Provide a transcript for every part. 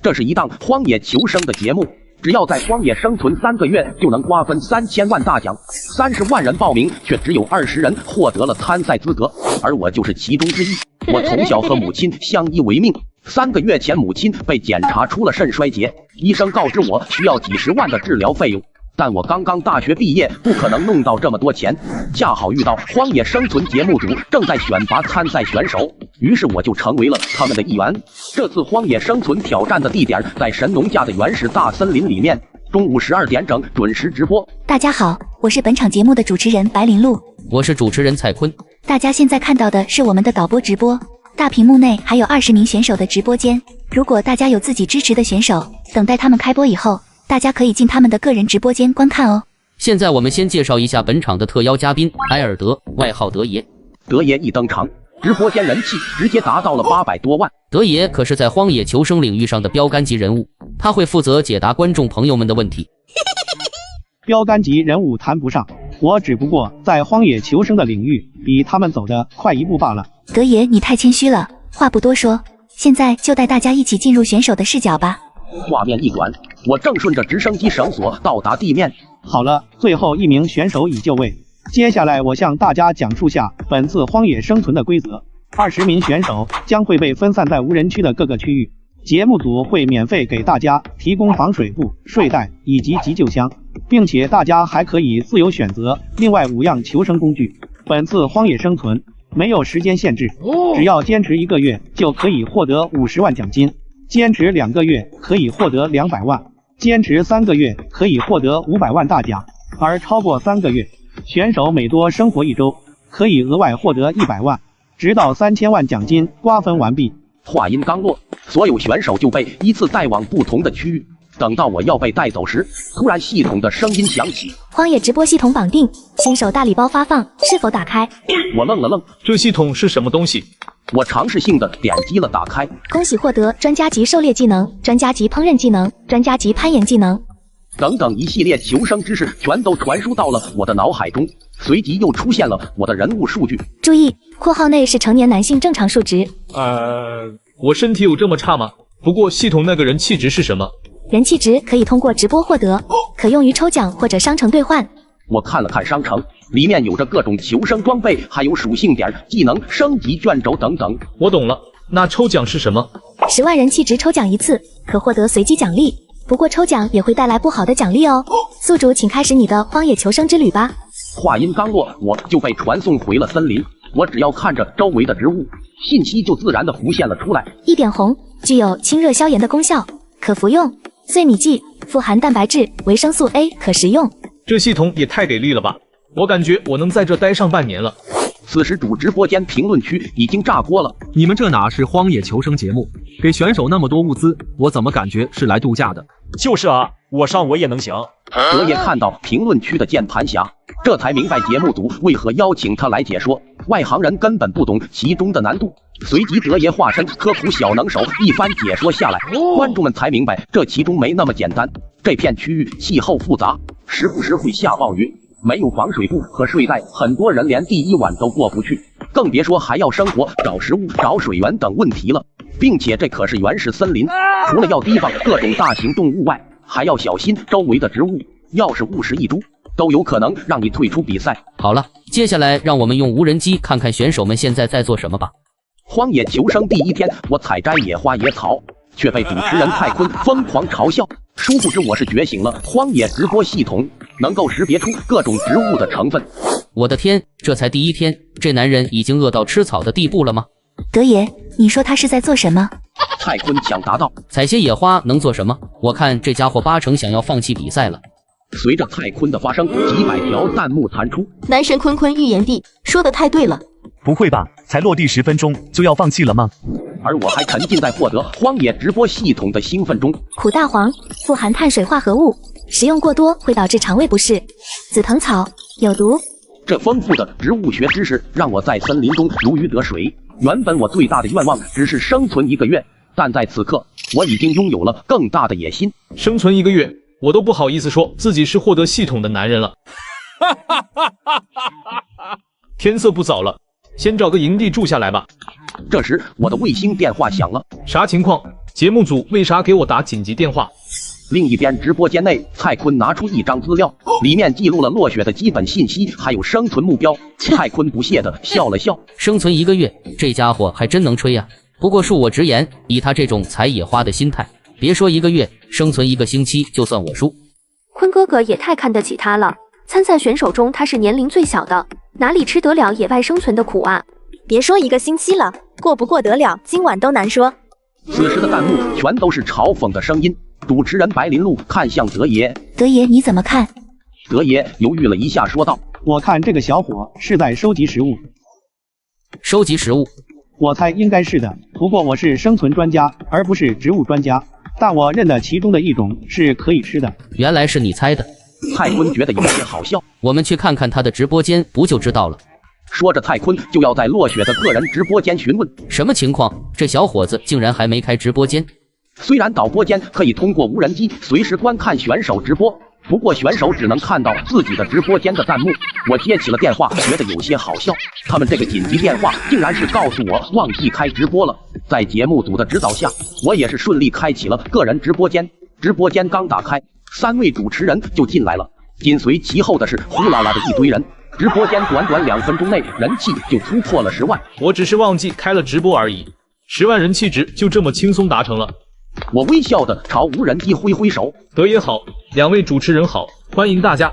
这是一档荒野求生的节目，只要在荒野生存3个月，就能瓜分3000万大奖。30万人报名，却只有20人获得了参赛资格，而我就是其中之一。我从小和母亲相依为命，3个月前母亲被检查出了肾衰竭，医生告知我需要几十万的治疗费用。但我刚刚大学毕业，不可能弄到这么多钱。恰好遇到荒野生存节目组正在选拔参赛选手，于是我就成为了他们的一员。这次荒野生存挑战的地点在神农架的原始大森林里面，中午12点整准时直播。大家好，我是本场节目的主持人白林露，我是主持人蔡坤。大家现在看到的是我们的导播直播，大屏幕内还有20名选手的直播间。如果大家有自己支持的选手，等待他们开播以后，大家可以进他们的个人直播间观看哦。现在我们先介绍一下本场的特邀嘉宾埃尔德，外号德爷。德爷一登场，直播间人气直接达到了800多万。德爷可是在荒野求生领域上的标杆级人物，他会负责解答观众朋友们的问题。标杆级人物谈不上，我只不过在荒野求生的领域比他们走得快一步罢了。德爷，你太谦虚了，话不多说，现在就带大家一起进入选手的视角吧。画面一转，我正顺着直升机绳索到达地面。好了，最后一名选手已就位。接下来我向大家讲述下本次荒野生存的规则。20名选手将会被分散在无人区的各个区域，节目组会免费给大家提供防水布、睡袋以及急救箱，并且大家还可以自由选择另外5样求生工具。本次荒野生存没有时间限制，只要坚持1个月就可以获得50万奖金。坚持2个月可以获得200万，坚持3个月可以获得500万大奖，而超过3个月，选手每多生活1周，可以额外获得100万，直到3000万奖金瓜分完毕。话音刚落，所有选手就被依次带往不同的区域。等到我要被带走时，突然系统的声音响起：荒野直播系统绑定，新手大礼包发放，是否打开？我愣了愣，这系统是什么东西？我尝试性的点击了打开。恭喜获得专家级狩猎技能、专家级烹饪技能、专家级攀岩技能等等一系列求生知识全都传输到了我的脑海中，随即又出现了我的人物数据。注意，括号内是成年男性正常数值。我身体有这么差吗？不过系统那个人气值是什么？人气值可以通过直播获得，可用于抽奖或者商城兑换。我看了看商城，里面有着各种求生装备，还有属性点、技能升级卷轴等等。我懂了，那抽奖是什么？10万人气值抽奖1次，可获得随机奖励，不过抽奖也会带来不好的奖励哦。宿主，请开始你的荒野求生之旅吧。话音刚落，我就被传送回了森林。我只要看着周围的植物，信息就自然的浮现了出来。一点红，具有清热消炎的功效，可服用。碎米剂，富含蛋白质、维生素 A， 可食用。这系统也太给力了吧！我感觉我能在这待上半年了。此时主直播间评论区已经炸锅了，你们这哪是荒野求生节目，给选手那么多物资，我怎么感觉是来度假的？就是啊，我上我也能行。德爷看到评论区的键盘侠，这才明白节目组为何邀请他来解说，外行人根本不懂其中的难度。随即德爷化身科普小能手，一番解说下来，观众们才明白这其中没那么简单。这片区域气候复杂，时不时会下暴雨，没有防水布和睡袋，很多人连第1晚都过不去，更别说还要生活、找食物、找水源等问题了。并且这可是原始森林，除了要提防各种大型动物外，还要小心周围的植物，要是误食一株，都有可能让你退出比赛。好了，接下来让我们用无人机看看选手们现在在做什么吧。荒野求生第1天，我采摘野花野草，却被主持人蔡坤疯狂嘲笑。殊不知我是觉醒了荒野直播系统，能够识别出各种植物的成分。我的天，这才第1天，这男人已经饿到吃草的地步了吗？德爷，你说他是在做什么？蔡坤抢答道：采些野花能做什么？我看这家伙80%想要放弃比赛了。随着蔡坤的发声，几百条弹幕弹出。男神坤坤预言帝说的太对了。不会吧，才落地10分钟就要放弃了吗？而我还沉浸在获得荒野直播系统的兴奋中。苦大黄，富含碳水化合物，食用过多会导致肠胃不适。紫藤草，有毒。这丰富的植物学知识让我在森林中如鱼得水。原本我最大的愿望只是生存1个月，但在此刻，我已经拥有了更大的野心。生存1个月，我都不好意思说自己是获得系统的男人了。天色不早了，先找个营地住下来吧。这时，我的卫星电话响了。啥情况？节目组为啥给我打紧急电话？另一边，直播间内，蔡坤拿出一张资料，里面记录了落雪的基本信息，还有生存目标。蔡坤不屑地笑了笑，生存1个月，这家伙还真能吹呀。不过恕我直言，以他这种采野花的心态，别说1个月，生存1个星期就算我输。坤哥哥也太看得起他了，参赛选手中他是年龄最小的，哪里吃得了野外生存的苦啊？别说1个星期了，过不过得了，今晚都难说。此时的弹幕全都是嘲讽的声音。主持人白林路看向德爷，德爷你怎么看？德爷犹豫了一下，说道：“我看这个小伙是在收集食物。收集食物？我猜应该是的。不过我是生存专家，而不是植物专家。但我认得其中的一种是可以吃的。原来是你猜的。”蔡坤觉得有些好笑。我们去看看他的直播间，不就知道了。说着，蔡坤就要在落雪的个人直播间询问什么情况。这小伙子竟然还没开直播间。虽然导播间可以通过无人机随时观看选手直播，不过选手只能看到自己的直播间的弹幕。我接起了电话，觉得有些好笑。他们这个紧急电话竟然是告诉我忘记开直播了。在节目组的指导下，我也是顺利开启了个人直播间。直播间刚打开，3位主持人就进来了，紧随其后的是呼啦啦的一堆人。直播间短短2分钟内，人气就突破了10万。我只是忘记开了直播而已，10万人气值就这么轻松达成了。我微笑的朝无人机挥挥手。德爷好，2位主持人好，欢迎大家。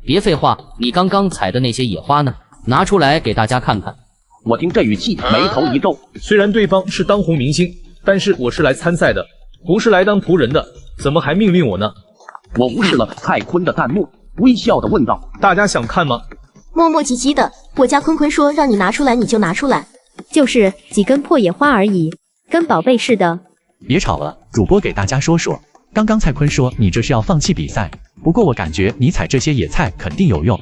别废话，你刚刚采的那些野花呢？拿出来给大家看看。我听这语气，眉头一皱。虽然对方是当红明星，但是我是来参赛的，不是来当仆人的，怎么还命令我呢？我无视了蔡坤的弹幕，微笑的问道：“大家想看吗？”磨磨唧唧的，我家坤坤说让你拿出来你就拿出来，就是几根破野花而已，跟宝贝似的。别吵了，主播给大家说说，刚刚蔡坤说你这是要放弃比赛，不过我感觉你采这些野菜肯定有用。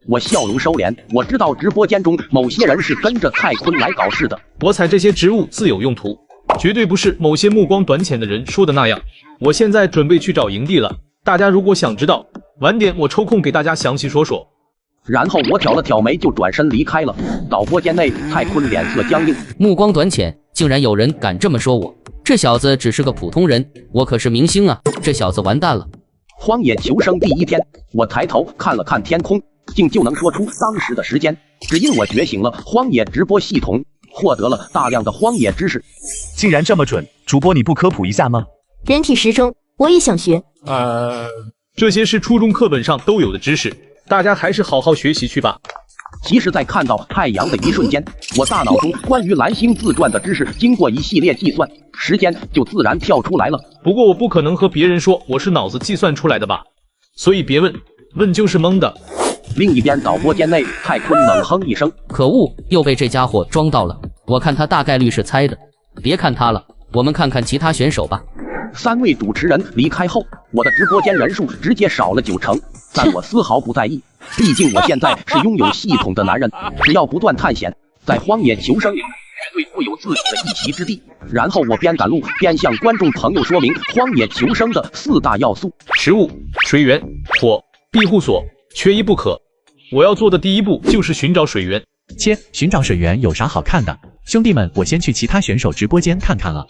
我笑容收敛，我知道直播间中某些人是跟着蔡坤来搞事的。我采这些植物自有用途，绝对不是某些目光短浅的人说的那样。我现在准备去找营地了，大家如果想知道，晚点我抽空给大家详细说说。然后我挑了挑眉就转身离开了。导播间内，蔡坤脸色僵硬，目光短浅，竟然有人敢这么说我。这小子只是个普通人，我可是明星啊！这小子完蛋了。荒野求生第1天，我抬头看了看天空，竟就能说出当时的时间，只因我觉醒了荒野直播系统，获得了大量的荒野知识。竟然这么准，主播你不科普一下吗？人体时钟，我也想学。这些是初中课本上都有的知识，大家还是好好学习去吧。其实，在看到太阳的一瞬间，我大脑中关于蓝星自传的知识，经过一系列计算，时间就自然跳出来了。不过我不可能和别人说我是脑子计算出来的吧，所以别问，问就是蒙的。另一边导播间内，蔡坤冷哼一声：“可恶，又被这家伙装到了。我看他大概率是猜的。别看他了，我们看看其他选手吧。”3位主持人离开后，我的直播间人数直接少了90%，但我丝毫不在意。毕竟我现在是拥有系统的男人，只要不断探险，在荒野求生绝对会有自己的一席之地。然后我边赶路边向观众朋友说明荒野求生的4大要素：食物、水源、火、庇护所，缺一不可。我要做的第一步就是寻找水源。寻找水源有啥好看的？兄弟们，我先去其他选手直播间看看了。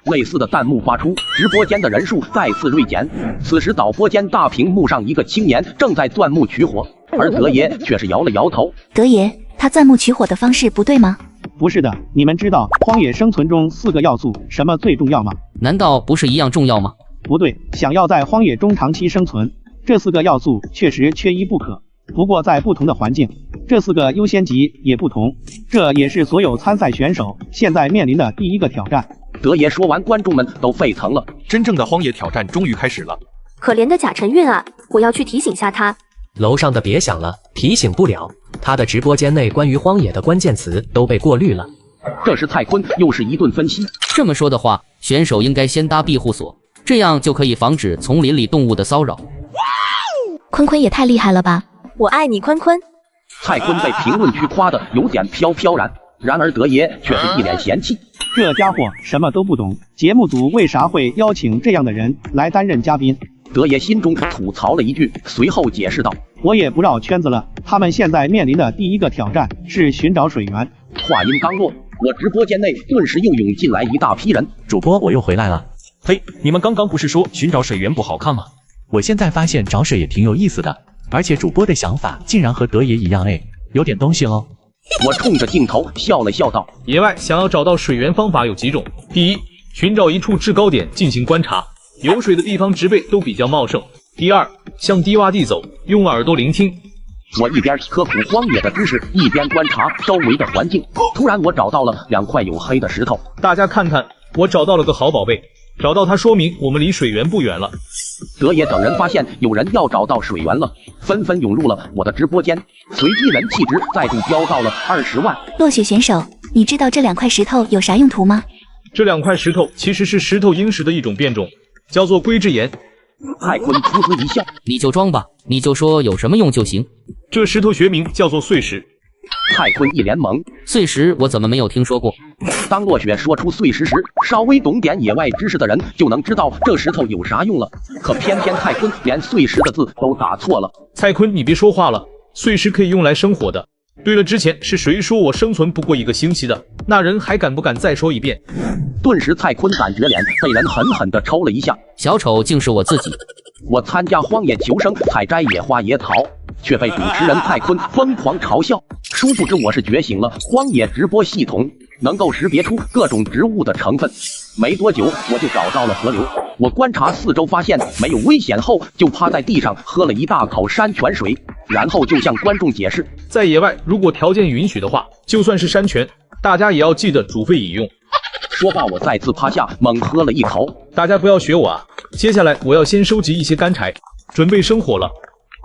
类似的弹幕发出，直播间的人数再次锐减。此时导播间大屏幕上，一个青年正在钻木取火，而德爷却是摇了摇头。德爷，他钻木取火的方式不对吗？不是的，你们知道荒野生存中4个要素什么最重要吗？难道不是一样重要吗？不对，想要在荒野中长期生存，这4个要素确实缺一不可。不过在不同的环境，这4个优先级也不同，这也是所有参赛选手现在面临的第一个挑战。德爷说完，观众们都沸腾了。真正的荒野挑战终于开始了。可怜的贾晨韵啊，我要去提醒下他。楼上的别想了，提醒不了。他的直播间内关于荒野的关键词都被过滤了。这时蔡坤又是一顿分析。这么说的话，选手应该先搭庇护所，这样就可以防止丛林里动物的骚扰。坤坤也太厉害了吧！我爱你，坤坤。蔡坤被评论区夸得有点飘飘然，然而德爷却是一脸嫌弃。这家伙什么都不懂，节目组为啥会邀请这样的人来担任嘉宾？德爷心中吐槽了一句，随后解释道：“我也不绕圈子了，他们现在面临的第一个挑战是寻找水源。”话音刚落，我直播间内顿时又涌进来一大批人。主播，我又回来了。嘿，你们刚刚不是说寻找水源不好看吗？我现在发现找水也挺有意思的，而且主播的想法竟然和德爷一样，有点东西哦。我冲着镜头笑了笑道：野外想要找到水源方法有几种。第一，寻找一处制高点进行观察，有水的地方植被都比较茂盛。第二，向低洼地走，用耳朵聆听。我一边科普荒野的知识，一边观察周围的环境。突然，我找到了2块黝黑的石头。大家看看，我找到了个好宝贝。找到它，说明我们离水源不远了。德爷等人发现有人要找到水源了，纷纷涌入了我的直播间，随即人气值再度飙到了20万。落雪选手，你知道这2块石头有啥用途吗？这2块石头其实是石头萤石的一种变种，叫做硅质岩。太坤噗呲一笑，你就装吧，你就说有什么用就行。这石头学名叫做碎石。太坤一脸懵，碎石我怎么没有听说过？当落雪说出碎石时，稍微懂点野外知识的人就能知道这石头有啥用了。可偏偏太坤连碎石的字都打错了。蔡坤，你别说话了，碎石可以用来生火的。对了，之前是谁说我生存不过1个星期的？那人还敢不敢再说一遍？顿时蔡坤感觉脸被人狠狠地抽了一下。小丑竟是我自己。我参加荒野求生，采摘野花野草，却被主持人蔡坤疯狂嘲笑。殊不知我是觉醒了荒野直播系统，能够识别出各种植物的成分。没多久我就找到了河流，我观察四周发现没有危险后，就趴在地上喝了一大口山泉水，然后就向观众解释，在野外如果条件允许的话，就算是山泉，大家也要记得煮沸饮用。说罢我再次趴下猛喝了一口。大家不要学我啊，接下来我要先收集一些干柴，准备生火了。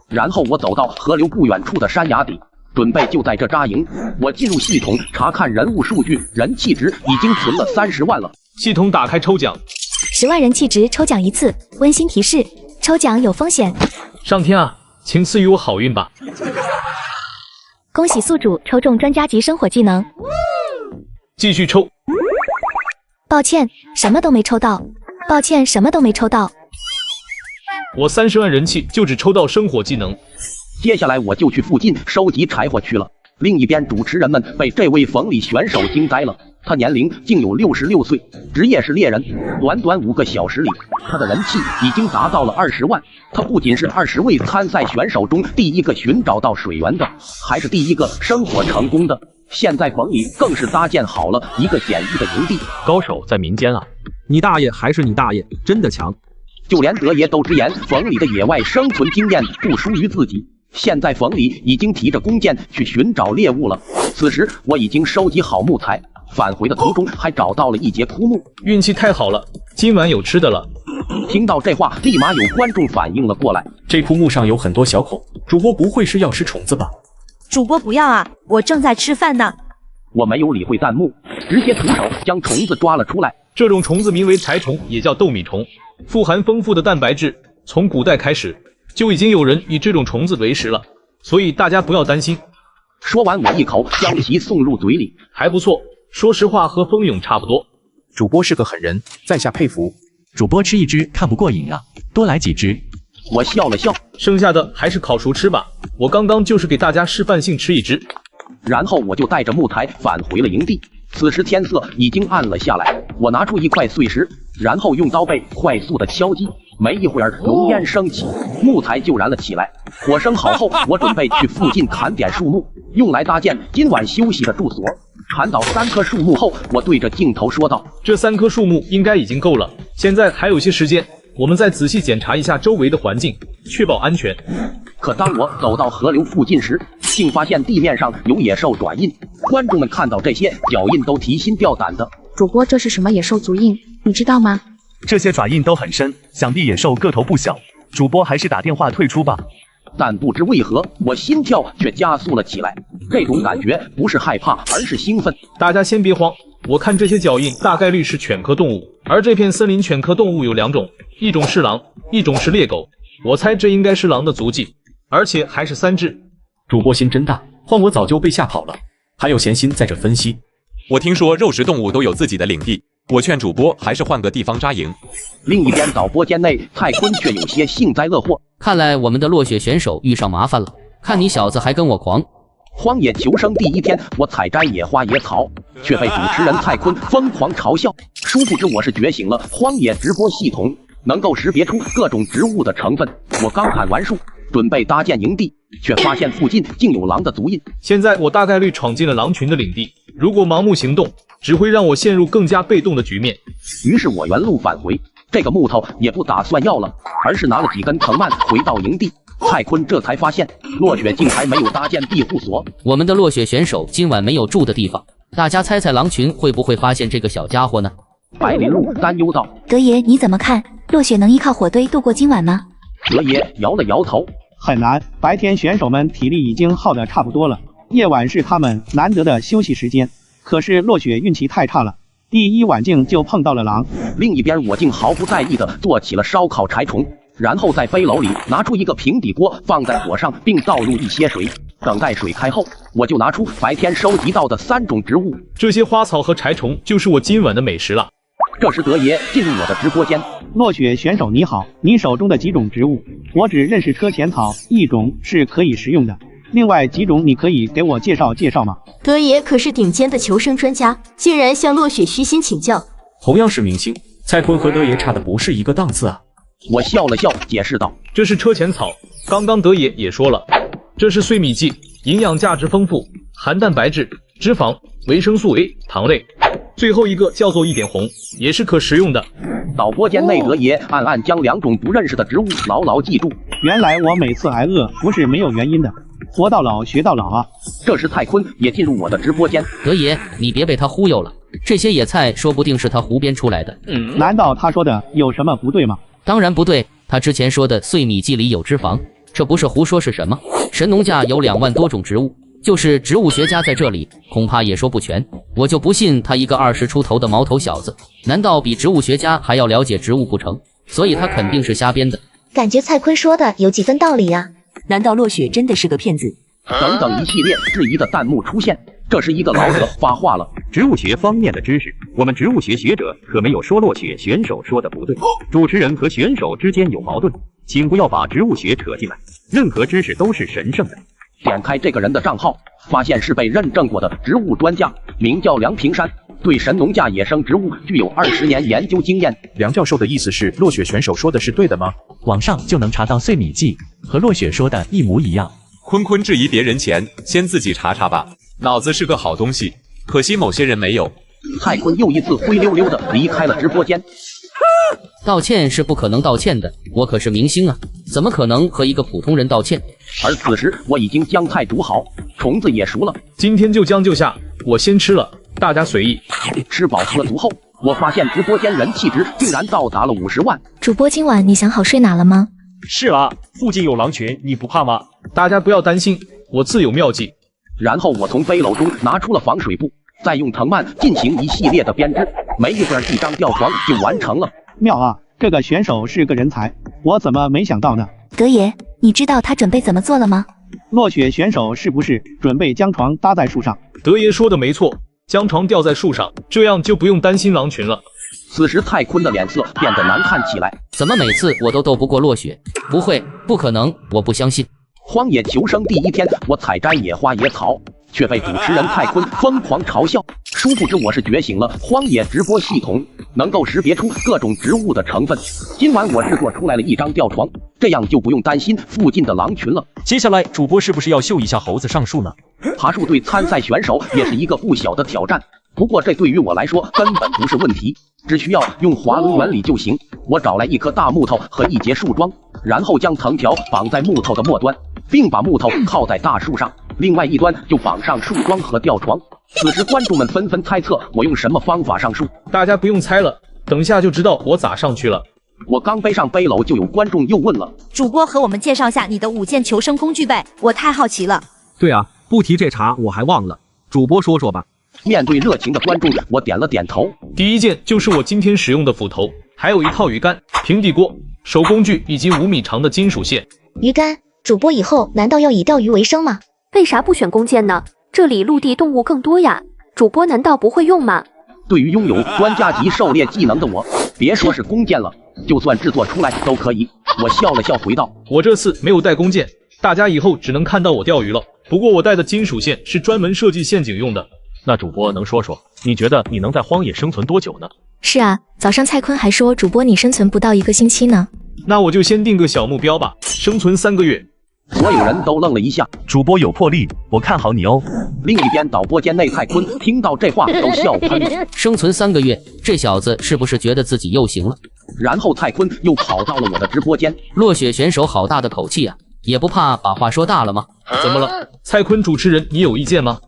然后我走到河流不远处的山崖底，准备就在这扎营。我进入系统查看人物数据，人气值已经存了30万了。系统打开抽奖，10万人气值抽奖1次，温馨提示：抽奖有风险。上天啊，请赐予我好运吧！恭喜宿主抽中专家级生火技能，继续抽。抱歉，什么都没抽到。抱歉，什么都没抽到。我30万人气就只抽到生火技能。接下来我就去附近收集柴火去了。另一边，主持人们被这位冯里选手惊呆了，他年龄竟有66岁，职业是猎人。短短5个小时里，他的人气已经达到了20万。他不仅是20位参赛选手中第一个寻找到水源的，还是第一个生火成功的。现在冯里更是搭建好了一个简易的营地，高手在民间啊！你大爷还是你大爷，真的强！就连德爷都直言冯里的野外生存经验不输于自己。现在冯里已经提着弓箭去寻找猎物了。此时我已经收集好木材，返回的途中还找到了一节枯木。运气太好了，今晚有吃的了。听到这话，立马有观众反应了过来。这枯木上有很多小孔，主播不会是要吃虫子吧？主播不要啊，我正在吃饭呢。我没有理会弹幕，直接徒手将虫子抓了出来。这种虫子名为柴虫，也叫豆米虫，富含丰富的蛋白质。从古代开始，就已经有人以这种虫子为食了，所以大家不要担心。说完，我一口将其送入嘴里，还不错。说实话，和蜂蛹差不多。主播是个狠人，在下佩服。主播吃一只看不过瘾啊，多来几只。我笑了笑，剩下的还是烤熟吃吧。我刚刚就是给大家示范性吃一只。然后我就带着木材返回了营地。此时天色已经暗了下来，我拿出一块碎石，然后用刀背快速的敲击。没一会儿，浓烟升起，木材就燃了起来。火生好后，我准备去附近砍点树木，用来搭建今晚休息的住所。砍倒3棵树木后，我对着镜头说道：“这3棵树木应该已经够了，现在还有些时间，我们再仔细检查一下周围的环境，确保安全。”可当我走到河流附近时，竟发现地面上有野兽爪印。观众们看到这些脚印都提心吊胆的。主播，这是什么野兽足印？你知道吗？这些爪印都很深，想必野兽个头不小。主播还是打电话退出吧。但不知为何，我心跳却加速了起来。这种感觉不是害怕，而是兴奋。大家先别慌，我看这些脚印大概率是犬科动物，而这片森林犬科动物有2种，一种是狼，一种是猎狗。我猜这应该是狼的足迹，而且还是3只。主播心真大，换我早就被吓跑了，还有闲心在这分析。我听说肉食动物都有自己的领地，我劝主播还是换个地方扎营。另一边导播间内，蔡坤却有些幸灾乐祸。看来我们的落雪选手遇上麻烦了，看你小子还跟我狂。荒野求生第一天，我采摘野花野草，却被主持人蔡坤疯狂嘲笑。殊不知我是觉醒了荒野直播系统，能够识别出各种植物的成分。我刚砍完树，准备搭建营地，却发现附近竟有狼的足印。现在我大概率闯进了狼群的领地，如果盲目行动，只会让我陷入更加被动的局面。于是我原路返回，这个木头也不打算要了，而是拿了几根藤蔓回到营地。蔡坤这才发现落雪竟还没有搭建庇护所。我们的落雪选手今晚没有住的地方，大家猜猜狼群会不会发现这个小家伙呢？白林路担忧道：德爷你怎么看？落雪能依靠火堆度过今晚吗？德爷摇了摇头，很难。白天选手们体力已经耗得差不多了，夜晚是他们难得的休息时间。可是落雪运气太差了，第一晚竟就碰到了狼。另一边我竟毫不在意地做起了烧烤柴虫，然后在背篓里拿出一个平底锅，放在火上，并倒入一些水。等待水开后，我就拿出白天收集到的3种植物。这些花草和柴虫就是我今晚的美食了。这时德爷进入我的直播间。落雪选手你好，你手中的几种植物，我只认识车前草一种是可以食用的，另外几种你可以给我介绍介绍吗？德爷可是顶尖的求生专家，竟然向落雪虚心请教。同样是明星，蔡坤和德爷差的不是一个档次啊。我笑了笑，解释道：这是车前草，刚刚德爷也说了，这是碎米剂，营养价值丰富，含蛋白质、脂肪、维生素 A、糖类。最后一个叫做一点红，也是可食用的。导播间内德爷暗暗将2种不认识的植物牢牢记住。原来我每次挨饿不是没有原因的，活到老学到老啊。这时蔡坤也进入我的直播间。德爷，你别被他忽悠了，这些野菜说不定是他胡编出来的。难道他说的有什么不对吗？当然不对，他之前说的碎米剂里有脂肪，这不是胡说是什么？神农架有2万多种植物，就是植物学家在这里恐怕也说不全。我就不信他一个20出头的毛头小子，难道比植物学家还要了解植物不成？所以他肯定是瞎编的。感觉蔡坤说的有几分道理啊。难道落雪真的是个骗子？等等一系列质疑的弹幕出现。这时一个老者发话了：植物学方面的知识，我们植物学学者可没有说落雪选手说的不对。主持人和选手之间有矛盾，请不要把植物学扯进来，任何知识都是神圣的。点开这个人的账号，发现是被认证过的植物专家，名叫梁平山，对神农架野生植物具有20年研究经验。梁教授的意思是落雪选手说的是对的吗？网上就能查到碎米剂，和落雪说的一模一样。坤坤质疑别人前，先自己查查吧。脑子是个好东西，可惜某些人没有。蔡坤又一次灰溜溜的离开了直播间。道歉是不可能道歉的，我可是明星啊，怎么可能和一个普通人道歉？而此时我已经将菜煮好，虫子也熟了。今天就将就下，我先吃了，大家随意。吃饱喝足后，我发现直播间人气值竟然到达了50万。主播今晚你想好睡哪了吗？是啊，附近有狼群，你不怕吗？大家不要担心，我自有妙计。然后我从背篓中拿出了防水布，再用藤蔓进行一系列的编织，没一会儿一张吊床就完成了。妙啊，这个选手是个人才，我怎么没想到呢？德爷，你知道他准备怎么做了吗？落雪选手是不是准备将床搭在树上？德爷说的没错，将床吊在树上，这样就不用担心狼群了。此时蔡坤的脸色变得难看起来。怎么每次我都斗不过落雪？不会，不可能，我不相信。荒野求生第一天，我采摘野花野草，却被主持人蔡坤疯狂嘲笑。殊不知我是觉醒了荒野直播系统，能够识别出各种植物的成分。今晚我制作出来了一张吊床，这样就不用担心附近的狼群了。接下来主播是不是要秀一下猴子上树呢？爬树对参赛选手也是一个不小的挑战，不过这对于我来说根本不是问题，只需要用滑轮原理就行。我找来一棵大木头和一节树桩，然后将藤条绑在木头的末端，并把木头靠在大树上，另外一端就绑上树桩和吊床。此时观众们纷纷猜测我用什么方法上树，大家不用猜了，等下就知道我咋上去了。我刚背上背篓，就有观众又问了：主播和我们介绍下你的5件求生工具呗，我太好奇了。对啊，不提这茬我还忘了，主播说说吧。面对热情的观众，我点了点头。第一件就是我今天使用的斧头，还有一套鱼竿、平底锅、手工具以及5米长的金属线。鱼竿，主播以后难道要以钓鱼为生吗？为啥不选弓箭呢？这里陆地动物更多呀，主播难道不会用吗？对于拥有专家级狩猎技能的我，别说是弓箭了，就算制作出来都可以。我笑了笑回道：我这次没有带弓箭，大家以后只能看到我钓鱼了。不过我带的金属线是专门设计陷阱用的。那主播能说说，你觉得你能在荒野生存多久呢？是啊，早上蔡坤还说主播你生存不到1个星期呢。那我就先定个小目标吧，生存3个月。所有人都愣了一下，主播有魄力，我看好你哦。另一边导播间内蔡坤听到这话都笑喷了。生存3个月，这小子是不是觉得自己又行了？然后蔡坤又跑到了我的直播间。落雪选手好大的口气啊，也不怕把话说大了吗？怎么了，蔡坤主持人，你有意见吗？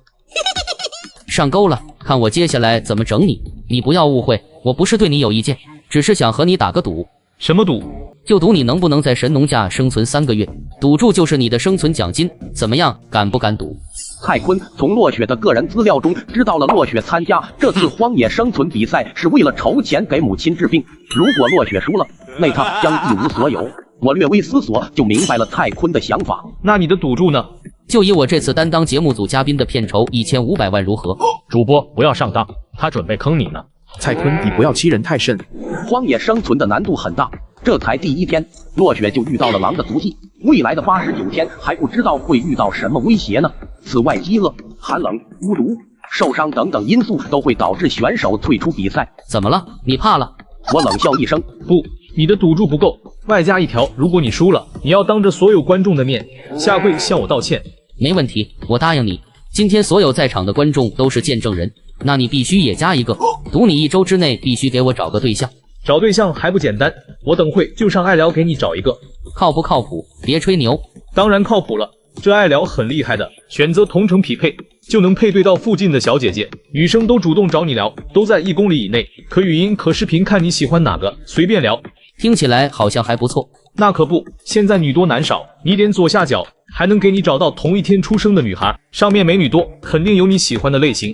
上钩了，看我接下来怎么整你。你不要误会，我不是对你有意见，只是想和你打个赌。什么赌？就赌你能不能在神农架生存3个月，赌注就是你的生存奖金，怎么样，敢不敢赌？蔡坤从落雪的个人资料中知道了落雪参加这次荒野生存比赛是为了筹钱给母亲治病，如果落雪输了，那他将一无所有。我略微思索就明白了蔡坤的想法。那你的赌注呢？就以我这次担当节目组嘉宾的片酬1500万如何？主播不要上当，他准备坑你呢。蔡坤，你不要欺人太甚。荒野生存的难度很大，这才第1天，落雪就遇到了狼的足迹，未来的89天还不知道会遇到什么威胁呢。此外，饥饿、寒冷、孤独、受伤等等因素都会导致选手退出比赛。怎么了？你怕了？我冷笑一声，不，你的赌注不够，外加一条，如果你输了，你要当着所有观众的面下跪向我道歉。没问题，我答应你。今天所有在场的观众都是见证人，那你必须也加一个，赌你1周之内必须给我找个对象。找对象还不简单，我等会就上爱聊给你找一个。靠不靠谱？别吹牛。当然靠谱了，这爱聊很厉害的，选择同城匹配就能配对到附近的小姐姐，女生都主动找你聊，都在1公里以内，可语音可视频，看你喜欢哪个随便聊。听起来好像还不错。那可不，现在女多男少，你点左下角还能给你找到同一天出生的女孩，上面美女多，肯定有你喜欢的类型。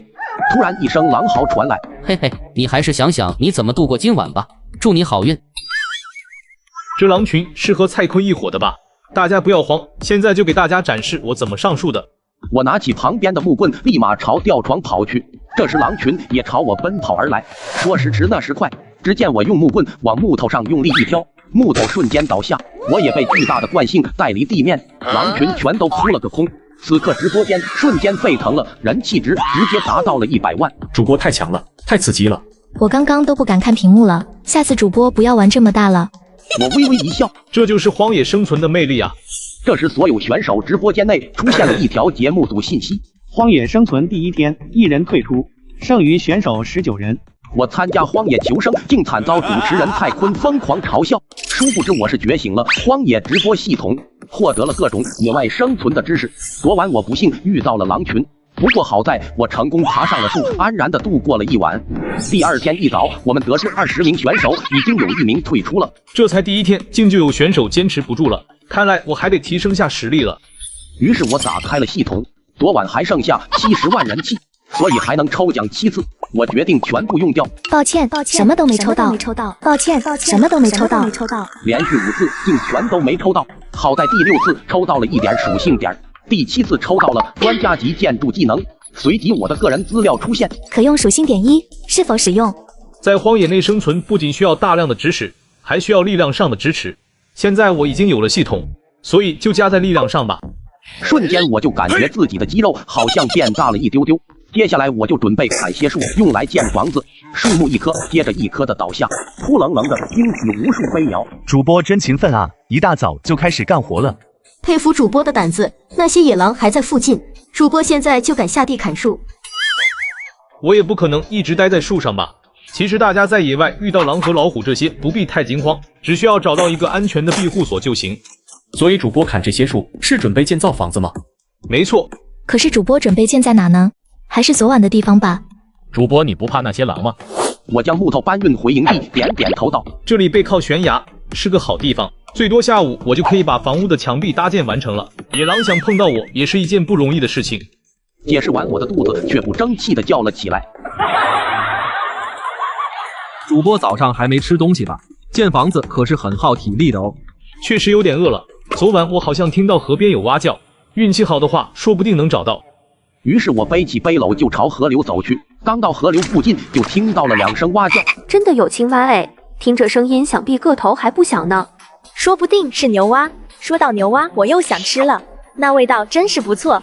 突然一声狼嚎传来，嘿嘿，你还是想想你怎么度过今晚吧，祝你好运。这狼群是和蔡坤一伙的吧？大家不要慌，现在就给大家展示我怎么上树的。我拿起旁边的木棍，立马朝吊床跑去。这时狼群也朝我奔跑而来，说时迟那时快，只见我用木棍往木头上用力一挑，木头瞬间倒下，我也被巨大的惯性带离地面，狼群全都扑了个空。此刻直播间瞬间沸腾了，人气值直接达到了100万。主播太强了，太刺激了。我刚刚都不敢看屏幕了，下次主播不要玩这么大了。我微微一笑，这就是荒野生存的魅力啊！这时所有选手直播间内出现了一条节目组信息：荒野生存第1天，1人退出，剩余选手19人。我参加荒野求生，竟惨遭主持人蔡坤疯狂嘲笑。殊不知我是觉醒了荒野直播系统，获得了各种野外生存的知识。昨晚我不幸遇到了狼群，不过好在我成功爬上了树，安然的度过了一晚。第2天一早，我们得知20名选手已经有1名退出了。这才第1天，竟就有选手坚持不住了，看来我还得提升下实力了。于是我打开了系统，昨晚还剩下70万人气，所以还能抽奖7次。我决定全部用掉。抱歉，什么都没抽到。抱歉，什么都没抽到。连续5次竟全都没抽到，好在第6次抽到了1点属性点，第7次抽到了专家级建筑技能。随即我的个人资料出现，可用属性点1，是否使用？在荒野内生存不仅需要大量的知识，还需要力量上的支持。现在我已经有了系统，所以就加在力量上吧。瞬间我就感觉自己的肌肉好像变大了一丢丢。接下来我就准备砍些树用来建房子，树木一棵接着一棵的倒下，扑棱棱的惊起无数飞鸟。主播真勤奋啊，一大早就开始干活了。佩服主播的胆子，那些野狼还在附近，主播现在就敢下地砍树。我也不可能一直待在树上吧。其实大家在野外遇到狼和老虎这些不必太惊慌，只需要找到一个安全的庇护所就行。所以主播砍这些树是准备建造房子吗？没错。可是主播准备建在哪呢？还是昨晚的地方吧。主播，你不怕那些狼吗？我将木头搬运回营地，点点头道：这里背靠悬崖，是个好地方。最多下午我就可以把房屋的墙壁搭建完成了。野狼想碰到我也是一件不容易的事情。解释完，我的肚子却不争气的叫了起来。主播早上还没吃东西吧？建房子可是很耗体力的哦。确实有点饿了。昨晚我好像听到河边有蛙叫，运气好的话，说不定能找到。于是我背起背篓就朝河流走去，刚到河流附近就听到了2声蛙叫。真的有青蛙哎，听这声音想必个头还不小呢。说不定是牛蛙。说到牛蛙，我又想吃了。那味道真是不错。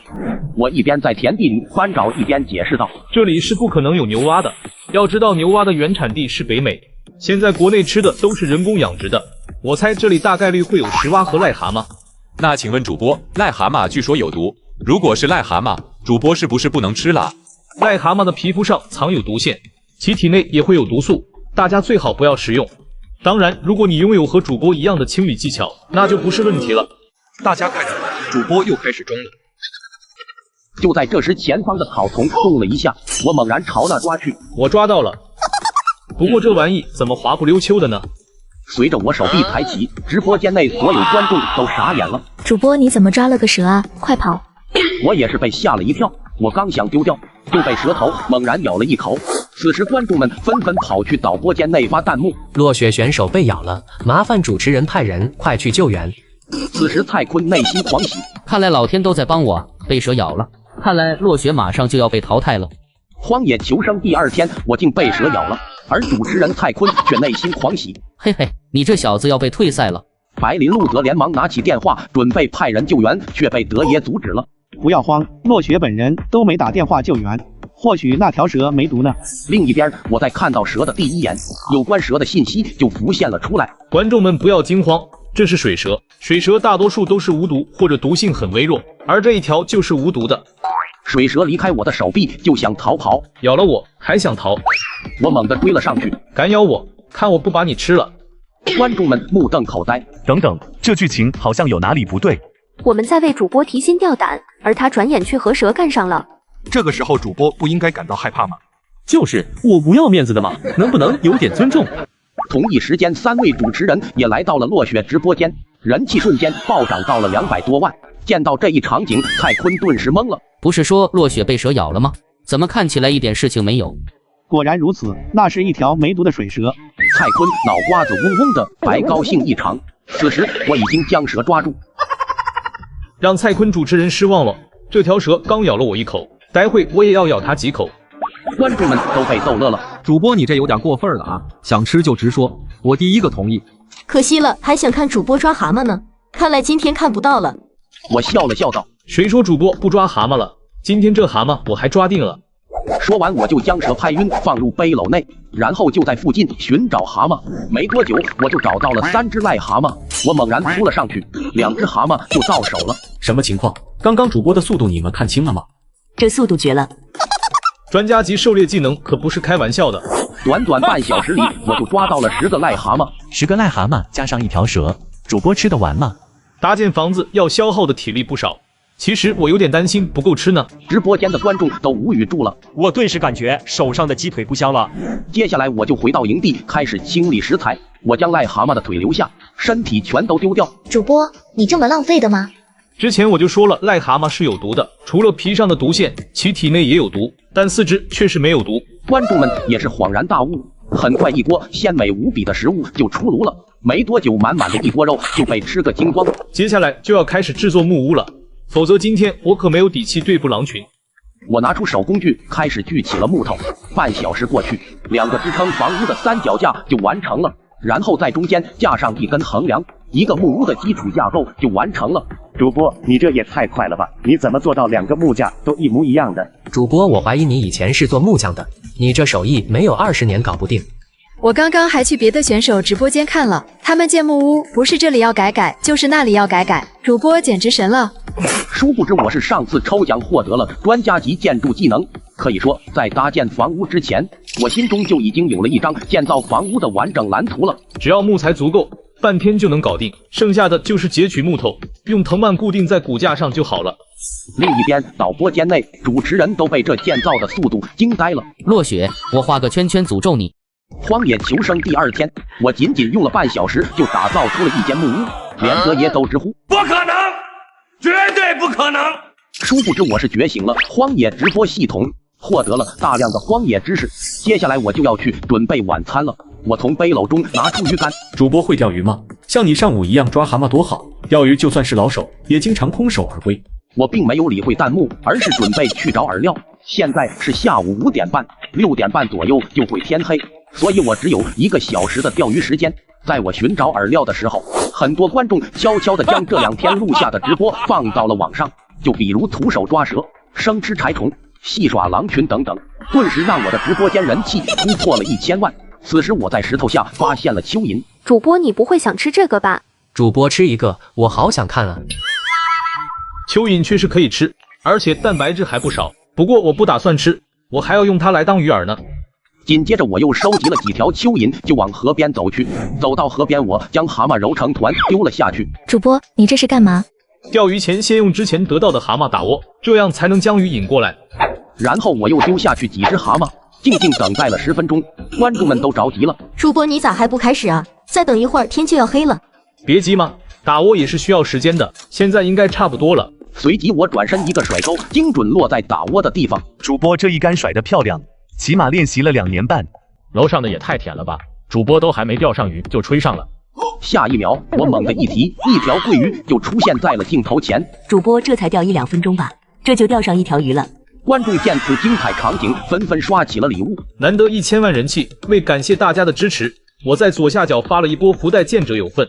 我一边在田地里翻找，一边解释道：“这里是不可能有牛蛙的，要知道牛蛙的原产地是北美，现在国内吃的都是人工养殖的。我猜这里大概率会有石蛙和癞蛤蟆。那请问主播，癞蛤蟆据说有毒，如果是癞蛤蟆，主播是不是不能吃了？癞蛤蟆的皮肤上藏有毒腺，其体内也会有毒素，大家最好不要食用。当然，如果你拥有和主播一样的清理技巧，那就不是问题了。”大家看，主播又开始装了。就在这时，前方的草丛动了一下，我猛然朝那抓去。我抓到了，不过这玩意怎么滑不溜秋的呢？随着我手臂抬起，直播间内所有观众都傻眼了。主播你怎么抓了个蛇啊？快跑！我也是被吓了一跳，我刚想丢掉，就被蛇头猛然咬了一口。此时观众们纷纷跑去导播间内发弹幕：落雪选手被咬了，麻烦主持人派人快去救援。此时蔡坤内心狂喜，看来老天都在帮我，被蛇咬了，看来落雪马上就要被淘汰了。荒野求生第2天，我竟被蛇咬了，而主持人蔡坤却内心狂喜。嘿嘿，你这小子要被退赛了。白林路则连忙拿起电话准备派人救援，却被德爷阻止了。不要慌，落雪本人都没打电话救援，或许那条蛇没毒呢。另一边，我在看到蛇的第一眼，有关蛇的信息就浮现了出来。观众们不要惊慌，这是水蛇，水蛇大多数都是无毒或者毒性很微弱，而这一条就是无毒的。水蛇离开我的手臂就想逃跑，咬了我还想逃，我猛地追了上去，敢咬我，看我不把你吃了！观众们目瞪口呆。等等，这剧情好像有哪里不对。我们在为主播提心吊胆，而他转眼却和蛇干上了。这个时候主播不应该感到害怕吗？就是我不要面子的嘛，能不能有点尊重？同一时间，3位主持人也来到了落雪直播间，人气瞬间暴涨到了200多万。见到这一场景，蔡坤顿时懵了。不是说落雪被蛇咬了吗？怎么看起来一点事情没有？果然如此，那是一条没毒的水蛇。蔡坤脑瓜子嗡嗡的，白高兴异常。此时我已经将蛇抓住，让蔡坤主持人失望了。这条蛇刚咬了我一口，待会我也要咬它几口。观众们都被逗乐了。主播你这有点过分了啊！想吃就直说，我第一个同意。可惜了，还想看主播抓蛤蟆呢，看来今天看不到了。我笑了笑道：“谁说主播不抓蛤蟆了？今天这蛤蟆我还抓定了。”说完，我就将蛇拍晕，放入背篓内，然后就在附近寻找蛤蟆。没多久，我就找到了3只癞蛤蟆。我猛然扑了上去，2只蛤蟆就到手了。什么情况？刚刚主播的速度你们看清了吗？这速度绝了！专家级狩猎技能可不是开玩笑的。短短半小时里，我就抓到了10个癞蛤蟆。10个癞蛤蟆加上1条蛇，主播吃得完吗？搭建房子要消耗的体力不少。其实我有点担心不够吃呢。直播间的观众都无语住了，我顿时感觉手上的鸡腿不香了。接下来我就回到营地开始清理食材，我将癞蛤蟆的腿留下，身体全都丢掉。主播，你这么浪费的吗？之前我就说了，癞蛤蟆是有毒的，除了皮上的毒腺，其体内也有毒，但4只却是没有毒。观众们也是恍然大悟。很快，一锅鲜美无比的食物就出炉了，没多久，满满的一锅肉就被吃个精光。接下来就要开始制作木屋了。否则今天我可没有底气对付狼群。我拿出手工具，开始锯起了木头。半小时过去，2个支撑房屋的3脚架就完成了，然后在中间架上1根横梁，1个木屋的基础架构就完成了。主播，你这也太快了吧？你怎么做到2个木架都一模一样的？主播，我怀疑你以前是做木匠的，你这手艺没有20年搞不定。我刚刚还去别的选手直播间看了，他们建木屋不是这里要改改，就是那里要改改，主播简直神了。殊不知我是上次抽奖获得了专家级建筑技能，可以说在搭建房屋之前，我心中就已经有了一张建造房屋的完整蓝图了。只要木材足够，半天就能搞定，剩下的就是截取木头，用藤蔓固定在骨架上就好了。另一边，导播间内，主持人都被这建造的速度惊呆了。落雪，我画个圈圈诅咒你。荒野求生第2天，我仅仅用了半小时就打造出了一间木屋，连德爷都直呼不可能，绝对不可能。殊不知我是觉醒了荒野直播系统，获得了大量的荒野知识。接下来我就要去准备晚餐了。我从背篓中拿出鱼竿。主播会钓鱼吗？像你上午一样抓蛤蟆多好，钓鱼就算是老手，也经常空手而归。我并没有理会弹幕，而是准备去找饵料。现在是下午5点半，6点半左右就会天黑，所以我只有1个小时的钓鱼时间。在我寻找饵料的时候，很多观众悄悄地将这2天录下的直播放到了网上，就比如徒手抓蛇、生吃柴虫、戏耍狼群等等，顿时让我的直播间人气突破了1000万。此时我在石头下发现了蚯蚓。主播，你不会想吃这个吧？主播吃一个，我好想看啊！蚯蚓确实可以吃，而且蛋白质还不少。不过我不打算吃，我还要用它来当鱼饵呢。紧接着我又收集了几条蚯蚓，就往河边走去。走到河边，我将蛤蟆揉成团丢了下去。主播，你这是干嘛？钓鱼前先用之前得到的蛤蟆打窝，这样才能将鱼引过来。然后我又丢下去几只蛤蟆，静静等待了10分钟。观众们都着急了。主播，你咋还不开始啊？再等一会儿天就要黑了。别急嘛，打窝也是需要时间的，现在应该差不多了。随即我转身一个甩钩，精准落在打窝的地方。主播这一杆甩得漂亮，起码练习了2年半。楼上的也太甜了吧！主播都还没钓上鱼就吹上了。下一秒，我猛地一提，一条桂鱼就出现在了镜头前。主播这才钓1-2分钟吧，这就钓上1条鱼了。观众见此精彩场景，纷纷刷起了礼物。难得1000万人气，为感谢大家的支持，我在左下角发了一波福袋，见者有份。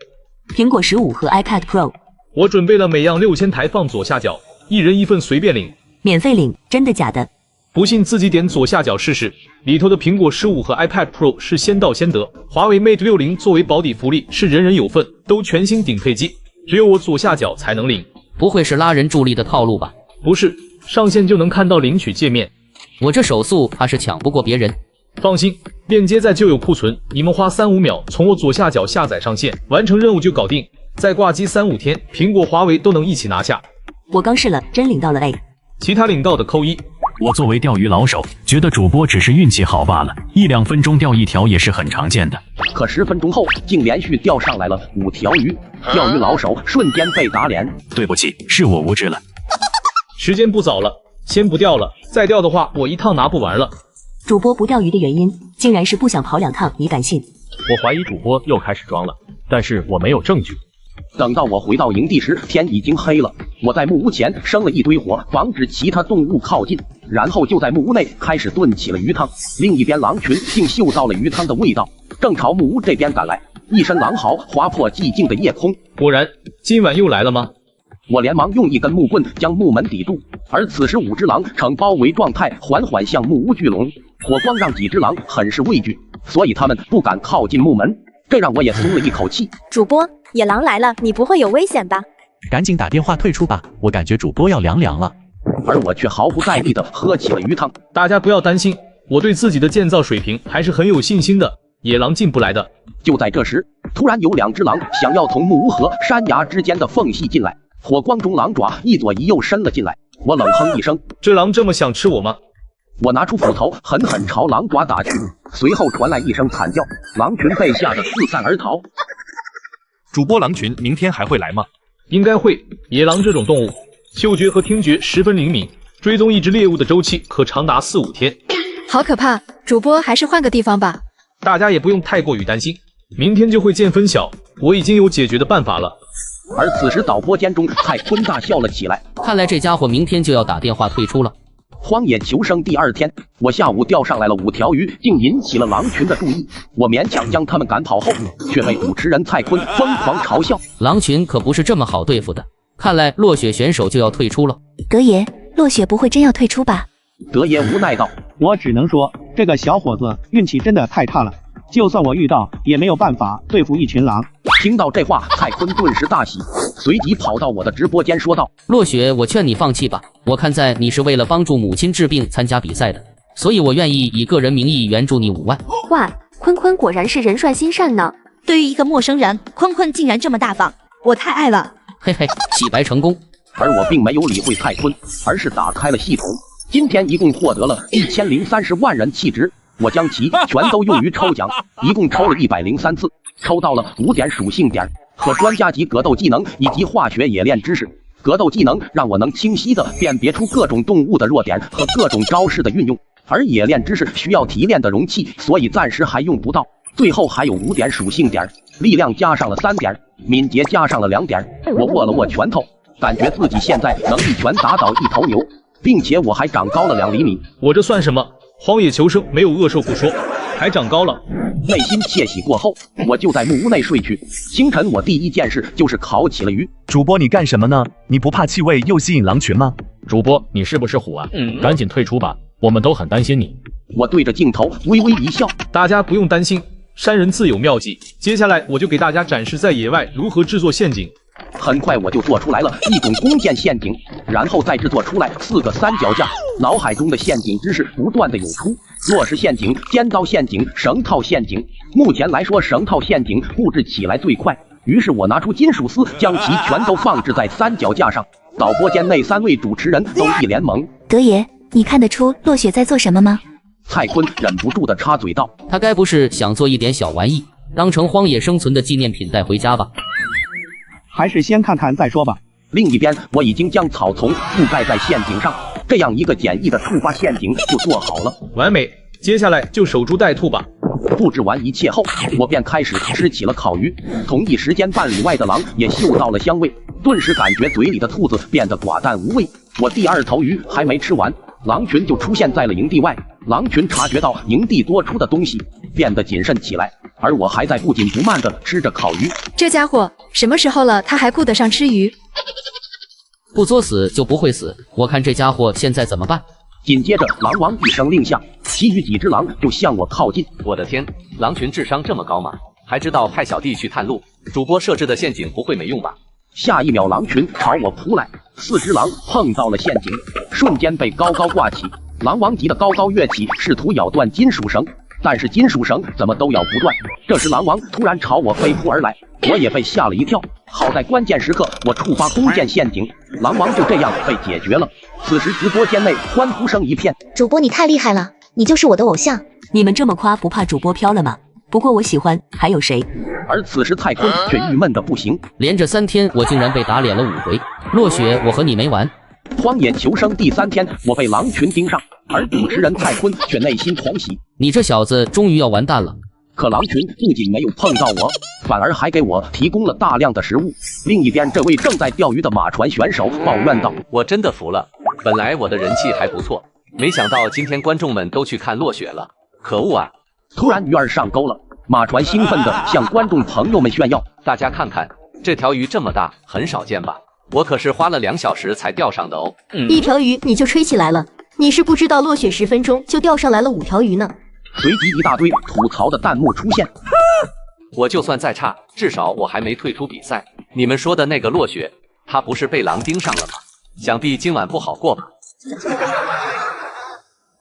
苹果15和 iPad Pro， 我准备了每样6000台放左下角，一人1份随便领，免费领，真的假的？不信自己点左下角试试，里头的苹果15和 iPad Pro 是先到先得，华为 Mate 60作为保底福利是人人有份，都全新顶配机，只有我左下角才能领。不会是拉人助力的套路吧？不是，上线就能看到领取界面。我这手速怕是抢不过别人。放心，链接在就有库存，你们花3-5秒从我左下角下载上线，完成任务就搞定，再挂机3-5天，苹果、华为都能一起拿下。我刚试了，真领到了 A， 其他领到的扣1。我作为钓鱼老手，觉得主播只是运气好罢了，1-2分钟钓1条也是很常见的。可10分钟后，竟连续钓上来了5条鱼，钓鱼老手瞬间被打脸。对不起，是我无知了。时间不早了，先不钓了，再钓的话我一趟拿不完了。主播不钓鱼的原因，竟然是不想跑2趟，你敢信？我怀疑主播又开始装了，但是我没有证据。等到我回到营地时，天已经黑了。我在木屋前生了一堆火，防止其他动物靠近，然后就在木屋内开始炖起了鱼汤。另一边狼群竟嗅到了鱼汤的味道，正朝木屋这边赶来，一身狼嚎划破寂静的夜空。果然，今晚又来了吗？我连忙用一根木棍将木门抵住，而此时5只狼呈包围状态缓缓向木屋聚拢，火光让几只狼很是畏惧，所以他们不敢靠近木门，这让我也松了一口气。主播，野狼来了，你不会有危险吧？赶紧打电话退出吧，我感觉主播要凉了。而我却毫不在意地喝起了鱼汤。大家不要担心，我对自己的建造水平还是很有信心的，野狼进不来的。就在这时，突然有2只狼想要从木屋和山崖之间的缝隙进来，火光中狼爪一左一右伸了进来。我冷哼一声，这狼这么想吃我吗？我拿出斧头狠狠朝狼爪打去，随后传来一声惨叫，狼群被吓得四散而逃。主播狼群明天还会来吗？应该会。野狼这种动物，嗅觉和听觉十分灵敏，追踪一只猎物的周期可长达4-5天。好可怕！主播还是换个地方吧。大家也不用太过于担心，明天就会见分晓。我已经有解决的办法了。而此时导播间中，蔡坤大笑了起来。看来这家伙明天就要打电话退出了。荒野求生第2天，我下午钓上来了5条鱼，竟引起了狼群的注意。我勉强将他们赶跑后，却被主持人蔡坤疯狂嘲笑。狼群可不是这么好对付的，看来落雪选手就要退出了。德爷，落雪不会真要退出吧？德爷无奈道：“我只能说，这个小伙子运气真的太差了，就算我遇到，也没有办法对付一群狼。”听到这话，蔡坤顿时大喜，随即跑到我的直播间说道：“落雪，我劝你放弃吧。我看在你是为了帮助母亲治病参加比赛的，所以我愿意以个人名义援助你5万。”哇，坤坤果然是人帅心善呢。对于一个陌生人，坤坤竟然这么大方，我太爱了。嘿嘿，洗白成功。而我并没有理会蔡坤，而是打开了系统。今天一共获得了1030万人气值，我将其全都用于抽奖，一共抽了103次。抽到了5点属性点和专家级格斗技能以及化学冶炼知识。格斗技能让我能清晰地辨别出各种动物的弱点和各种招式的运用，而冶炼知识需要提炼的容器，所以暂时还用不到。最后还有5点属性点，力量加上了3点，敏捷加上了2点。我握了握拳头，感觉自己现在能一拳打倒1头牛，并且我还长高了2厘米。我这算什么？荒野求生没有恶兽不说，还长高了。内心窃喜过后，我就在木屋内睡去。清晨，我第一件事就是烤起了鱼。主播，你干什么呢？你不怕气味又吸引狼群吗？主播，你是不是虎啊？赶紧退出吧，我们都很担心你。我对着镜头微微一笑，大家不用担心，山人自有妙计。接下来我就给大家展示在野外如何制作陷阱。很快我就做出来了一种弓箭陷阱，然后再制作出来4个三脚架。脑海中的陷阱知识不断的涌出，落石陷阱、尖刀陷阱、绳套陷阱。目前来说，绳套陷阱布置起来最快，于是我拿出金属丝，将其全都放置在三脚架上。导播间内3位主持人都一脸懵。德爷，你看得出落雪在做什么吗？蔡坤忍不住的插嘴道：“他该不是想做一点小玩意，当成荒野生存的纪念品带回家吧？还是先看看再说吧。”另一边，我已经将草丛覆盖在陷阱上，这样一个简易的触发陷阱就做好了，完美。接下来就守株待兔吧。布置完一切后，我便开始吃起了烤鱼。同一时间，半里外的狼也嗅到了香味，顿时感觉嘴里的兔子变得寡淡无味。我第2头鱼还没吃完，狼群就出现在了营地外。狼群察觉到营地多出的东西，变得谨慎起来，而我还在不紧不慢地吃着烤鱼。这家伙什么时候了，他还顾得上吃鱼？不作死就不会死，我看这家伙现在怎么办？紧接着，狼王一声令下，其余几只狼就向我靠近。我的天，狼群智商这么高吗？还知道派小弟去探路？主播设置的陷阱不会没用吧？下一秒，狼群朝我扑来，4只狼碰到了陷阱，瞬间被高高挂起。狼王急得高高跃起，试图咬断金属绳，但是金属绳怎么都咬不断。这时，狼王突然朝我飞扑而来，我也被吓了一跳。好在关键时刻，我触发弓箭陷阱，狼王就这样被解决了。此时，直播间内欢呼声一片。主播你太厉害了，你就是我的偶像。你们这么夸，不怕主播飘了吗？不过我喜欢，还有谁？而此时蔡坤却郁闷的不行，连着3天，我竟然被打脸了5回。落雪，我和你没完。荒野求生第3天，我被狼群盯上，而主持人蔡坤却内心狂喜。你这小子终于要完蛋了。可狼群不仅没有碰到我，反而还给我提供了大量的食物。另一边，这位正在钓鱼的马船选手抱怨道：“我真的服了，本来我的人气还不错，没想到今天观众们都去看落雪了，可恶啊！”突然鱼儿上钩了，马船兴奋地向观众朋友们炫耀：“大家看看，这条鱼这么大，很少见吧？我可是花了2小时才钓上的哦。”一条鱼你就吹起来了，你是不知道落雪10分钟就钓上来了5条鱼呢。随即一大堆吐槽的弹幕出现。我就算再差，至少我还没退出比赛。你们说的那个落雪，他不是被狼盯上了吗？想必今晚不好过吧。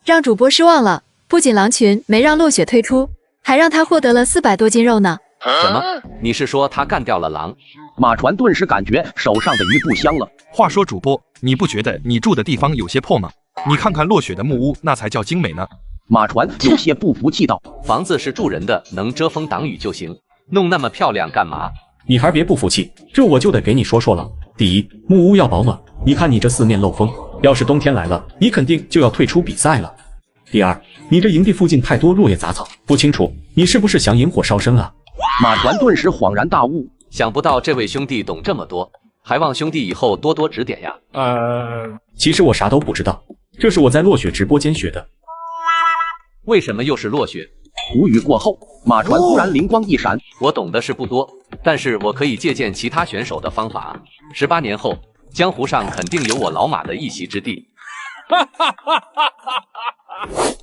让主播失望了，不仅狼群没让落雪退出，还让他获得了400多斤肉呢。什么？你是说他干掉了狼？马船顿时感觉手上的鱼不香了。话说主播，你不觉得你住的地方有些破吗？你看看落雪的木屋，那才叫精美呢。马船有些不服气道：“房子是住人的，能遮风挡雨就行，弄那么漂亮干嘛？”你还别不服气，这我就得给你说说了。第一，木屋要保暖，你看你这4面漏风，要是冬天来了，你肯定就要退出比赛了。第二，你这营地附近太多落叶杂草，不清楚你是不是想引火烧身啊？马船顿时恍然大悟，想不到这位兄弟懂这么多，还望兄弟以后多多指点呀。其实我啥都不知道，这是我在落雪直播间学的。为什么又是落雪？无语过后，马船突然灵光一闪，我懂的是不多，但是我可以借鉴其他选手的方法。18年后，江湖上肯定有我老马的一席之地。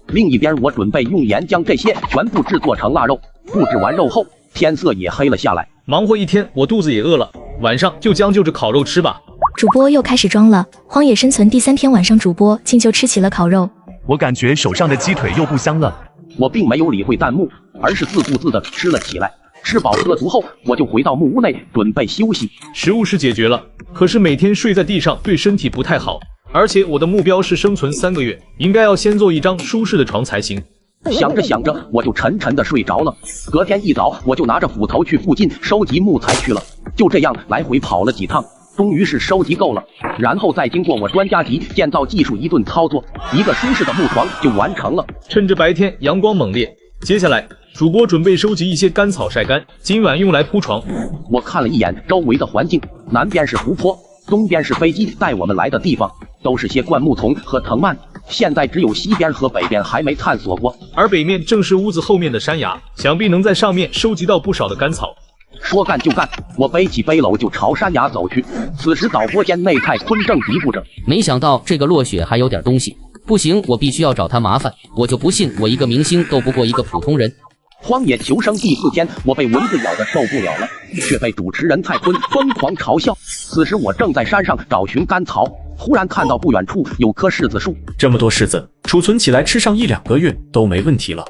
另一边，我准备用盐将这些全部制作成腊肉。布置完肉后，天色也黑了下来。忙活一天，我肚子也饿了，晚上就将就着烤肉吃吧。主播又开始装了，荒野生存第3天晚上，主播竟就吃起了烤肉。我感觉手上的鸡腿又不香了。我并没有理会弹幕，而是自顾自地吃了起来。吃饱喝足后，我就回到木屋内准备休息。食物是解决了，可是每天睡在地上对身体不太好，而且我的目标是生存3个月，应该要先做一张舒适的床才行。想着想着，我就沉沉地睡着了。隔天一早，我就拿着斧头去附近收集木材去了。就这样来回跑了几趟，终于是收集够了，然后再经过我专家级建造技术一顿操作，一个舒适的木床就完成了。趁着白天阳光猛烈，接下来主播准备收集一些干草晒干，今晚用来铺床。我看了一眼周围的环境，南边是湖泊，东边是飞机带我们来的地方，都是些灌木丛和藤蔓，现在只有西边和北边还没探索过，而北面正是屋子后面的山崖，想必能在上面收集到不少的干草。说干就干，我背起背篓就朝山崖走去。此时导播间内太坤正嘀咕着，没想到这个落雪还有点东西，不行，我必须要找他麻烦。我就不信我一个明星斗不过一个普通人。荒野求生第4天，我被蚊子咬得受不了了，却被主持人太坤疯狂嘲笑。此时我正在山上找寻干草，忽然看到不远处有棵柿子树，这么多柿子，储存起来吃上1-2个月都没问题了。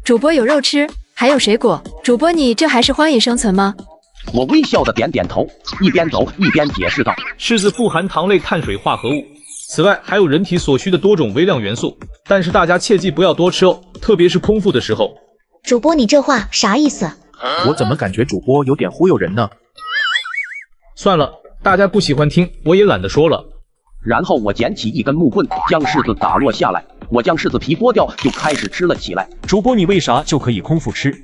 主播有肉吃，还有水果。主播你这还是荒野生存吗？我微笑的点点头，一边走一边解释道：柿子富含糖类碳水化合物，此外还有人体所需的多种微量元素，但是大家切记不要多吃哦，特别是空腹的时候。主播你这话啥意思？我怎么感觉主播有点忽悠人呢？算了，大家不喜欢听，我也懒得说了。然后我捡起一根木棍，将柿子打落下来，我将柿子皮剥掉，就开始吃了起来。主播你为啥就可以空腹吃？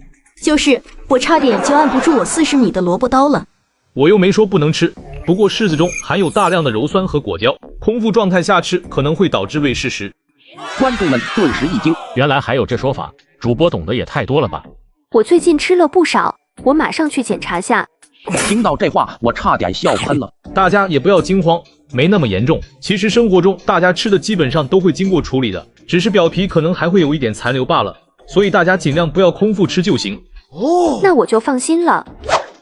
就是我差点就按不住我40米的萝卜刀了。我又没说不能吃，不过柿子中含有大量的鞣酸和果胶，空腹状态下吃可能会导致胃失食。观众们顿时一惊，原来还有这说法，主播懂得也太多了吧？我最近吃了不少，我马上去检查下。听到这话，我差点笑喷了。大家也不要惊慌，没那么严重。其实生活中大家吃的基本上都会经过处理的，只是表皮可能还会有一点残留罢了，所以大家尽量不要空腹吃就行。那我就放心了。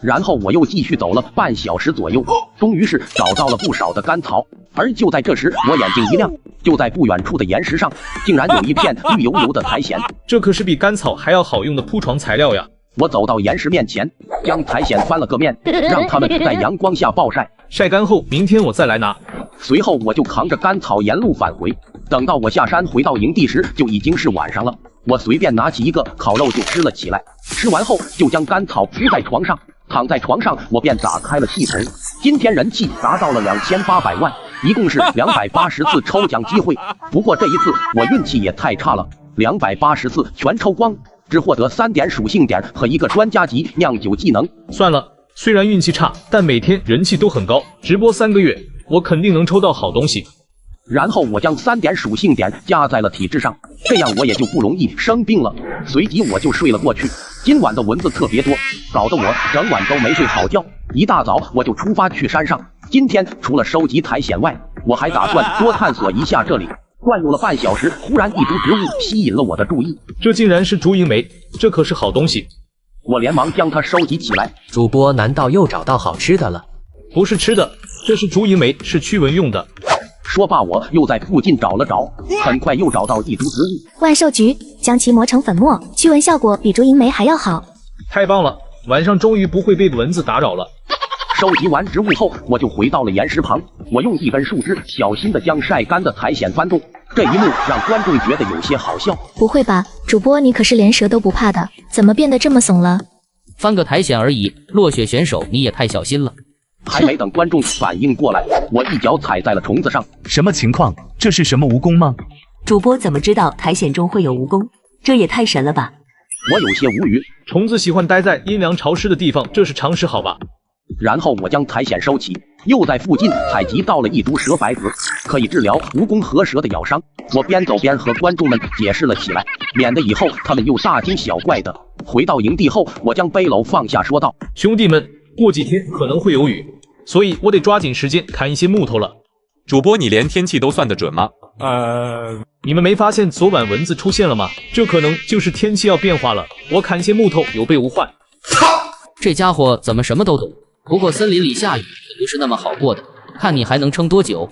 然后我又继续走了半小时左右，终于是找到了不少的干草。而就在这时，我眼睛一亮，就在不远处的岩石上，竟然有一片绿油油的苔藓。这可是比干草还要好用的铺床材料呀！我走到岩石面前，将苔藓翻了个面，让它们在阳光下暴晒，晒干后，明天我再来拿。随后我就扛着干草沿路返回。等到我下山回到营地时，就已经是晚上了。我随便拿起一个烤肉就吃了起来，吃完后就将干草铺在床上。躺在床上，我便打开了系统。今天人气达到了2800万，一共是280次抽奖机会。不过这一次我运气也太差了，280次全抽光，只获得3点属性点和一个专家级酿酒技能。算了，虽然运气差，但每天人气都很高，直播3个月，我肯定能抽到好东西。然后我将3点属性点加在了体质上，这样我也就不容易生病了。随即我就睡了过去。今晚的蚊子特别多，搞得我整晚都没睡好觉。一大早我就出发去山上。今天除了收集苔藓外，我还打算多探索一下这里。转悠了半小时，忽然一株植物吸引了我的注意，这竟然是竹银梅，这可是好东西。我连忙将它收集起来。主播难道又找到好吃的了？不是吃的，这是竹银梅，是驱蚊用的。说罢，我又在附近找了找，很快又找到一株植物。万寿菊，将其磨成粉末，驱蚊效果比竹银梅还要好。太棒了，晚上终于不会被蚊子打扰了。收集完植物后，我就回到了岩石旁。我用一根树枝小心地将晒干的苔藓翻动，这一幕让观众觉得有些好笑。不会吧，主播你可是连蛇都不怕的，怎么变得这么怂了？翻个苔藓而已，落雪选手你也太小心了。还没等观众反应过来，我一脚踩在了虫子上。什么情况？这是什么蜈蚣吗？主播怎么知道苔藓中会有蜈蚣？这也太神了吧！我有些无语。虫子喜欢待在阴凉潮湿的地方，这是常识好吧？然后我将苔藓收起，又在附近采集到了一株蛇白子，可以治疗蜈蚣和蛇的咬伤。我边走边和观众们解释了起来，免得以后他们又大惊小怪的。回到营地后，我将背篓放下，说道：兄弟们，过几天可能会有雨，所以我得抓紧时间砍一些木头了。主播，你连天气都算得准吗？你们没发现昨晚蚊子出现了吗？这可能就是天气要变化了。我砍些木头有备无患。这家伙怎么什么都懂？不过森林里下雨可不是那么好过的，看你还能撑多久。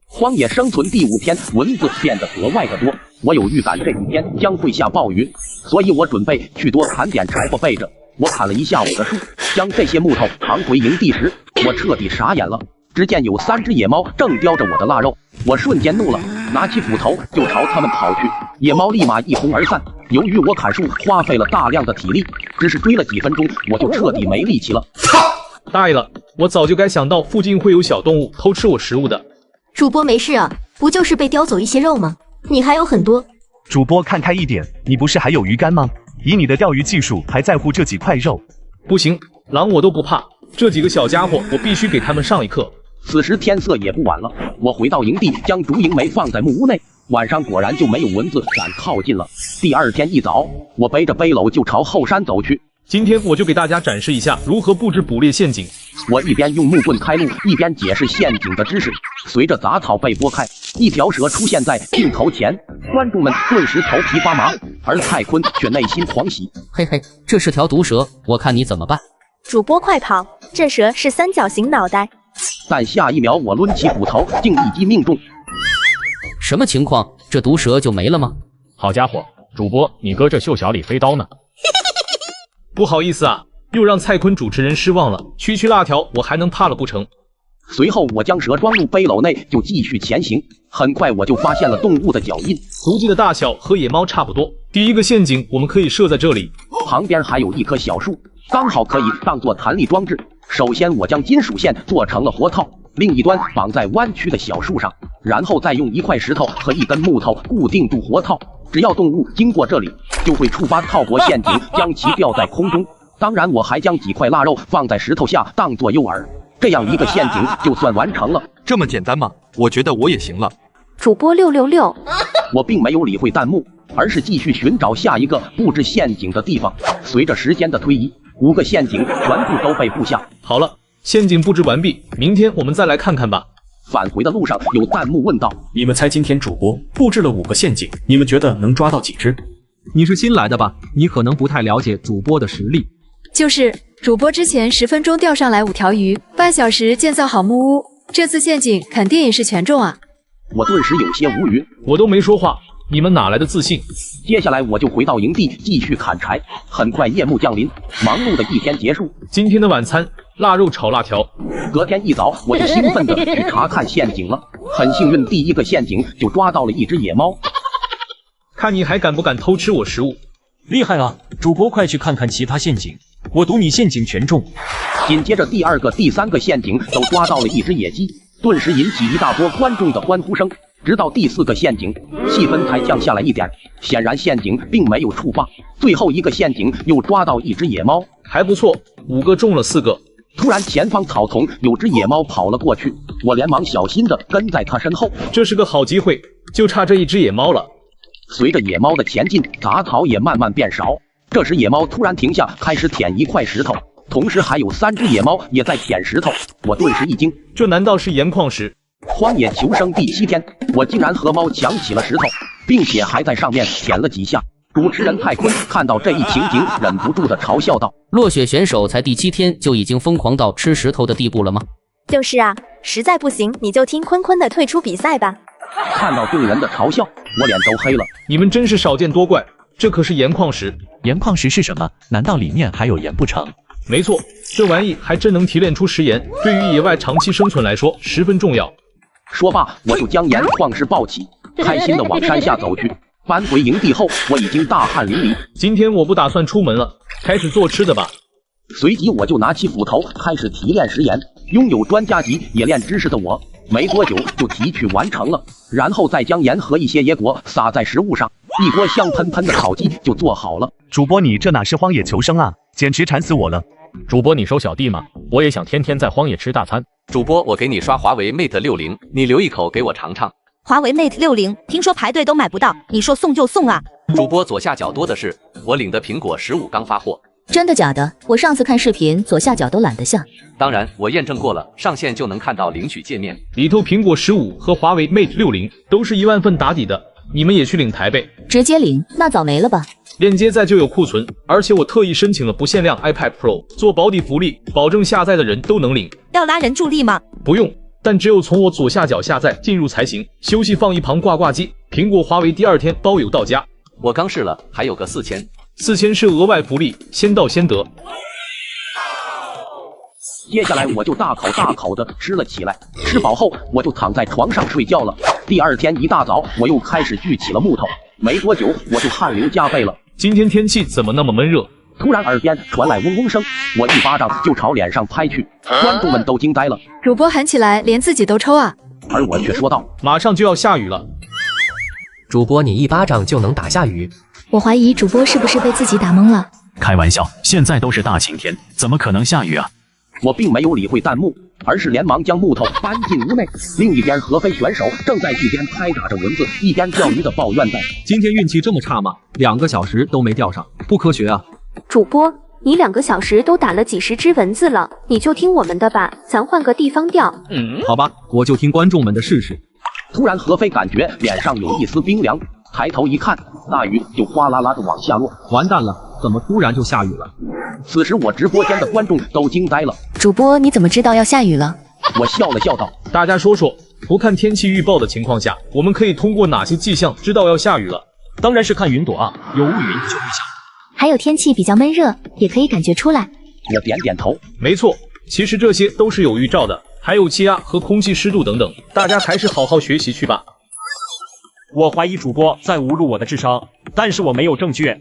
荒野生存第5天，蚊子变得格外的多。我有预感这几天将会下暴雨，所以我准备去多砍点柴火备着。我砍了一下午的树，将这些木头扛回营地时，我彻底傻眼了。只见有3只野猫正叼着我的腊肉，我瞬间怒了，拿起斧头就朝它们跑去。野猫立马一哄而散。由于我砍树花费了大量的体力，只是追了几分钟，我就彻底没力气了。大意了，我早就该想到附近会有小动物偷吃我食物的。主播没事啊，不就是被叼走一些肉吗？你还有很多。主播看开一点，你不是还有鱼竿吗？以你的钓鱼技术，还在乎这几块肉？不行，狼我都不怕，这几个小家伙我必须给他们上一课。此时天色也不晚了，我回到营地，将竹银梅放在木屋内，晚上果然就没有蚊子敢靠近了。第二天一早，我背着背篓就朝后山走去。今天我就给大家展示一下如何布置捕猎陷阱。我一边用木棍开路，一边解释陷阱的知识。随着杂草被拨开，一条蛇出现在镜头前，观众们顿时头皮发麻，而蔡坤却内心狂喜。嘿嘿，这是条毒蛇，我看你怎么办。主播快跑，这蛇是三角形脑袋。但下一秒我抡起斧头，竟一击命中。什么情况？这毒蛇就没了吗？好家伙，主播你搁这袖小李飞刀呢？不好意思啊，又让蔡坤主持人失望了。区辣条，我还能怕了不成？随后我将蛇装入背篓内，就继续前行。很快我就发现了动物的脚印，足迹的大小和野猫差不多。第一个陷阱我们可以设在这里，旁边还有一棵小树，刚好可以当做弹力装置。首先我将金属线做成了活套，另一端绑在弯曲的小树上，然后再用一块石头和一根木头固定住活套。只要动物经过这里，就会触发套脖陷阱，将其吊在空中。当然，我还将几块腊肉放在石头下当做诱饵，这样一个陷阱就算完成了。这么简单吗？我觉得我也行了。主播666，我并没有理会弹幕，而是继续寻找下一个布置陷阱的地方。随着时间的推移，5个陷阱全部都被布下。好了，陷阱布置完毕，明天我们再来看看吧。返回的路上，有弹幕问道：“你们猜今天主播布置了5个陷阱，你们觉得能抓到几只？”你是新来的吧？你可能不太了解主播的实力。就是主播之前10分钟钓上来5条鱼，半小时建造好木屋，这次陷阱肯定也是全中啊！我顿时有些无语，我都没说话，你们哪来的自信？接下来我就回到营地继续砍柴。很快夜幕降临，忙碌的一天结束。今天的晚餐，腊肉炒辣条。隔天一早，我就兴奋地去查看陷阱了。很幸运，第一个陷阱就抓到了一只野猫。看你还敢不敢偷吃我食物？厉害啊！主播快去看看其他陷阱，我赌你陷阱全中。紧接着第2个、第3个陷阱都抓到了一只野鸡，顿时引起一大波观众的欢呼声。直到第4个陷阱，气氛才降下来一点。显然陷阱并没有触发。最后一个陷阱又抓到一只野猫，还不错，5个中了4个。突然前方草丛有只野猫跑了过去，我连忙小心地跟在它身后。这是个好机会，就差这一只野猫了。随着野猫的前进，杂草也慢慢变少。这时野猫突然停下，开始舔一块石头，同时还有3只野猫也在舔石头。我顿时一惊，这难道是盐矿石？荒野求生第7天，我竟然和猫抢起了石头，并且还在上面舔了几下。主持人蔡坤看到这一情景，忍不住的嘲笑道：“落雪选手才第7天就已经疯狂到吃石头的地步了吗？”就是啊，实在不行你就听坤坤的退出比赛吧。看到众人的嘲笑，我脸都黑了。你们真是少见多怪，这可是盐矿石。盐矿石是什么？难道里面还有盐不成？没错，这玩意还真能提炼出食盐，对于野外长期生存来说十分重要。说罢，我就将盐矿石抱起，开心的往山下走去。返回营地后，我已经大汗淋漓。今天我不打算出门了，开始做吃的吧。随即我就拿起斧头开始提炼食盐。拥有专家级冶炼知识的我，没多久就提取完成了，然后再将盐和一些野果撒在食物上，一锅香喷喷的烤鸡就做好了。主播你这哪是荒野求生啊，简直馋死我了。主播你收小弟吗？我也想天天在荒野吃大餐。主播我给你刷华为 Mate 60，你留一口给我尝尝。华为 Mate 60，听说排队都买不到，你说送就送啊？主播左下角多的是，我领的苹果15刚发货。真的假的？我上次看视频，左下角都懒得下。当然，我验证过了，上线就能看到领取界面。里头苹果15和华为 Mate 60都是1万份打底的，你们也去领台呗。直接领？那早没了吧？链接在就有库存，而且我特意申请了不限量 iPad Pro 做保底福利，保证下载的人都能领。要拉人助力吗？不用，但只有从我左下角下载进入才行。休息放一旁挂挂机，苹果华为第2天包邮到家。我刚试了，还有个4000是额外福利，先到先得。接下来我就大口大口的吃了起来，吃饱后我就躺在床上睡觉了。第2天一大早，我又开始锯起了木头，没多久我就汗流浃背了。今天天气怎么那么闷热？突然耳边传来嗡嗡声，我一巴掌就朝脸上拍去，观众们都惊呆了。主播喊起来连自己都抽啊，而我却说道：马上就要下雨了。主播你一巴掌就能打下雨？我怀疑主播是不是被自己打懵了。开玩笑，现在都是大晴天，怎么可能下雨啊？我并没有理会弹幕，而是连忙将木头搬进屋内。另一边，合肥选手正在一边拍打着蚊子，一边钓鱼的抱怨道：“今天运气这么差吗？2个小时都没钓上，不科学啊！”主播，你2个小时都打了几十只蚊子了，你就听我们的吧，咱换个地方钓。好吧，我就听观众们的试试。突然，何飞感觉脸上有一丝冰凉，抬头一看，大雨就哗啦啦的往下落。完蛋了，怎么突然就下雨了？此时我直播间的观众都惊呆了。主播，你怎么知道要下雨了？我笑了笑道：“大家说说，不看天气预报的情况下，我们可以通过哪些迹象知道要下雨了？”当然是看云朵啊，有乌云就会下雨。还有天气比较闷热，也可以感觉出来。我点点头，没错，其实这些都是有预兆的，还有气压和空气湿度等等，大家还是好好学习去吧。我怀疑主播在侮辱我的智商，但是我没有证据。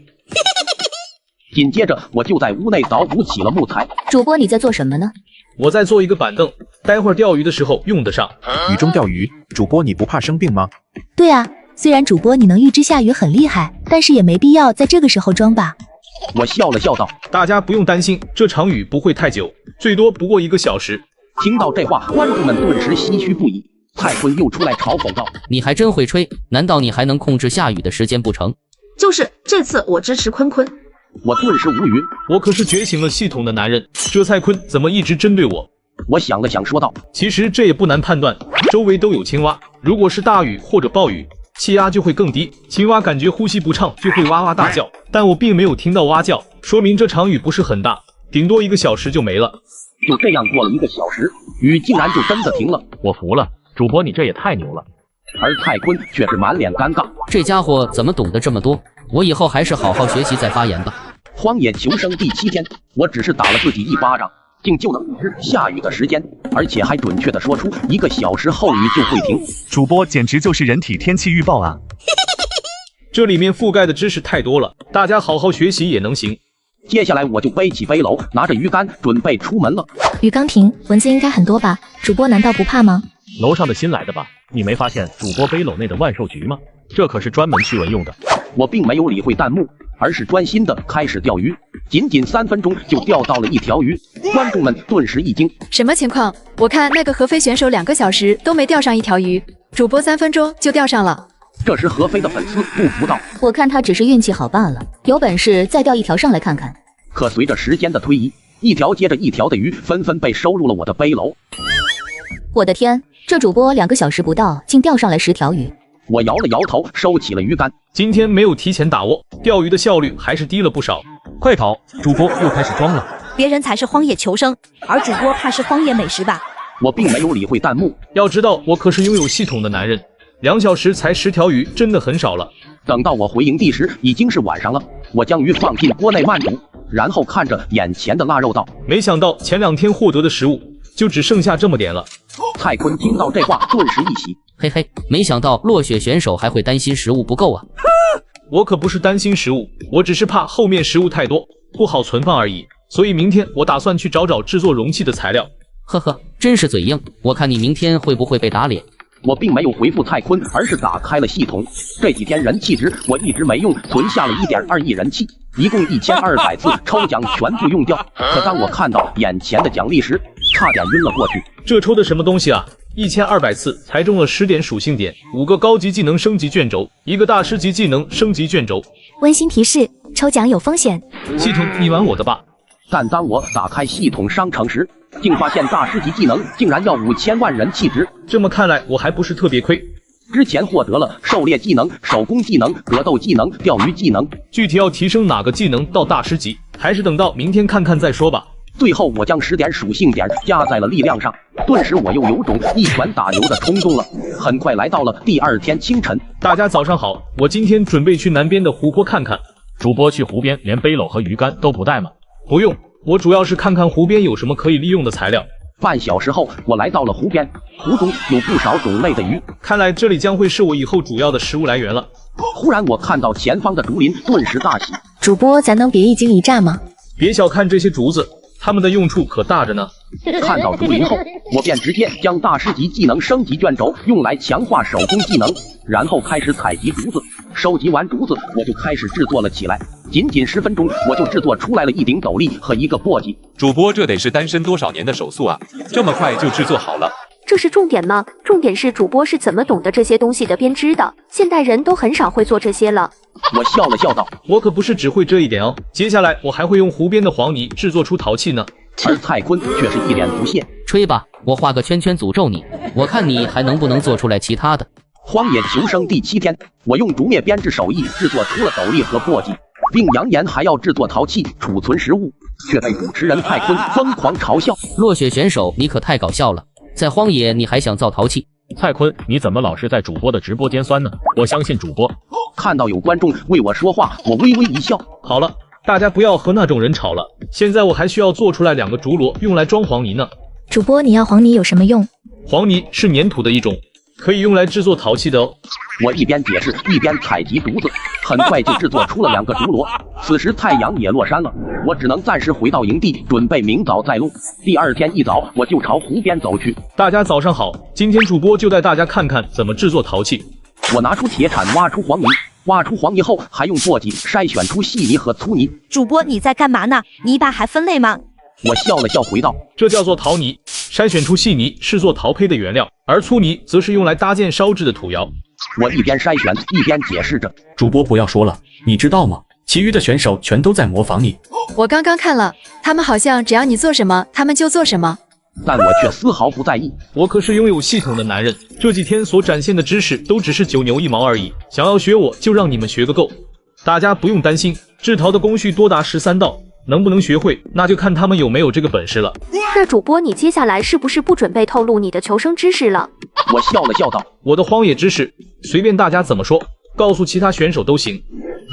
紧接着，我就在屋内捣鼓起了木材。主播，你在做什么呢？我在做一个板凳，待会儿钓鱼的时候用得上。雨中钓鱼，主播你不怕生病吗？对啊，虽然主播你能预知下雨很厉害，但是也没必要在这个时候装吧。我笑了笑道：“大家不用担心，这场雨不会太久，最多不过1个小时。”听到这话，观众们顿时唏嘘不已。蔡坤又出来嘲讽道：“你还真会吹，难道你还能控制下雨的时间不成？”就是这次我支持坤坤。我顿时无语，我可是觉醒了系统的男人，这蔡坤怎么一直针对我？我想了想说道：“其实这也不难判断，周围都有青蛙，如果是大雨或者暴雨，气压就会更低，青蛙感觉呼吸不畅就会哇哇大叫，但我并没有听到蛙叫，说明这场雨不是很大，顶多1个小时就没了。”就这样过了1个小时，雨竟然就真的停了，我服了，主播你这也太牛了。而蔡坤却是满脸尴尬，这家伙怎么懂得这么多？我以后还是好好学习再发言吧。荒野求生第7天，我只是打了自己1巴掌，竟就能预知下雨的时间，而且还准确的说出1个小时后雨就会停。主播简直就是人体天气预报啊！这里面覆盖的知识太多了，大家好好学习也能行。接下来我就背起背篓，拿着鱼竿准备出门了。雨刚停，蚊子应该很多吧？主播难道不怕吗？楼上的新来的吧？你没发现主播背篓内的万寿菊吗？这可是专门驱蚊用的。我并没有理会弹幕，而是专心的开始钓鱼。仅仅3分钟就钓到了1条鱼，观众们顿时一惊：什么情况？我看那个合肥选手2个小时都没钓上1条鱼，主播3分钟就钓上了。这时合肥的粉丝不服道：我看他只是运气好罢了，有本事再钓1条上来看看。可随着时间的推移，1条接着1条的鱼纷纷被收入了我的背篓。我的天，这主播2个小时不到竟钓上来10条鱼。我摇了摇头，收起了鱼竿。今天没有提前打窝，钓鱼的效率还是低了不少。快逃！主播又开始装了。别人才是荒野求生，而主播怕是荒野美食吧？我并没有理会弹幕，要知道我可是拥有系统的男人，2小时才10条鱼，真的很少了。等到我回营地时，已经是晚上了。我将鱼放进锅内慢煮，然后看着眼前的腊肉道：没想到前2天获得的食物就只剩下这么点了。蔡坤听到这话，顿时一喜：嘿嘿，没想到落雪选手还会担心食物不够啊！我可不是担心食物，我只是怕后面食物太多，不好存放而已。所以明天我打算去找制作容器的材料。呵呵，真是嘴硬，我看你明天会不会被打脸？我并没有回复蔡坤，而是打开了系统。这几天人气值我一直没用，存下了1.2亿人气，一共1200次抽奖全部用掉。可当我看到眼前的奖励时，差点晕了过去。这抽的什么东西啊？1200次才中了10点属性点，5个高级技能升级卷轴，1个大师级技能升级卷轴。温馨提示：抽奖有风险。系统，你玩我的吧。但当我打开系统商城时，竟发现大师级技能竟然要5000万人气值。这么看来，我还不是特别亏。之前获得了狩猎技能、手工技能、格斗技能、钓鱼技能，具体要提升哪个技能到大师级，还是等到明天看看再说吧。最后我将10点属性点加在了力量上，顿时我又有种一拳打牛的冲动了。很快来到了第2天清晨，大家早上好，我今天准备去南边的湖泊看看。主播去湖边连背篓和鱼竿都不带吗？不用，我主要是看看湖边有什么可以利用的材料。半小时后，我来到了湖边，湖中有不少种类的鱼，看来这里将会是我以后主要的食物来源了。忽然我看到前方的竹林，顿时大喜。主播，咱能别一惊一乍吗？别小看这些竹子，它们的用处可大着呢。看到竹林后，我便直接将大师级技能升级卷轴用来强化手工技能，然后开始采集竹子。收集完竹子，我就开始制作了起来。仅仅10分钟，我就制作出来了一顶斗笠和一个簸箕。主播这得是单身多少年的手速啊，这么快就制作好了。这是重点吗？重点是主播是怎么懂得这些东西的编织的？现代人都很少会做这些了。我笑了笑道：“我可不是只会这一点哦，接下来我还会用湖边的黄泥制作出陶器呢。”而蔡坤却是一脸不屑：“吹吧，我画个圈圈诅咒你，我看你还能不能做出来其他的。”荒野求生第7天，我用竹篾编织手艺制作出了斗笠和簸箕，并扬言还要制作陶器储存食物，却被主持人蔡坤疯狂嘲笑。落雪选手，你可太搞笑了，在荒野你还想造陶器？蔡坤，你怎么老是在主播的直播间酸呢？我相信主播。看到有观众为我说话，我微微一笑。好了，大家不要和那种人吵了。现在我还需要做出来2个竹箩，用来装黄泥呢。主播，你要黄泥有什么用？黄泥是粘土的一种，可以用来制作陶器的哦。我一边解释，一边采集竹子，很快就制作出了2个竹箩。此时太阳也落山了，我只能暂时回到营地，准备明早再录。第2天一早，我就朝湖边走去。大家早上好，今天主播就带大家看看怎么制作陶器。我拿出铁铲挖出黄泥，挖出黄泥后还用簸箕筛选出细泥和粗泥。主播你在干嘛呢？泥巴还分类吗？我笑了笑回道：“这叫做陶泥，筛选出细泥是做陶坯的原料，而粗泥则是用来搭建烧制的土窑。”我一边筛选一边解释着：“主播不要说了，你知道吗？其余的选手全都在模仿你。我刚刚看了，他们好像只要你做什么，他们就做什么。”但我却丝毫不在意。我可是拥有系统的男人，这几天所展现的知识都只是9牛1毛而已。想要学我，就让你们学个够。大家不用担心，制陶的工序多达13道，能不能学会，那就看他们有没有这个本事了。那主播，你接下来是不是不准备透露你的求生知识了？我笑了笑道：“我的荒野知识，随便大家怎么说，告诉其他选手都行。”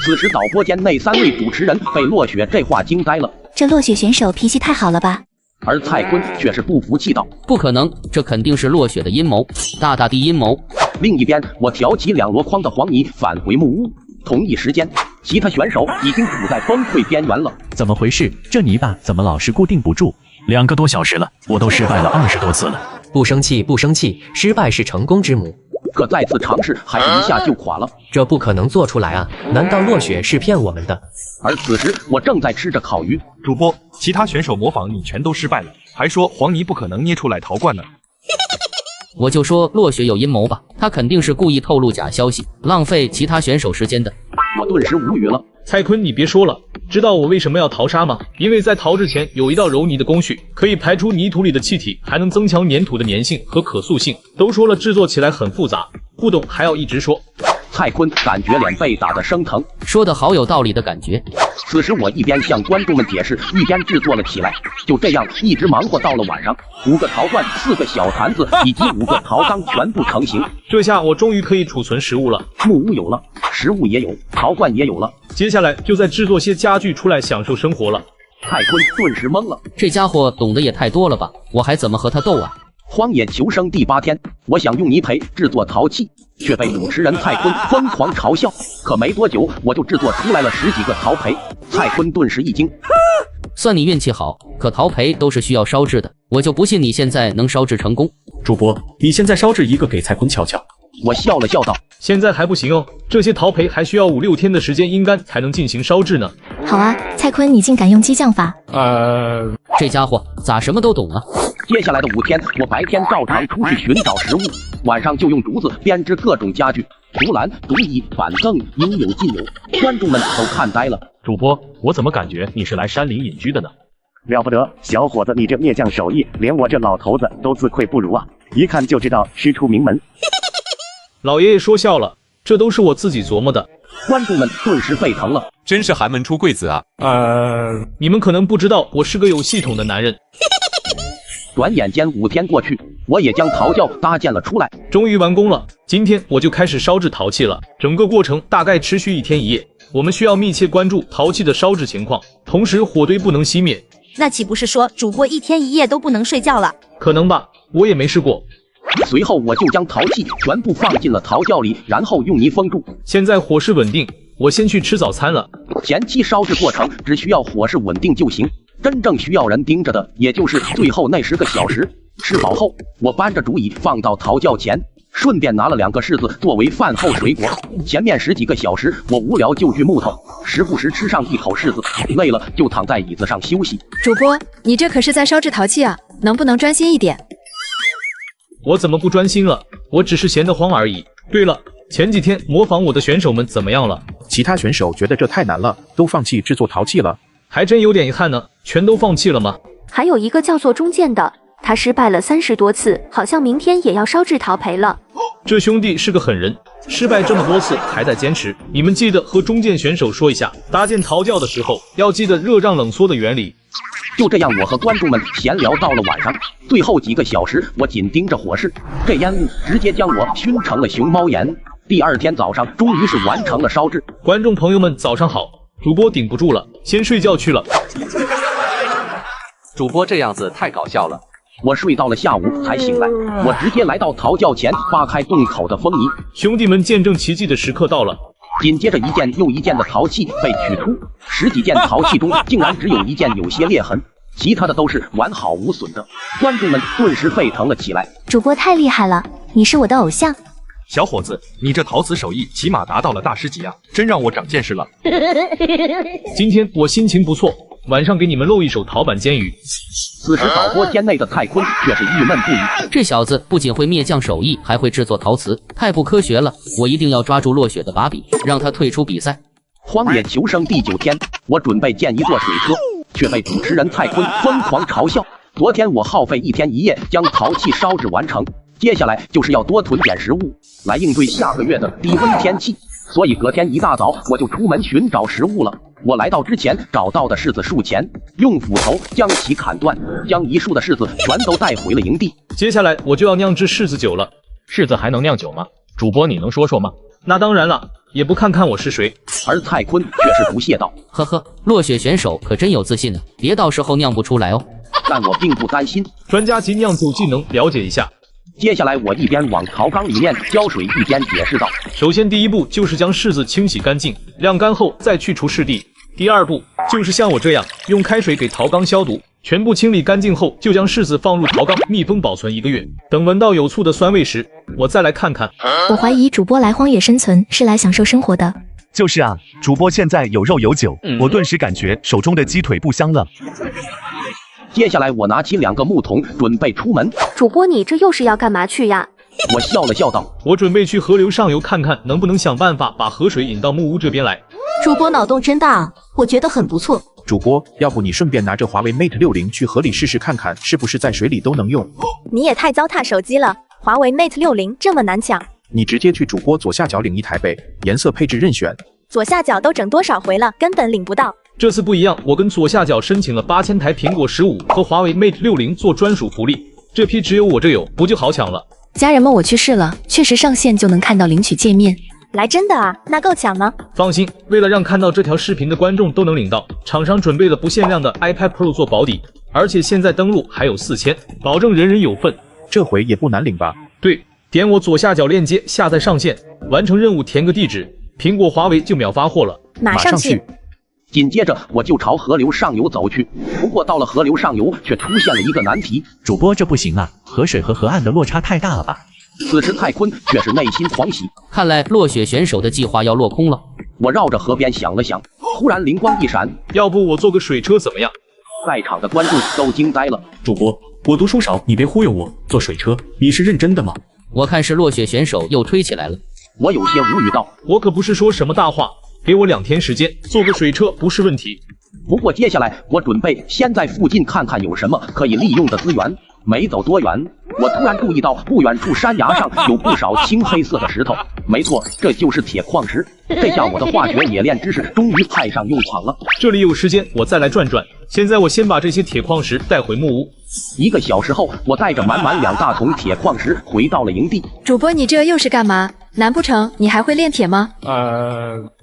此时导播间内3位主持人被落雪这话惊呆了。这落雪选手脾气太好了吧？而蔡坤却是不服气道：“不可能，这肯定是落雪的阴谋，大大的阴谋。”另一边，我挑起2箩筐的黄泥返回木屋。同一时间，其他选手已经处在崩溃边缘了。怎么回事？这泥巴怎么老是固定不住？2个多小时了，我都失败了20多次了。不生气，不生气，失败是成功之母。可再次尝试，还是一下就垮了。这不可能做出来啊！难道落雪是骗我们的？而此时，我正在吃着烤鱼。主播，其他选手模仿你全都失败了，还说黄泥不可能捏出来陶罐呢。我就说落雪有阴谋吧，他肯定是故意透露假消息，浪费其他选手时间的。我顿时无语了。蔡坤，你别说了，知道我为什么要淘沙吗？因为在淘之前有一道揉泥的工序，可以排出泥土里的气体，还能增强粘土的粘性和可塑性。都说了制作起来很复杂，不懂还要一直说。蔡坤感觉脸被打得生疼，说的好有道理的感觉。此时我一边向观众们解释，一边制作了起来。就这样一直忙活到了晚上，5个陶罐、4个小坛子以及5个陶缸全部成型。这下我终于可以储存食物了。木屋有了，食物也有，陶罐也有了，接下来就再制作些家具出来享受生活了。蔡坤顿时懵了，这家伙懂得也太多了吧，我还怎么和他斗啊？荒野求生第8天，我想用泥坯制作陶器，却被主持人蔡坤疯狂嘲笑。可没多久，我就制作出来了10几个陶坯。蔡坤顿时一惊，算你运气好，可陶坯都是需要烧制的，我就不信你现在能烧制成功。主播，你现在烧制一个给蔡坤瞧瞧。我笑了笑道：“现在还不行哦，这些陶坯还需要5、6天的时间阴干才能进行烧制呢。”好啊，蔡坤，你竟敢用激将法！这家伙咋什么都懂啊？接下来的5天，我白天照常出去寻找食物，晚上就用竹子编织各种家具，竹篮、竹椅、板凳应有尽有，观众们都看呆了。主播，我怎么感觉你是来山林隐居的呢？了不得，小伙子，你这篾匠手艺，连我这老头子都自愧不如啊！一看就知道师出名门。老爷爷说笑了，这都是我自己琢磨的。观众们顿时沸腾了，真是寒门出贵子啊！你们可能不知道，我是个有系统的男人。转眼间5天过去，我也将陶窖搭建了出来，终于完工了。今天我就开始烧制陶器了，整个过程大概持续1天1夜。我们需要密切关注陶器的烧制情况，同时火堆不能熄灭。那岂不是说主播1天1夜都不能睡觉了？可能吧，我也没试过。随后我就将陶器全部放进了陶窖里，然后用泥封住。现在火势稳定，我先去吃早餐了。前期烧制过程只需要火势稳定就行，真正需要人盯着的，也就是最后那10个小时。吃饱后，我搬着竹椅放到陶窖前，顺便拿了2个柿子作为饭后水果。前面10几个小时，我无聊就锯木头，时不时吃上1口柿子，累了就躺在椅子上休息。主播，你这可是在烧制陶器啊，能不能专心一点？我怎么不专心了？我只是闲得慌而已。对了，前几天模仿我的选手们怎么样了？其他选手觉得这太难了，都放弃制作陶器了。还真有点遗憾呢，全都放弃了吗？还有一个叫做中剑的，他失败了30多次，好像明天也要烧制陶培了。这兄弟是个狠人，失败这么多次还在坚持。你们记得和中剑选手说一下，搭建陶窖的时候要记得热胀冷缩的原理。就这样，我和观众们闲聊到了晚上，最后几个小时我紧盯着火势，这烟雾直接将我熏成了熊猫眼。第2天早上，终于是完成了烧制。观众朋友们早上好，主播顶不住了，先睡觉去了。主播这样子太搞笑了。我睡到了下午才醒来，我直接来到陶窖前，扒开洞口的风泥。兄弟们，见证奇迹的时刻到了。紧接着一件又一件的陶器被取出，10几件陶器中竟然只有1件有些裂痕，其他的都是完好无损的。观众们顿时沸腾了起来。主播太厉害了，你是我的偶像。小伙子，你这陶瓷手艺起码达到了大师级啊，真让我长见识了。今天我心情不错，晚上给你们露一手陶板煎鱼。此时导播间内的泰坤却是郁闷不已。这小子不仅会灭将手艺，还会制作陶瓷，太不科学了！我一定要抓住落雪的把柄，让他退出比赛。荒野求生第9天，我准备建一座水车，却被主持人泰坤疯狂嘲笑。昨天我耗费1天1夜将陶器烧制完成，接下来就是要多囤点食物来应对下个月的低温天气，所以隔天一大早我就出门寻找食物了。我来到之前找到的柿子树前，用斧头将其砍断，将一树的柿子全都带回了营地。接下来我就要酿制柿子酒了。柿子还能酿酒吗？主播你能说说吗？那当然了，也不看看我是谁。而蔡坤却是不屑道：呵呵，落雪选手可真有自信呢，别到时候酿不出来哦。但我并不担心，专家级酿酒技能了解一下。接下来我一边往陶缸里面浇水，一边解释道：首先第一步就是将柿子清洗干净，晾干后再去除柿蒂。第2步就是像我这样用开水给陶缸消毒，全部清理干净后，就将柿子放入陶缸密封保存1个月。等闻到有醋的酸味时，我再来看看。我怀疑主播来荒野生存是来享受生活的。就是啊，主播现在有肉有酒，我顿时感觉手中的鸡腿不香了。接下来我拿起2个木桶准备出门。主播你这又是要干嘛去呀？我笑了笑道：我准备去河流上游看看能不能想办法把河水引到木屋这边来。主播脑洞真大啊，我觉得很不错。主播，要不你顺便拿着华为 Mate 60去河里试试看看，是不是在水里都能用？你也太糟蹋手机了，华为 Mate 60这么难抢。你直接去主播左下角领一台呗，颜色配置任选。左下角都整多少回了，根本领不到。这次不一样，我跟左下角申请了8000台苹果15和华为 Mate 60做专属福利，这批只有我这有，不就好抢了？家人们，我去试了，确实上线就能看到领取界面。来真的啊，那够抢吗？放心，为了让看到这条视频的观众都能领到，厂商准备了不限量的 iPad Pro 做保底，而且现在登录还有4000，保证人人有份。这回也不难领吧？对，点我左下角链接下载上线，完成任务填个地址，苹果华为就秒发货了。马上去。紧接着我就朝河流上游走去，不过到了河流上游却出现了一个难题。主播这不行啊，河水和河岸的落差太大了吧？此时泰坤却是内心狂喜，看来落雪选手的计划要落空了。我绕着河边想了想，忽然灵光一闪，要不我做个水车怎么样？在场的观众都惊呆了。主播，我读书少，你别忽悠我。做水车，你是认真的吗？我看是落雪选手又吹起来了。我有些无语道：我可不是说什么大话，给我2天时间，做个水车不是问题。不过接下来我准备先在附近看看有什么可以利用的资源。没走多远，我突然注意到不远处山崖上有不少青黑色的石头。没错，这就是铁矿石。这下我的化学冶炼知识终于派上用场了。这里有时间我再来转转，现在我先把这些铁矿石带回木屋。1个小时后，我带着满满2大桶铁矿石回到了营地。主播，你这又是干嘛？难不成你还会炼铁吗？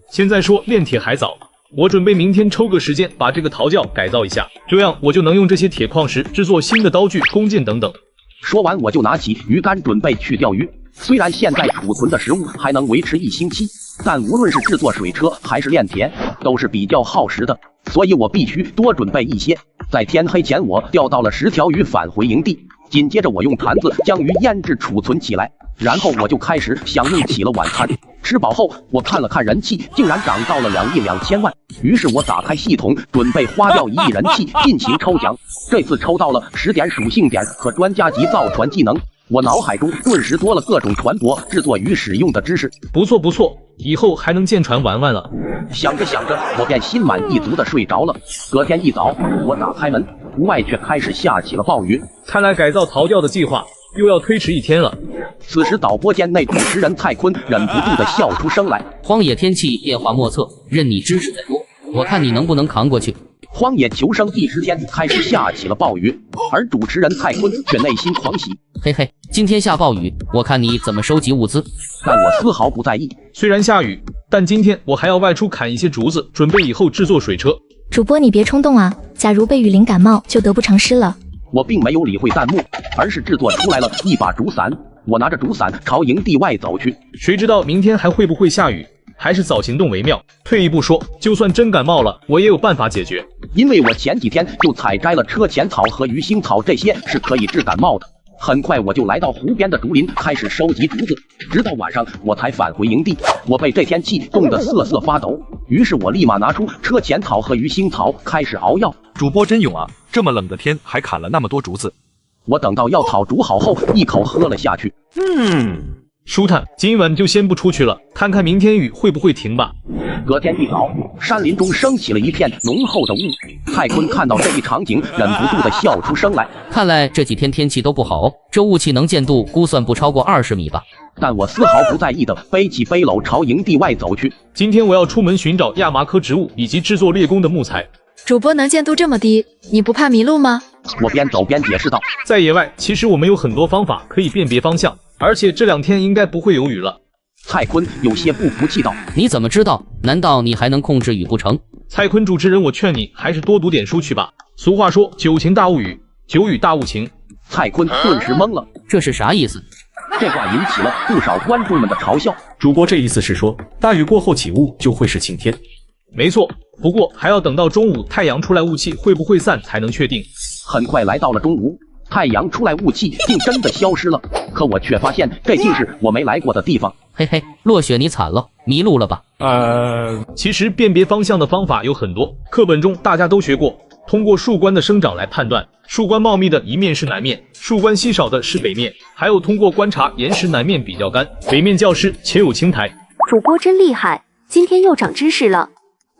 现在说炼铁还早。我准备明天抽个时间把这个陶窖改造一下，这样我就能用这些铁矿石制作新的刀具、弓箭等等。说完，我就拿起鱼竿准备去钓鱼。虽然现在储存的食物还能维持1星期，但无论是制作水车还是炼铁，都是比较耗时的，所以我必须多准备一些。在天黑前，我钓到了10条鱼，返回营地。紧接着我用坛子将鱼腌制储存起来，然后我就开始享用起了晚餐。吃饱后，我看了看人气，竟然涨到了2亿2000万。于是我打开系统，准备花掉1亿人气进行抽奖。这次抽到了10点属性点和专家级造船技能，我脑海中顿时多了各种船舶制作鱼使用的知识。不错不错，以后还能建船玩玩了。想着想着，我便心满意足的睡着了。隔天一早，我打开门，屋外却开始下起了暴雨。看来改造陶窖的计划又要推迟1天了。此时导播间内主持人蔡坤忍不住的笑出声来。荒野天气变化莫测，任你知识再多，我看你能不能扛过去。荒野求生第10天开始下起了暴雨，而主持人蔡坤却内心狂喜。嘿嘿，今天下暴雨，我看你怎么收集物资。但我丝毫不在意。虽然下雨，但今天我还要外出砍一些竹子，准备以后制作水车。主播你别冲动啊，假如被雨淋感冒就得不偿失了。我并没有理会弹幕，而是制作出来了一把竹伞。我拿着竹伞朝营地外走去。谁知道明天还会不会下雨？还是早行动为妙。退一步说，就算真感冒了，我也有办法解决。因为我前几天就采摘了车前草和鱼腥草，这些是可以治感冒的。很快我就来到湖边的竹林，开始收集竹子，直到晚上我才返回营地。我被这天气冻得瑟瑟发抖，于是我立马拿出车前草和鱼腥草开始熬药。主播真勇啊，这么冷的天还砍了那么多竹子。我等到药草煮好后，一口喝了下去。舒坦，今晚就先不出去了，看看明天雨会不会停吧。隔天一早，山林中升起了一片浓厚的雾。蔡坤看到这一场景，忍不住的笑出声来。看来这几天天气都不好，这雾气能见度估算不超过20米吧。但我丝毫不在意的背起背篓朝营地外走去。今天我要出门寻找亚麻科植物以及制作猎弓的木材。主播能见度这么低，你不怕迷路吗？我边走边解释道。在野外，其实我们有很多方法可以辨别方向，而且这2天应该不会有雨了。蔡坤有些不服气道：“你怎么知道？难道你还能控制雨不成？”蔡坤主持人，我劝你还是多读点书去吧。俗话说，久晴大雾雨，久雨大雾晴。蔡坤顿时懵了，这是啥意思？这话引起了不少观众们的嘲笑。主播这意思是说，大雨过后起雾就会是晴天。没错，不过还要等到中午太阳出来，雾气会不会散才能确定。很快来到了中午，太阳出来，雾气竟真的消失了。可我却发现这竟是我没来过的地方。嘿嘿，落雪你惨了，迷路了吧？其实辨别方向的方法有很多，课本中大家都学过。通过树冠的生长来判断，树冠茂密的一面是南面，树冠稀少的是北面。还有通过观察岩石南面比较干，北面较湿且有青苔。主播真厉害，今天又长知识了。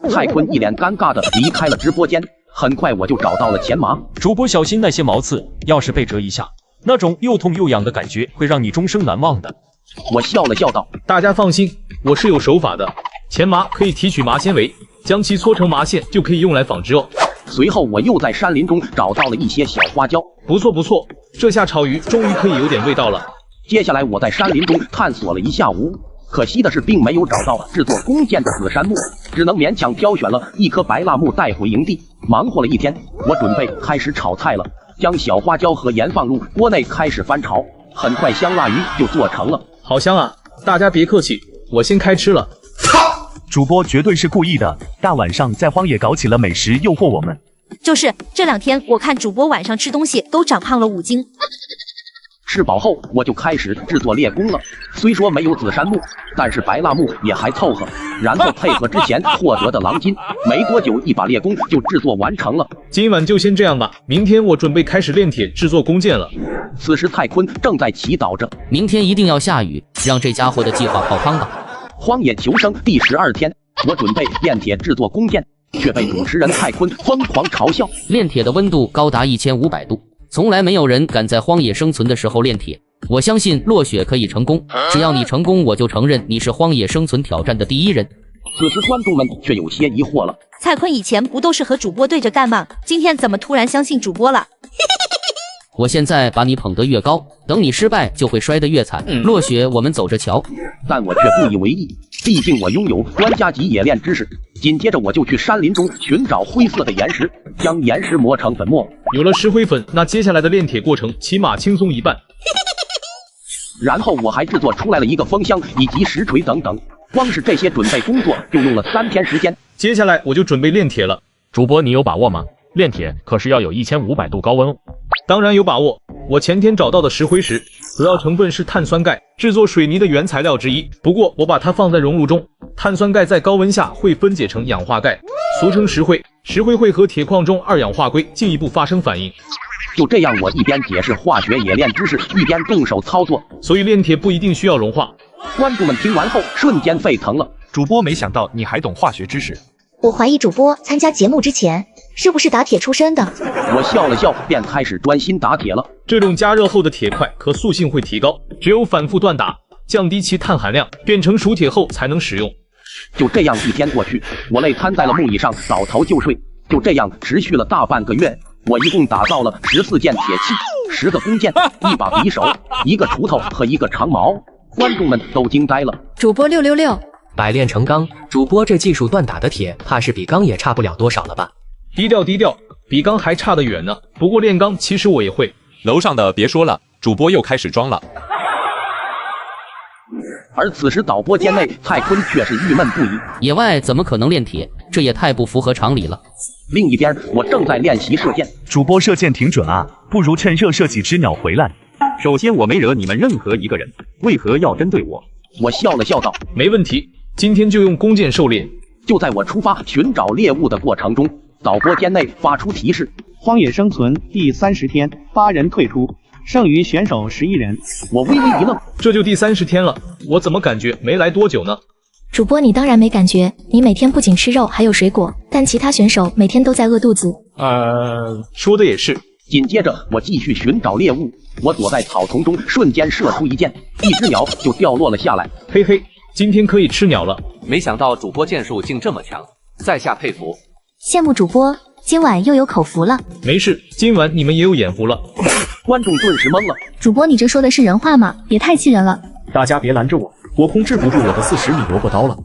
蔡坤一脸尴尬的离开了直播间。很快我就找到了钱麻。主播小心那些毛刺，要是被蛰一下，那种又痛又痒的感觉会让你终生难忘的。我笑了笑道：“大家放心，我是有手法的。钱麻可以提取麻纤维，将其搓成麻线，就可以用来纺织哦。”随后我又在山林中找到了一些小花椒。不错不错，这下炒鱼终于可以有点味道了。接下来我在山林中探索了一下午，可惜的是并没有找到制作弓箭的紫杉木，只能勉强挑选了一棵白蜡木带回营地。忙活了一天，我准备开始炒菜了，将小花椒和盐放入锅内开始翻炒。很快香辣鱼就做成了。好香啊，大家别客气，我先开吃了。主播绝对是故意的，大晚上在荒野搞起了美食诱惑我们。就是这2天，我看主播晚上吃东西都长胖了5斤。吃饱后，我就开始制作猎弓了。虽说没有紫杉木，但是白蜡木也还凑合。然后配合之前获得的狼筋，没多久一把猎弓就制作完成了。今晚就先这样吧，明天我准备开始炼铁制作弓箭了。此时蔡坤正在祈祷着，明天一定要下雨，让这家伙的计划泡汤吧。荒野求生第12天，我准备炼铁制作弓箭，却被主持人蔡坤疯狂嘲笑。炼铁的温度高达1500度。从来没有人敢在荒野生存的时候炼铁，我相信落雪可以成功，只要你成功，我就承认你是荒野生存挑战的第1人。此时观众们却有些疑惑了，蔡坤以前不都是和主播对着干吗？今天怎么突然相信主播了？我现在把你捧得越高，等你失败就会摔得越惨。落雪，我们走着瞧。但我却不以为意，毕竟我拥有专家级冶炼知识。紧接着我就去山林中寻找灰色的岩石，将岩石磨成粉末。有了石灰粉，那接下来的炼铁过程起码轻松一半。然后我还制作出来了一个风箱以及石锤等等，光是这些准备工作就用了3天时间。接下来我就准备炼铁了。主播，你有把握吗？炼铁可是要有1500度高温哦。当然有把握，我前天找到的石灰石，主要成分是碳酸钙，制作水泥的原材料之一。不过我把它放在熔炉中，碳酸钙在高温下会分解成氧化钙，俗称石灰。石灰会和铁矿中二氧化硅进一步发生反应。就这样，我一边解释化学冶炼知识，一边动手操作。所以炼铁不一定需要融化。观众们听完后瞬间沸腾了。主播没想到你还懂化学知识。我怀疑主播参加节目之前是不是打铁出身的？我笑了笑，便开始专心打铁了。这种加热后的铁块可塑性会提高，只有反复锻打，降低其碳含量，变成熟铁后才能使用。就这样一天过去，我累瘫在了木椅上，倒头就睡。就这样持续了大半个月，我一共打造了14件铁器、10个弓箭、1把匕首、1个锄头和1个长矛。观众们都惊呆了。主播666。百炼成钢，主播这技术锻打的铁，怕是比钢也差不了多少了吧？低调低调，比钢还差得远呢。不过炼钢其实我也会。楼上的别说了，主播又开始装了。而此时导播间内，蔡坤却是郁闷不已。野外怎么可能炼铁？这也太不符合常理了。另一边，我正在练习射箭。主播射箭挺准啊，不如趁热射几只鸟回来。首先，我没惹你们任何一个人，为何要针对我？我笑了笑道：“没问题，今天就用弓箭狩猎。”就在我出发寻找猎物的过程中，导播间内发出提示：荒野生存第30天，8人退出，剩余选手11人。我微微一愣，这就第30天了，我怎么感觉没来多久呢？主播，你当然没感觉，你每天不仅吃肉，还有水果，但其他选手每天都在饿肚子。说的也是。紧接着，我继续寻找猎物。我躲在草丛中，瞬间射出一箭，一只鸟就掉落了下来。嘿嘿，今天可以吃鸟了。没想到主播剑术竟这么强，在下佩服。羡慕主播，今晚又有口福了。没事，今晚你们也有眼福了。观众顿时懵了。主播，你这说的是人话吗？也太气人了。大家别拦着我，我控制不住我的40米萝卜刀了。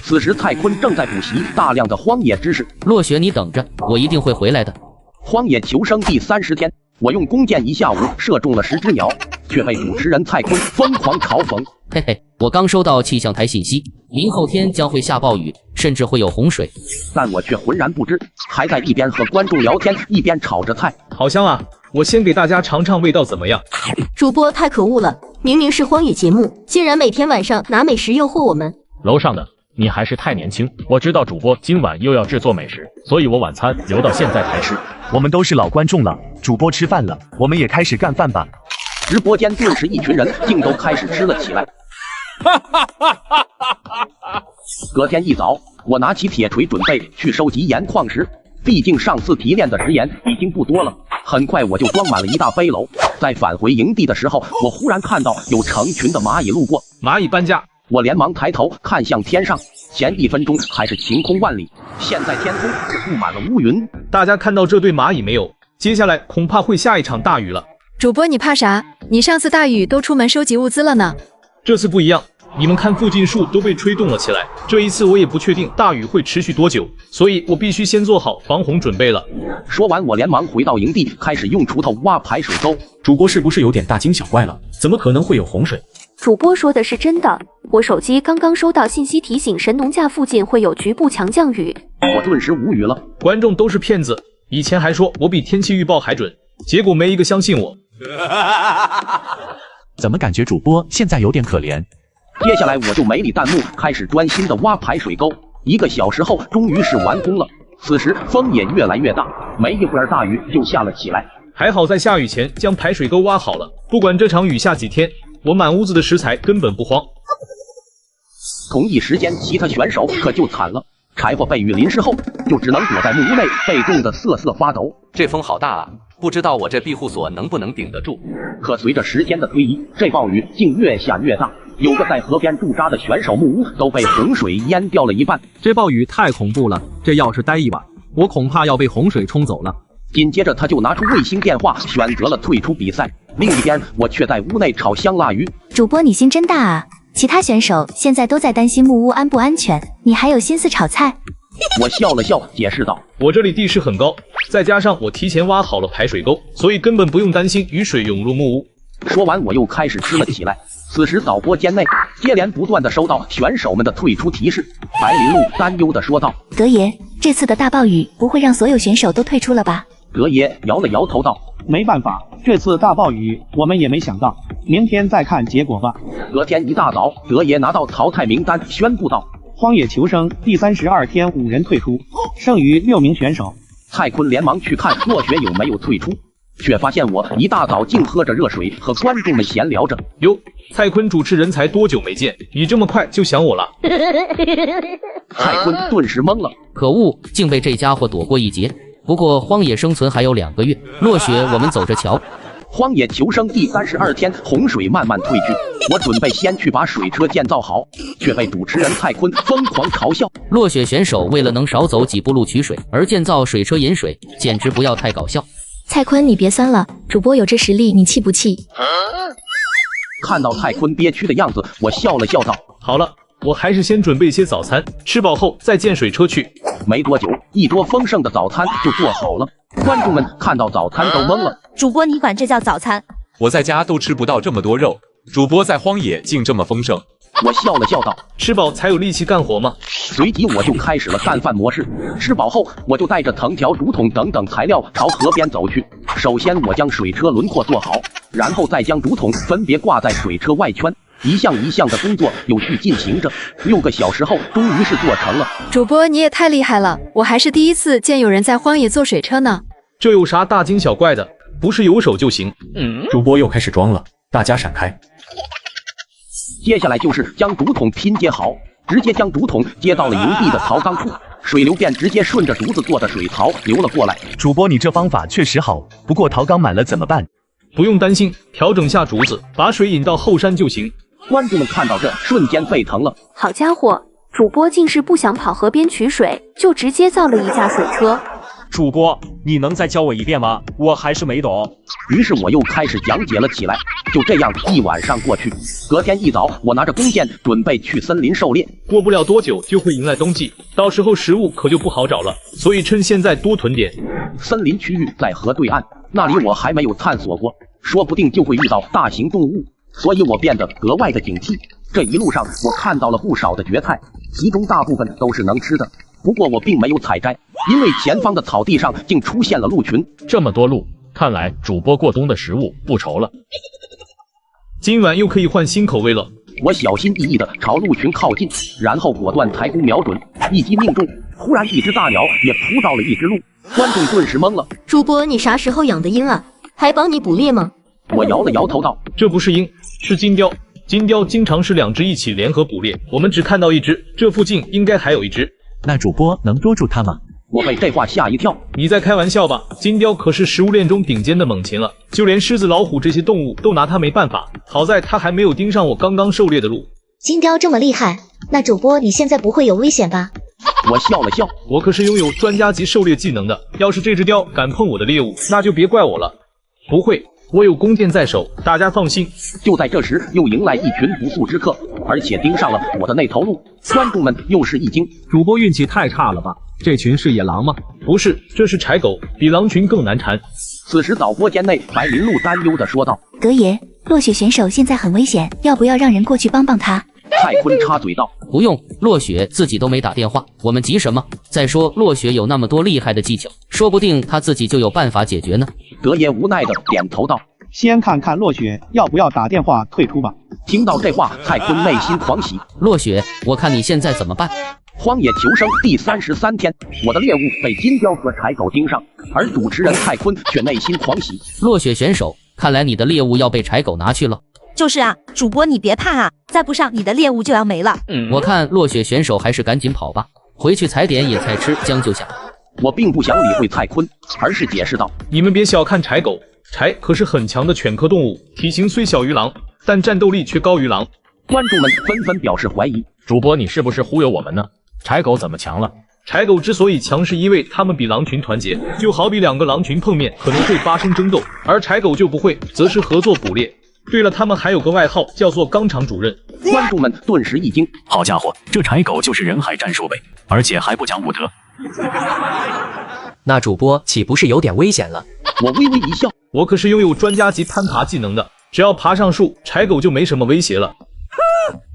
此时蔡坤正在补习大量的荒野知识。落雪，你等着，我一定会回来的。荒野求生第30天，我用弓箭一下午射中了10只鸟，却被主持人蔡坤疯狂嘲讽。嘿嘿，我刚收到气象台信息，明后天将会下暴雨，甚至会有洪水。但我却浑然不知，还在一边和观众聊天，一边炒着菜。好香啊！我先给大家尝尝味道怎么样。主播太可恶了，明明是荒野节目，竟然每天晚上拿美食诱惑我们。楼上的，你还是太年轻。我知道主播今晚又要制作美食，所以我晚餐留到现在才吃。我们都是老观众了，主播吃饭了，我们也开始干饭吧。直播间顿时一群人竟都开始吃了起来。隔天一早，我拿起铁锤准备去收集盐矿石，毕竟上次提炼的食盐已经不多了。很快我就装满了一大背篓。在返回营地的时候，我忽然看到有成群的蚂蚁路过。蚂蚁搬家，我连忙抬头看向天上，前1分钟还是晴空万里，现在天空却布满了乌云。大家看到这堆蚂蚁没有？接下来恐怕会下一场大雨了。主播，你怕啥？你上次大雨都出门收集物资了呢。这次不一样，你们看附近树都被吹动了起来。这一次我也不确定大雨会持续多久，所以我必须先做好防洪准备了。说完，我连忙回到营地，开始用锄头挖排水沟。主播是不是有点大惊小怪了？怎么可能会有洪水？主播说的是真的，我手机刚刚收到信息提醒，神农架附近会有局部强降雨。我顿时无语了，观众都是骗子，以前还说我比天气预报还准，结果没一个相信我。怎么感觉主播现在有点可怜？接下来我就没理弹幕，开始专心的挖排水沟。1个小时后，终于是完工了。此时风也越来越大，没一会儿大雨就下了起来。还好在下雨前将排水沟挖好了，不管这场雨下几天，我满屋子的食材根本不慌。同一时间，其他选手可就惨了。柴火被雨淋湿后，就只能躲在木屋内，被冻得瑟瑟发抖。这风好大啊，不知道我这庇护所能不能顶得住。可随着时间的推移，这暴雨竟越下越大，有个在河边驻扎的选手木屋都被洪水淹掉了一半。这暴雨太恐怖了，这要是待一晚，我恐怕要被洪水冲走了。紧接着他就拿出卫星电话，选择了退出比赛。另一边，我却在屋内炒香辣鱼。主播你心真大啊！其他选手现在都在担心木屋安不安全，你还有心思炒菜？我笑了笑，解释道：“我这里地势很高，再加上我提前挖好了排水沟，所以根本不用担心雨水涌入木屋。”说完，我又开始吃了起来。此时，导播间内接连不断的收到选手们的退出提示。白林路担忧的说道：“德爷，这次的大暴雨不会让所有选手都退出了吧？”德爷摇了摇头道：“没办法，这次大暴雨我们也没想到，明天再看结果吧。隔天一大早，德爷拿到淘汰名单，宣布道：荒野求生第32天5人退出，剩余6名选手。蔡坤连忙去看落雪有没有退出，却发现我一大早竟喝着热水和观众们闲聊着。哟，蔡坤主持人才多久没见，你这么快就想我了？蔡坤顿时懵了，可恶，竟被这家伙躲过一劫。不过荒野生存还有2个月，落雪我们走着瞧。荒野求生第32天，洪水慢慢退去，我准备先去把水车建造好，却被主持人蔡坤疯狂嘲笑。落雪选手为了能少走几步路取水而建造水车引水，简直不要太搞笑。蔡坤，你别酸了，主播有这实力，你气不气？看到蔡坤憋屈的样子，我笑了笑道：好了，我还是先准备些早餐，吃饱后再建水车去。没多久，一桌丰盛的早餐就做好了。观众们看到早餐都懵了。主播，你管这叫早餐？我在家都吃不到这么多肉，主播在荒野竟这么丰盛。我笑了笑道：吃饱才有力气干活嘛。随即我就开始了干饭模式。吃饱后，我就带着藤条、竹筒等等材料朝河边走去。首先我将水车轮廓做好，然后再将竹筒分别挂在水车外圈。一项一项的工作有序进行着，6个小时后，终于是做成了。主播你也太厉害了，我还是第一次见有人在荒野做水车呢。这有啥大惊小怪的？不是有手就行。主播又开始装了，大家闪开。接下来就是将竹筒拼接好，直接将竹筒接到了营地的槽缸处，水流便直接顺着竹子做的水槽流了过来。主播，你这方法确实好，不过槽缸满了怎么办？不用担心，调整下竹子，把水引到后山就行。观众们看到这，瞬间沸腾了。好家伙，主播竟是不想跑河边取水，就直接造了一架水车。主播，你能再教我一遍吗？我还是没懂。于是我又开始讲解了起来。就这样一晚上过去，隔天一早，我拿着弓箭准备去森林狩猎。过不了多久就会迎来冬季，到时候食物可就不好找了，所以趁现在多囤点。森林区域在河对岸，那里我还没有探索过，说不定就会遇到大型动物。所以我变得格外的警惕。这一路上，我看到了不少的蕨菜，其中大部分都是能吃的。不过我并没有采摘，因为前方的草地上竟出现了鹿群。这么多鹿，看来主播过冬的食物不愁了。今晚又可以换新口味了。我小心翼翼地朝鹿群靠近，然后果断抬弓瞄准，一击命中。忽然，一只大鸟也扑到了一只鹿，观众顿时懵了。主播，你啥时候养的鹰啊？还帮你捕猎吗？我摇了摇头道：这不是鹰，是金雕。金雕经常是2只一起联合捕猎，我们只看到1只，这附近应该还有1只。那主播能捉住它吗？我被这话吓一跳。你在开玩笑吧？金雕可是食物链中顶尖的猛禽了，就连狮子、老虎这些动物都拿它没办法。好在它还没有盯上我刚刚狩猎的鹿。金雕这么厉害，那主播你现在不会有危险吧？我笑了笑，我可是拥有专家级狩猎技能的，要是这只雕敢碰我的猎物，那就别怪我了。不会，我有弓箭在手，大家放心。就在这时，又迎来一群不速之客，而且盯上了我的那头鹿。观众们又是一惊，主播运气太差了吧？这群是野狼吗？不是，这是柴狗，比狼群更难缠。此时导播间内，白林鹿担忧地说道：德爷，落雪选手现在很危险，要不要让人过去帮帮他？蔡坤插嘴道：不用，落雪自己都没打电话，我们急什么？再说落雪有那么多厉害的技巧，说不定他自己就有办法解决呢。德爷无奈地点头道：先看看落雪要不要打电话退出吧。听到这话，蔡坤内心狂喜。落雪，我看你现在怎么办？荒野求生第33天，我的猎物被金雕和柴狗盯上，而主持人蔡坤却内心狂喜。落雪选手，看来你的猎物要被柴狗拿去了。就是啊，主播你别怕啊，再不上你的猎物就要没了。我看落雪选手还是赶紧跑吧，回去采点野菜吃，将就下。我并不想理会蔡坤，而是解释道：你们别小看柴狗，柴可是很强的犬科动物，体型虽小于狼，但战斗力却高于狼。观众们纷纷表示怀疑，主播你是不是忽悠我们呢？柴狗怎么强了？柴狗之所以强，是因为它们比狼群团结，就好比2个狼群碰面可能会发生争斗，而柴狗就不会，则是合作捕猎。对了，它们还有个外号叫做钢厂主任。观众们顿时一惊，好家伙，这柴狗就是人海战术呗，而且还不讲武德。那主播岂不是有点危险了？我微微一笑，我可是拥有专家级攀爬技能的，只要爬上树，柴狗就没什么威胁了。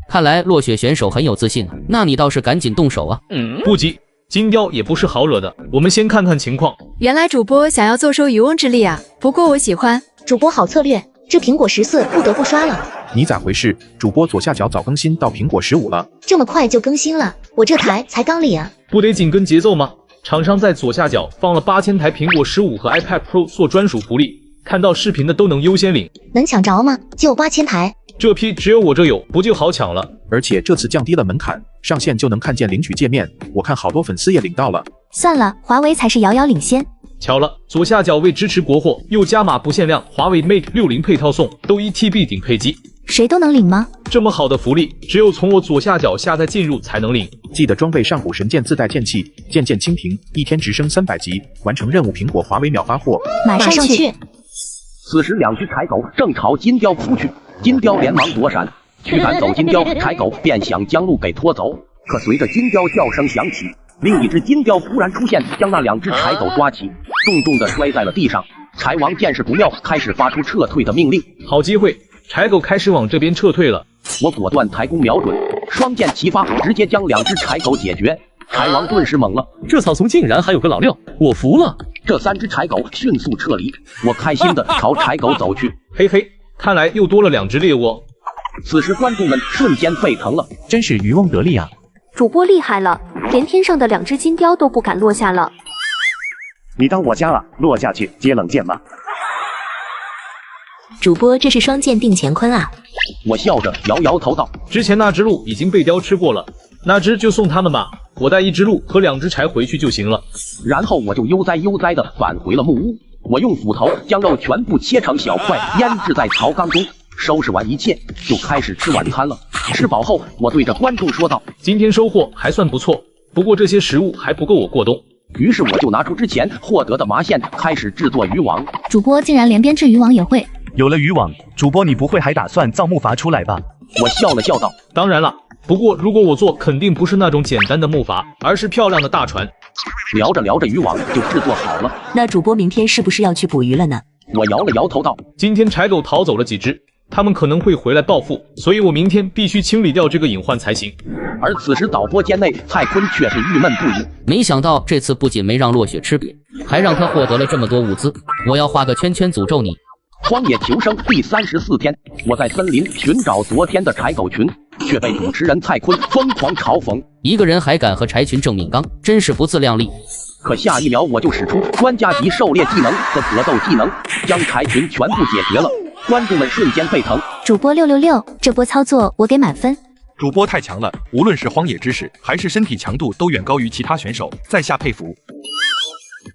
看来落雪选手很有自信啊，那你倒是赶紧动手啊！不急，金雕也不是好惹的，我们先看看情况。原来主播想要坐收渔翁之利啊，不过我喜欢。主播好策略，这苹果14不得不刷了。你咋回事？主播左下角早更新到苹果15了，这么快就更新了？我这台才刚领啊！不得紧跟节奏吗？厂商在左下角放了8000台苹果15和 iPad Pro 做专属福利，看到视频的都能优先领。能抢着吗？就8000台。这批只有我这有，不就好抢了？而且这次降低了门槛，上线就能看见领取界面，我看好多粉丝也领到了。算了，华为才是遥遥领先。巧了，左下角为支持国货，又加码不限量华为 Mate 60配套送，都1TB 顶配机。谁都能领吗？这么好的福利，只有从我左下角下载进入才能领。记得装备上古神剑自带剑气，剑剑蜻蜓，一天直升300级，完成任务苹果华为秒发货。马上去。此时2只柴狗正朝金雕扑去，金雕连忙躲闪，驱赶走金雕，柴狗便想将鹿给拖走。可随着金雕叫声响起，另一只金雕突然出现，将那2只柴狗抓起，重重的摔在了地上。柴王见势不妙，开始发出撤退的命令。好机会，柴狗开始往这边撤退了。我果断抬弓瞄准，双剑齐发，直接将2只柴狗解决。柴王顿时懵了，这草丛竟然还有个老六，我服了。这3只柴狗迅速撤离，我开心的朝柴狗走去。嘿嘿，看来又多了2只猎物。此时观众们瞬间沸腾了，真是渔翁得利啊！主播厉害了，连天上的2只金雕都不敢落下了。你当我家了，落下去接冷箭吗？主播这是双剑定乾坤啊！我笑着摇摇头道：“之前那只鹿已经被雕吃过了，那只就送他们吧，我带1只鹿和2只柴回去就行了。”然后我就悠哉悠哉地返回了木屋。我用斧头将肉全部切成小块，腌制在槽缸中。收拾完一切，就开始吃晚餐了。吃饱后，我对着观众说道：“今天收获还算不错，不过这些食物还不够我过冬。”于是我就拿出之前获得的麻线，开始制作渔网。主播竟然连编织渔网也会。有了渔网，主播你不会还打算造木筏出来吧？我笑了笑道：“当然了，不过如果我做，肯定不是那种简单的木筏，而是漂亮的大船。”聊着聊着，渔网就制作好了。那主播明天是不是要去捕鱼了呢？我摇了摇头道：“今天柴狗逃走了几只，他们可能会回来报复，所以我明天必须清理掉这个隐患才行。”而此时导播间内，蔡坤却是郁闷不已。没想到这次不仅没让落雪吃瘪，还让他获得了这么多物资。我要画个圈圈诅咒你。荒野求生第34天，我在森林寻找昨天的柴狗群，却被主持人蔡坤疯狂嘲讽。一个人还敢和柴群正面刚，真是不自量力。可下一秒我就使出专家级狩猎技能和格斗技能，将柴群全部解决了。观众们瞬间沸腾。主播666，这波操作我给满分。主播太强了，无论是荒野知识还是身体强度都远高于其他选手，在下佩服。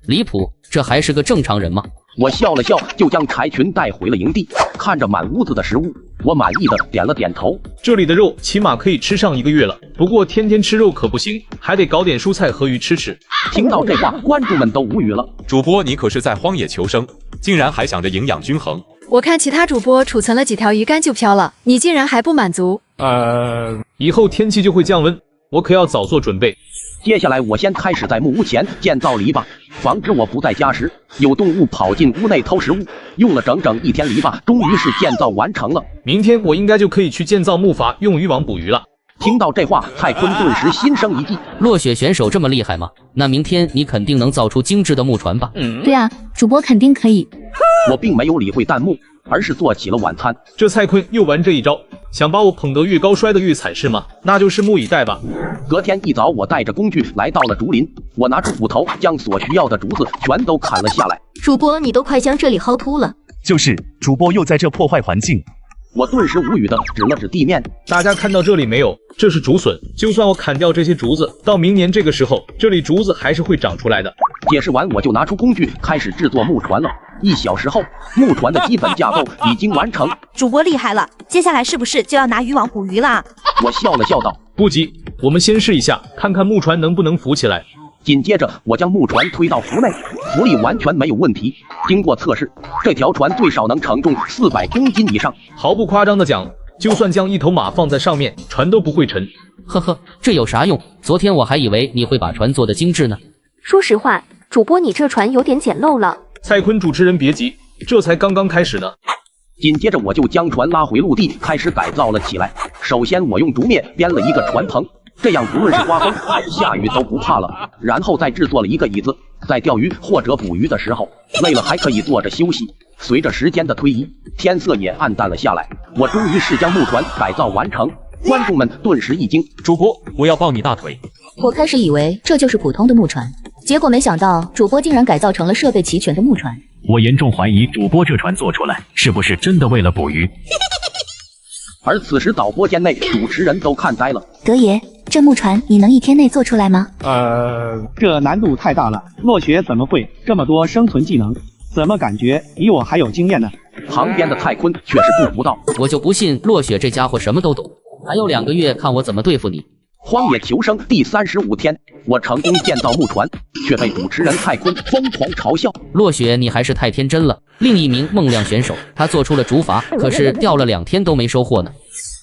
离谱，这还是个正常人吗？我笑了笑，就将柴群带回了营地。看着满屋子的食物，我满意的点了点头。这里的肉起码可以吃上1个月了，不过天天吃肉可不行，还得搞点蔬菜和鱼吃吃。听到这话，观众们都无语了。主播你可是在荒野求生，竟然还想着营养均衡。我看其他主播储存了几条鱼竿就飘了，你竟然还不满足？以后天气就会降温，我可要早做准备。接下来我先开始在木屋前建造篱笆，防止我不在家时有动物跑进屋内偷食物。用了整整1天，篱笆终于是建造完成了。明天我应该就可以去建造木筏，用渔网捕鱼了。听到这话，蔡坤顿时心生一计。落雪选手这么厉害吗？那明天你肯定能造出精致的木船吧？对啊，主播肯定可以。我并没有理会弹幕，而是做起了晚餐。这蔡坤又玩这一招，想把我捧得越高摔得越惨是吗？那就拭目以待吧。隔天一早，我带着工具来到了竹林，我拿出斧头，将所需要的竹子全都砍了下来。主播，你都快将这里薅秃了。就是主播又在这破坏环境。我顿时无语的指了指地面。大家看到这里没有？这是竹笋，就算我砍掉这些竹子，到明年这个时候，这里竹子还是会长出来的。解释完，我就拿出工具开始制作木船了。1小时后，木船的基本架构已经完成。主播厉害了，接下来是不是就要拿渔网捕鱼啦？我笑了笑道：“不急，我们先试一下，看看木船能不能浮起来。”紧接着，我将木船推到湖内，浮力完全没有问题。经过测试，这条船最少能承重400公斤以上。毫不夸张的讲，就算将1头马放在上面，船都不会沉。呵呵，这有啥用？昨天我还以为你会把船做得精致呢。说实话，主播你这船有点简陋了。蔡坤主持人别急，这才刚刚开始呢。紧接着我就将船拉回陆地，开始改造了起来。首先我用竹篾编了一个船棚，这样不论是刮风还是下雨都不怕了。然后再制作了一个椅子，在钓鱼或者捕鱼的时候，累了还可以坐着休息。随着时间的推移，天色也暗淡了下来，我终于是将木船改造完成。观众们顿时一惊，主播，我要抱你大腿。我开始以为这就是普通的木船，结果没想到主播竟然改造成了设备齐全的木船。我严重怀疑主播这船做出来是不是真的为了捕鱼。而此时导播间内主持人都看呆了。德爷，这木船你能1天内做出来吗？这难度太大了，落雪怎么会这么多生存技能？怎么感觉比我还有经验呢？旁边的蔡坤却是不服道，我就不信落雪这家伙什么都懂，还有2个月看我怎么对付你。荒野求生第35天，我成功建造木船，却被主持人蔡坤疯狂嘲笑。落雪，你还是太天真了。另一名梦亮选手，他做出了竹筏，可是钓了2天都没收获呢。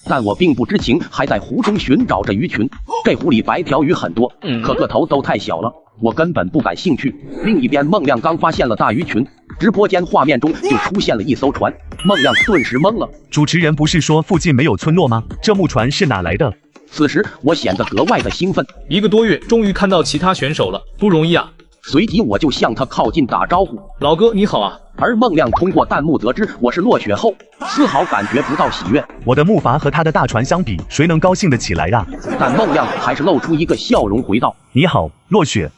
但我并不知情，还在湖中寻找着鱼群。这湖里白条鱼很多，可个头都太小了，我根本不感兴趣。另一边，孟亮刚发现了大鱼群，直播间画面中就出现了一艘船，孟亮顿时懵了。主持人不是说附近没有村落吗？这木船是哪来的？此时我显得格外的兴奋。1个多月，终于看到其他选手了，不容易啊！随即我就向他靠近打招呼：“老哥你好啊！”而孟亮通过弹幕得知我是落雪后，丝毫感觉不到喜悦。我的木筏和他的大船相比，谁能高兴得起来呀？但孟亮还是露出一个笑容回道：“你好，落雪。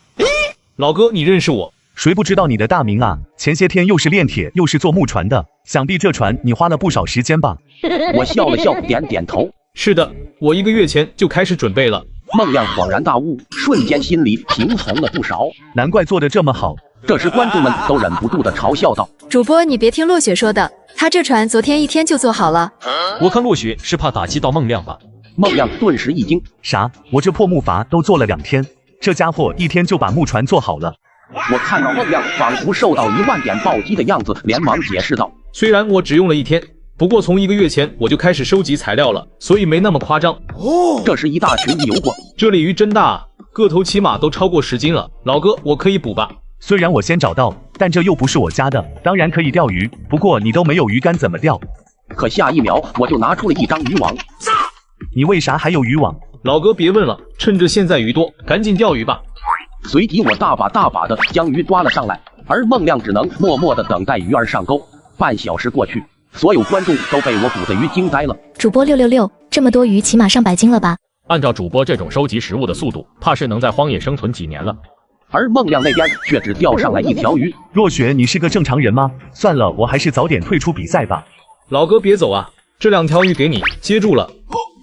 老哥，你认识我？谁不知道你的大名啊？前些天又是炼铁又是做木船的，想必这船你花了不少时间吧？”我笑了笑，点点头。是的，我1个月前就开始准备了。孟亮恍然大悟，瞬间心里平衡了不少。难怪做得这么好。这时观众们都忍不住的嘲笑道：“主播，你别听落雪说的，他这船昨天1天就做好了。”我看落雪是怕打击到孟亮吧。孟亮顿时一惊：“啥？我这破木筏都做了2天，这家伙1天就把木船做好了？”我看到孟亮仿佛受到1万点暴击的样子，连忙解释道：“虽然我只用了1天。不过从1个月前我就开始收集材料了，所以没那么夸张。”这时一大群鱼游过，这里鱼真大啊，个头起码都超过10斤了。老哥，我可以捕吧？虽然我先找到，但这又不是我家的，当然可以钓鱼。不过你都没有鱼竿怎么钓？可下一秒我就拿出了一张渔网。你为啥还有渔网？老哥别问了，趁着现在鱼多，赶紧钓鱼吧。随即我大把的将鱼抓了上来，而孟亮只能默默的等待鱼儿上钩。半小时过去，所有观众都被我捕的鱼惊呆了。主播666，这么多鱼起码上100斤了吧？按照主播这种收集食物的速度，怕是能在荒野生存几年了。而孟亮那边却只钓上来1条鱼。若雪，你是个正常人吗？算了，我还是早点退出比赛吧。老哥别走啊，这2条鱼给你，接住了。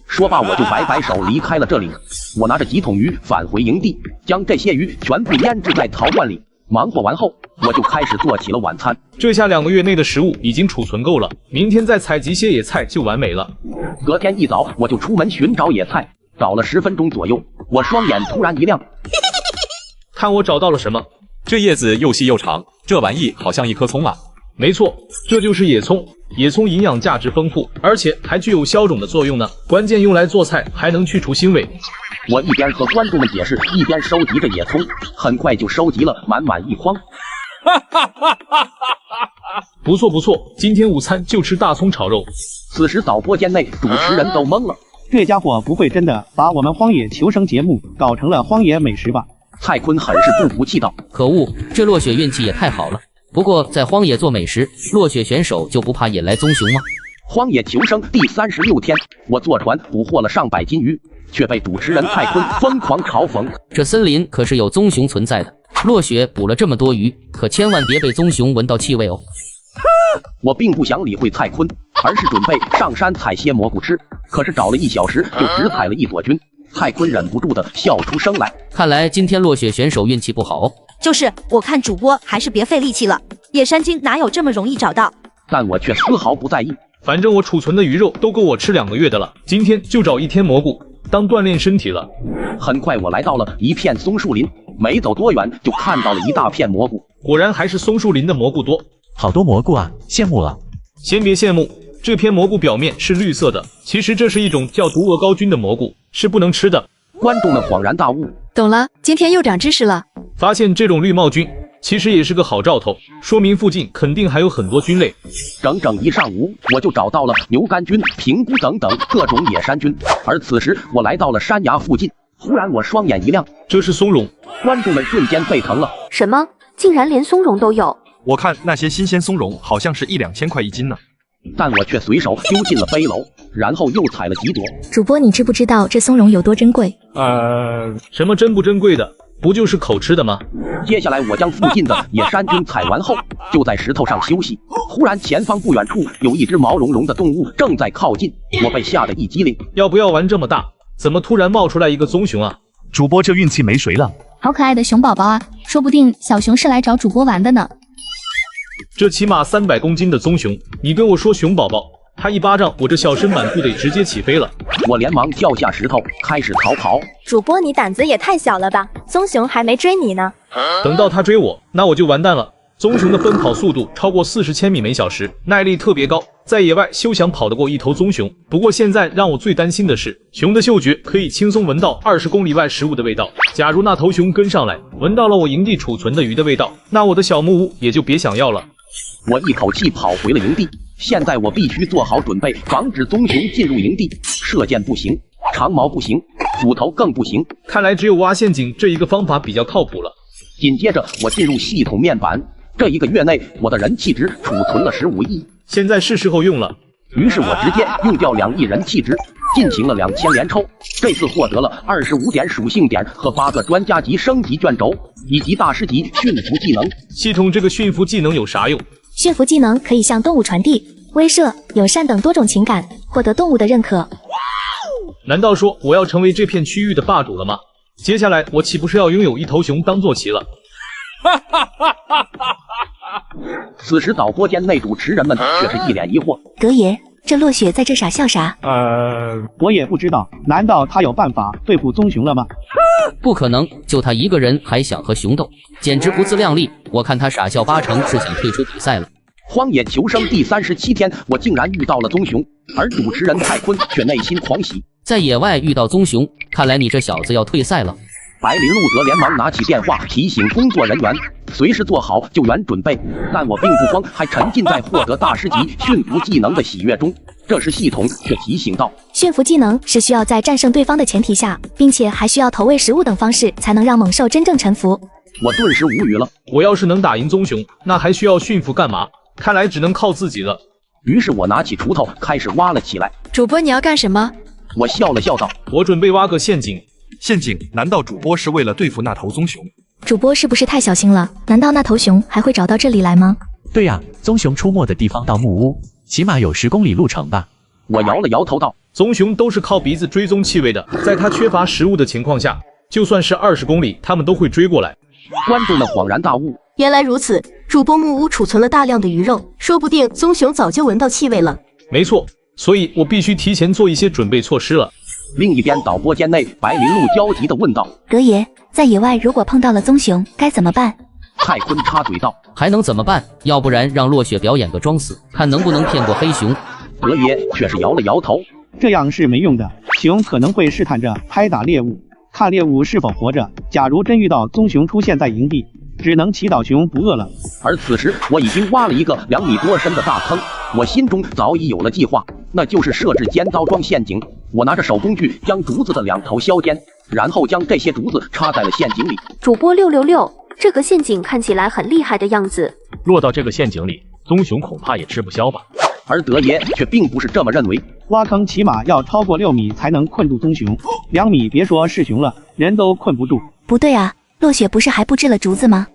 说罢我就摆手离开了这里。我拿着几桶鱼返回营地，将这些鱼全部腌制在陶罐里。忙活完后，我就开始做起了晚餐。这下2个月内的食物已经储存够了，明天再采集些野菜就完美了。隔天一早我就出门寻找野菜，找了10分钟左右，我双眼突然一亮。看我找到了什么？这叶子又细又长，这玩意好像一颗葱啊。没错，这就是野葱。野葱营养价值丰富，而且还具有消肿的作用呢，关键用来做菜还能去除腥味。我一边和观众们解释，一边收集着野葱，很快就收集了满1筐。不错，今天午餐就吃大葱炒肉。此时导播间内主持人都懵了，这家伙不会真的把我们荒野求生节目搞成了荒野美食吧？蔡坤很是不服气道：“可恶，这落雪运气也太好了。不过在荒野做美食，落雪选手就不怕引来棕熊吗？”荒野求生第36天，我坐船捕获了上百斤鱼，却被主持人蔡坤疯狂嘲讽。这森林可是有棕熊存在的，落雪捕了这么多鱼，可千万别被棕熊闻到气味哦。我并不想理会蔡坤，而是准备上山采些蘑菇吃。可是找了1小时，就只采了1朵菌。蔡坤忍不住的笑出声来。看来今天落雪选手运气不好哦。就是，我看主播还是别费力气了，野山菌哪有这么容易找到？但我却丝毫不在意。反正我储存的鱼肉都够我吃2个月的了，今天就找1天蘑菇当锻炼身体了。很快我来到了一片松树林，没走多远就看到了一大片蘑菇。果然还是松树林的蘑菇多，好多蘑菇啊，羡慕了。先别羡慕，这片蘑菇表面是绿色的，其实这是一种叫毒鹅膏菌的蘑菇，是不能吃的。观众们恍然大悟，懂了，今天又长知识了。发现这种绿帽菌其实也是个好兆头，说明附近肯定还有很多菌类。整整一上午，我就找到了牛肝菌、平菇等等各种野山菌。而此时我来到了山崖附近，忽然我双眼一亮，这是松茸，观众们瞬间沸腾了。什么？竟然连松茸都有？我看那些新鲜松茸好像是1、2千块1斤呢。但我却随手丢进了背篓，然后又采了几朵。主播，你知不知道这松茸有多珍贵？什么珍不珍贵的？不就是口吃的吗？接下来我将附近的野山菌采完后，就在石头上休息。忽然前方不远处有一只毛茸茸的动物正在靠近，我被吓得一激灵。要不要玩这么大？怎么突然冒出来一个棕熊啊？主播这运气没谁了。好可爱的熊宝宝啊，说不定小熊是来找主播玩的呢。这起码300公斤的棕熊，你跟我说熊宝宝，他一巴掌，我这小身板不得直接起飞了。我连忙跳下石头，开始逃跑。主播，你胆子也太小了吧？棕熊还没追你呢。等到他追我，那我就完蛋了。棕熊的奔跑速度超过40千米每小时，耐力特别高，在野外休想跑得过一头棕熊。不过现在让我最担心的是，熊的嗅觉可以轻松闻到20公里外食物的味道。假如那头熊跟上来，闻到了我营地储存的鱼的味道，那我的小木屋也就别想要了。我一口气跑回了营地，现在我必须做好准备，防止棕熊进入营地。射箭不行，长矛不行，斧头更不行，看来只有挖陷阱这一个方法比较靠谱了。紧接着我进入系统面板，这1个月内我的人气值储存了15亿，现在是时候用了。于是我直接用掉2亿人气值，进行了2000连抽。这次获得了25点属性点和8个专家级升级卷轴，以及大师级驯服技能。系统这个驯服技能有啥用？驯服技能可以向动物传递威慑、友善等多种情感，获得动物的认可。难道说我要成为这片区域的霸主了吗？接下来我岂不是要拥有一头熊当坐骑了？此时导播间内主持人们却是一脸疑惑。德爷，这落雪在这傻笑啥？我也不知道，难道他有办法对付棕熊了吗？不可能，就他一个人还想和熊斗，简直不自量力。我看他傻笑8成是想退出比赛了。荒野求生第37天，我竟然遇到了棕熊，而主持人蔡坤却内心狂喜。在野外遇到棕熊，看来你这小子要退赛了。白林路德连忙拿起电话提醒工作人员，随时做好救援准备。但我并不慌，还沉浸在获得大师级驯服技能的喜悦中。这时系统却提醒道，驯服技能是需要在战胜对方的前提下，并且还需要投喂食物等方式才能让猛兽真正臣服。我顿时无语了，我要是能打赢棕熊，那还需要驯服干嘛？看来只能靠自己了。于是我拿起锄头开始挖了起来。主播，你要干什么？我笑了笑道，我准备挖个陷阱。陷阱？难道主播是为了对付那头棕熊？主播是不是太小心了？难道那头熊还会找到这里来吗？对呀，棕熊出没的地方到木屋，起码有10公里路程吧。我摇了摇头道，棕熊都是靠鼻子追踪气味的，在它缺乏食物的情况下，就算是20公里，它们都会追过来。观众们恍然大悟，原来如此，主播木屋储存了大量的鱼肉，说不定棕熊早就闻到气味了。没错，所以我必须提前做一些准备措施了。另一边导播间内，白林路焦急地问道，德爷，在野外如果碰到了棕熊该怎么办？蔡坤插嘴道，还能怎么办？要不然让落雪表演个装死，看能不能骗过黑熊。德爷却是摇了摇头，这样是没用的，熊可能会试探着拍打猎物，看猎物是否活着。假如真遇到棕熊出现在营地，只能祈祷熊不饿了。而此时我已经挖了一个2米多深的大坑，我心中早已有了计划，那就是设置尖刀装陷阱。我拿着手工具将竹子的2头削尖，然后将这些竹子插在了陷阱里。主播666，这个陷阱看起来很厉害的样子。落到这个陷阱里，棕熊恐怕也吃不消吧。而德爷却并不是这么认为，挖坑起码要超过6米才能困住棕熊，2米别说是熊了，人都困不住。不对啊，落雪不是还布置了竹子吗？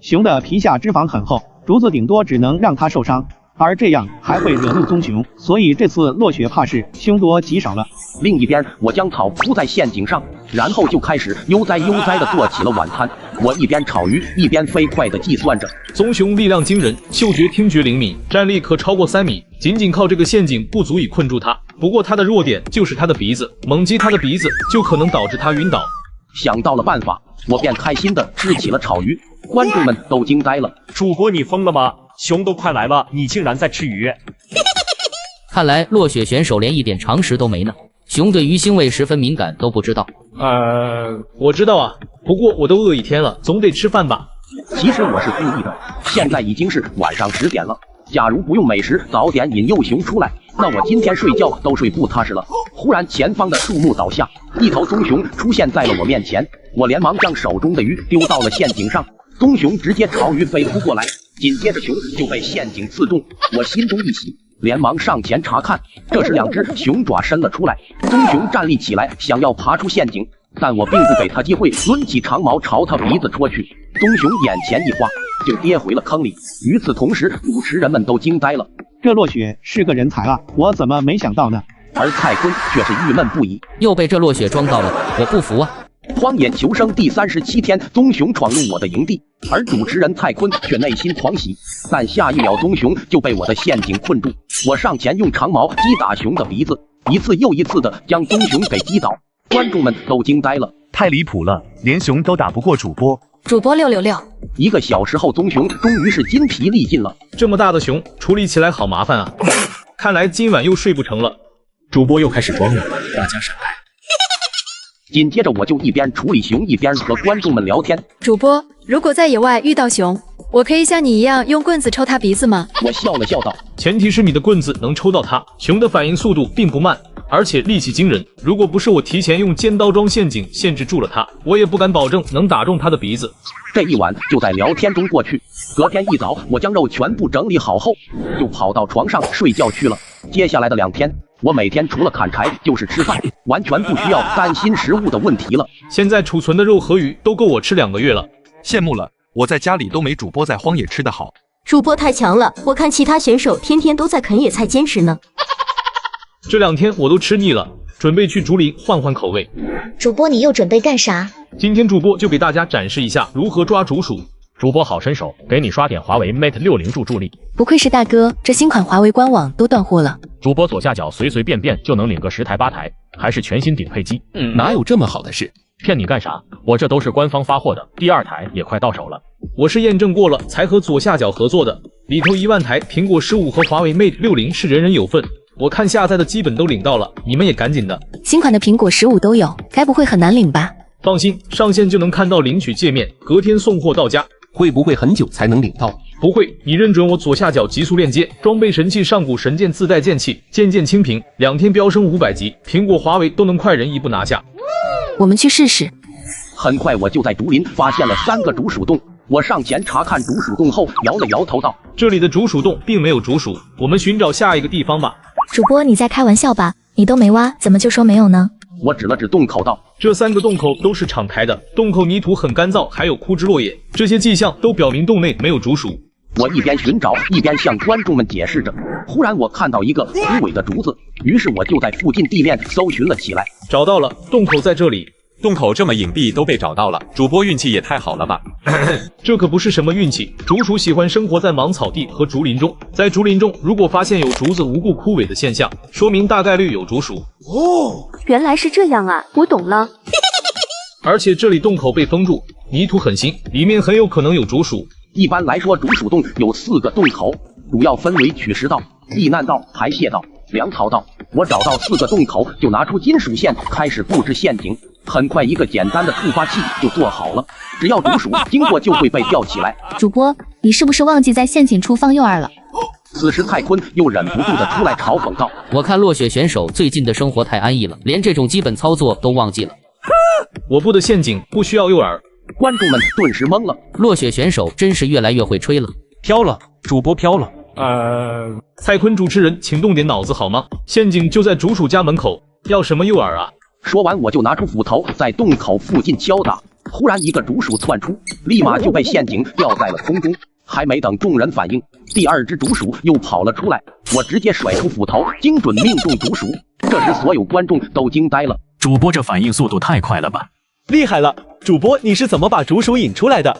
熊的皮下脂肪很厚，竹子顶多只能让它受伤，而这样还会惹怒棕熊，所以这次落雪怕是凶多吉少了。另一边，我将草铺在陷阱上，然后就开始悠哉悠哉地做起了晚餐。我一边炒鱼，一边飞快地计算着。棕熊力量惊人，嗅觉听觉灵敏，战力可超过3米，仅仅靠这个陷阱不足以困住它。不过它的弱点就是它的鼻子，猛击它的鼻子就可能导致它晕倒。想到了办法，我便开心地吃起了炒鱼。观众们都惊呆了，主播你疯了吗？熊都快来了，你竟然在吃鱼！看来落雪选手连一点常识都没呢。熊对鱼腥味十分敏感，都不知道。我知道啊，不过我都饿一天了，总得吃饭吧。其实我是故意的，现在已经是晚上10点了，假如不用美食早点引诱熊出来，那我今天睡觉都睡不踏实了。忽然前方的树木倒下，一头棕熊出现在了我面前，我连忙将手中的鱼丢到了陷阱上，棕熊直接朝鱼飞扑过来，紧接着熊就被陷阱刺中，我心中一喜，连忙上前查看。这时2只熊爪伸了出来，棕熊站立起来想要爬出陷阱，但我并不给他机会，抡起长矛朝他鼻子戳去，棕熊眼前一花就跌回了坑里。与此同时，主持人们都惊呆了，这落雪是个人才啊，我怎么没想到呢？而蔡坤却是郁闷不已，又被这落雪装到了，我不服啊！荒野求生第37天，棕熊闯入我的营地，而主持人蔡坤却内心狂喜，但下一秒棕熊就被我的陷阱困住。我上前用长矛击打熊的鼻子，一次又一次的将棕熊给击倒，观众们都惊呆了，太离谱了，连熊都打不过主播。主播666。1个小时后，棕熊终于是筋疲力尽了。这么大的熊处理起来好麻烦啊，看来今晚又睡不成了。主播又开始装了，大家闪开。紧接着我就一边处理熊，一边和观众们聊天。主播，如果在野外遇到熊，我可以像你一样用棍子抽它鼻子吗？我笑了笑道，前提是你的棍子能抽到它。熊的反应速度并不慢，而且力气惊人。如果不是我提前用尖刀装陷阱限制住了它，我也不敢保证能打中它的鼻子。这一晚就在聊天中过去。隔天一早，我将肉全部整理好后，就跑到床上睡觉去了。接下来的2天，我每天除了砍柴就是吃饭，完全不需要担心食物的问题了。现在储存的肉和鱼都够我吃2个月了，羡慕了。我在家里都没主播在荒野吃得好。主播太强了，我看其他选手天天都在啃野菜坚持呢。这2天我都吃腻了，准备去竹林换换口味。主播你又准备干啥？今天主播就给大家展示一下如何抓竹鼠。主播好身手，给你刷点华为 Mate 60助力。不愧是大哥，这新款华为官网都断货了。主播左下角随随便便就能领个10台8台，还是全新顶配机。哪有这么好的事？骗你干啥？我这都是官方发货的，第2台也快到手了。我是验证过了才和左下角合作的，里头1万台苹果15和华为 Mate 60是人人有份。我看下载的基本都领到了，你们也赶紧的。新款的苹果15都有，该不会很难领吧？放心，上线就能看到领取界面，隔天送货到家。会不会很久才能领到？不会，你认准我左下角极速链接，装备神器上古神剑自带剑气，件件清屏，2天飙升500级，苹果华为都能快人一步拿下。我们去试试。很快我就在竹林发现了3个竹鼠洞，我上前查看竹鼠洞后，摇了摇头道：“这里的竹鼠洞并没有竹鼠，我们寻找下一个地方吧。”主播你在开玩笑吧？你都没挖，怎么就说没有呢？我指了指洞口道：“这3个洞口都是敞开的，洞口泥土很干燥，还有枯枝落叶，这些迹象都表明洞内没有竹鼠。”我一边寻找一边向观众们解释着。忽然我看到一个枯萎的竹子，于是我就在附近地面搜寻了起来。找到了，洞口在这里。洞口这么隐蔽都被找到了，主播运气也太好了吧？这可不是什么运气，竹鼠喜欢生活在芒草地和竹林中，在竹林中如果发现有竹子无故枯萎的现象，说明大概率有竹鼠。哦，原来是这样啊，我懂了。而且这里洞口被封住，泥土很新，里面很有可能有竹鼠。一般来说，竹鼠洞有4个洞口，主要分为取食道、避难道、排泄道、粮草道。我找到4个洞口，就拿出金属线开始布置陷阱。很快，一个简单的触发器就做好了，只要竹鼠经过就会被吊起来。主播，你是不是忘记在陷阱处放诱饵了？此时蔡坤又忍不住的出来嘲讽道：“我看落雪选手最近的生活太安逸了，连这种基本操作都忘记了。”我布的陷阱不需要诱饵。观众们顿时懵了，落雪选手真是越来越会吹了。飘了，主播飘了。蔡坤主持人，请动点脑子好吗？陷阱就在竹鼠家门口，要什么诱饵啊？说完，我就拿出斧头在洞口附近敲打。忽然，一个竹鼠窜出，立马就被陷阱吊在了空中。还没等众人反应，第2只竹鼠又跑了出来。我直接甩出斧头，精准命中竹鼠。这时，所有观众都惊呆了。主播这反应速度太快了吧！厉害了，主播你是怎么把竹鼠引出来的？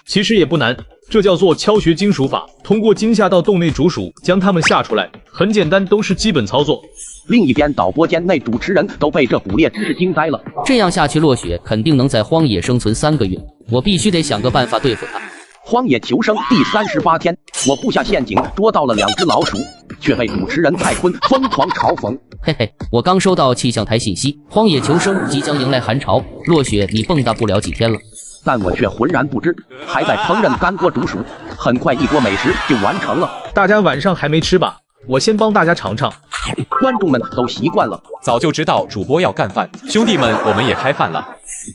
其实也不难，这叫做敲穴金属法，通过惊吓到洞内竹鼠，将它们吓出来。很简单，都是基本操作。另一边，导播间内主持人都被这捕猎知识惊呆了。这样下去，落雪肯定能在荒野生存3个月，我必须得想个办法对付他。荒野求生第38天，我布下陷阱捉到了2只老鼠，却被主持人蔡坤疯狂嘲讽。嘿嘿，我刚收到气象台信息，荒野求生即将迎来寒潮，落雪你蹦跶不了几天了。但我却浑然不知，还在烹饪干锅煮薯。很快一锅美食就完成了。大家晚上还没吃吧？我先帮大家尝尝。观众们都习惯了，早就知道主播要干饭，兄弟们，我们也开饭了。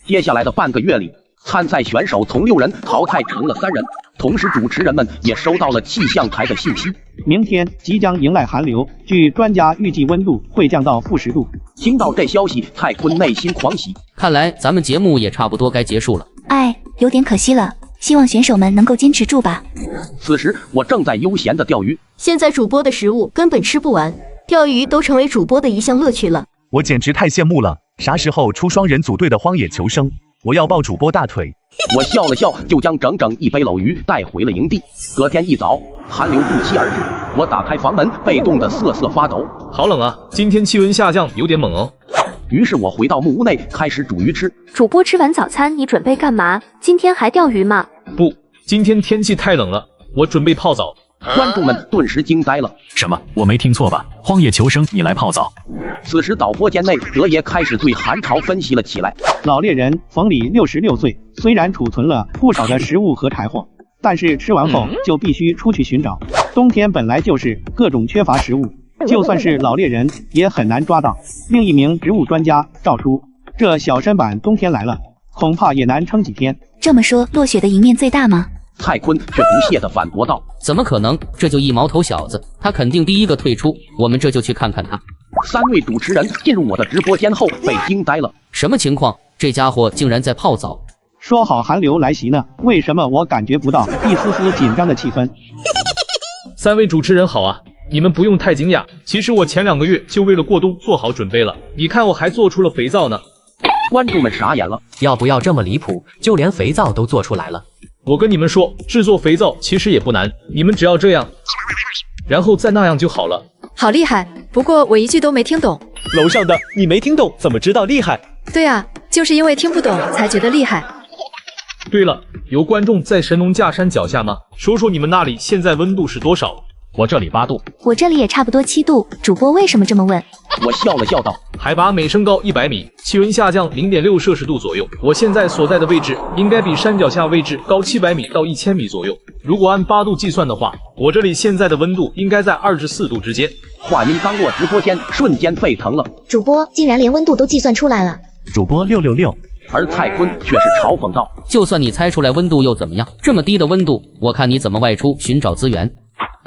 接下来的半个月里，参赛选手从6人淘汰成了3人，同时主持人们也收到了气象台的信息，明天即将迎来寒流，据专家预计温度会降到-10度。听到这消息，蔡坤内心狂喜。看来咱们节目也差不多该结束了。哎，有点可惜了，希望选手们能够坚持住吧。此时我正在悠闲的钓鱼，现在主播的食物根本吃不完，钓鱼都成为主播的一项乐趣了。我简直太羡慕了，啥时候出双人组队的荒野求生？我要抱主播大腿。我笑了笑，就将整整1杯鲈鱼带回了营地。隔天一早，寒流不期而至，我打开房门，被冻得瑟瑟发抖。好冷啊，今天气温下降有点猛哦。于是我回到木屋内，开始煮鱼吃。主播吃完早餐，你准备干嘛？今天还钓鱼吗？不，今天天气太冷了，我准备泡澡。观众们顿时惊呆了。什么？我没听错吧？荒野求生，你来泡澡？此时导播间内，德爷开始对韩朝分析了起来。老猎人冯李66岁，虽然储存了不少的食物和柴火，但是吃完后就必须出去寻找。冬天本来就是各种缺乏食物，就算是老猎人也很难抓到。另一名植物专家赵叔，这小身板冬天来了，恐怕也难撑几天。这么说，落雪的赢面最大吗？蔡坤却不屑地反驳道：“怎么可能？这就一毛头小子，他肯定第一个退出。我们这就去看看他。”3位主持人进入我的直播间后被惊呆了。什么情况？这家伙竟然在泡澡！说好寒流来袭呢，为什么我感觉不到一丝丝紧张的气氛？3位主持人好啊，你们不用太惊讶。其实我前2个月就为了过冬做好准备了，你看我还做出了肥皂呢。观众们傻眼了，要不要这么离谱？就连肥皂都做出来了。我跟你们说，制作肥皂其实也不难，你们只要这样，然后再那样就好了。好厉害！不过我一句都没听懂。楼上的，你没听懂，怎么知道厉害？对啊，就是因为听不懂才觉得厉害。对了，有观众在神农架山脚下吗？说说你们那里现在温度是多少？我这里8度，我这里也差不多7度。主播为什么这么问？我笑了笑道：“海拔每升高100米，气温下降0.6摄氏度左右。我现在所在的位置应该比山脚下位置高700米到1000米左右。如果按8度计算的话，我这里现在的温度应该在2至4度之间。”话音刚落，直播间瞬间沸腾了。主播竟然连温度都计算出来了。主播666，而蔡坤却是嘲讽道：“就算你猜出来温度又怎么样？这么低的温度，我看你怎么外出寻找资源。”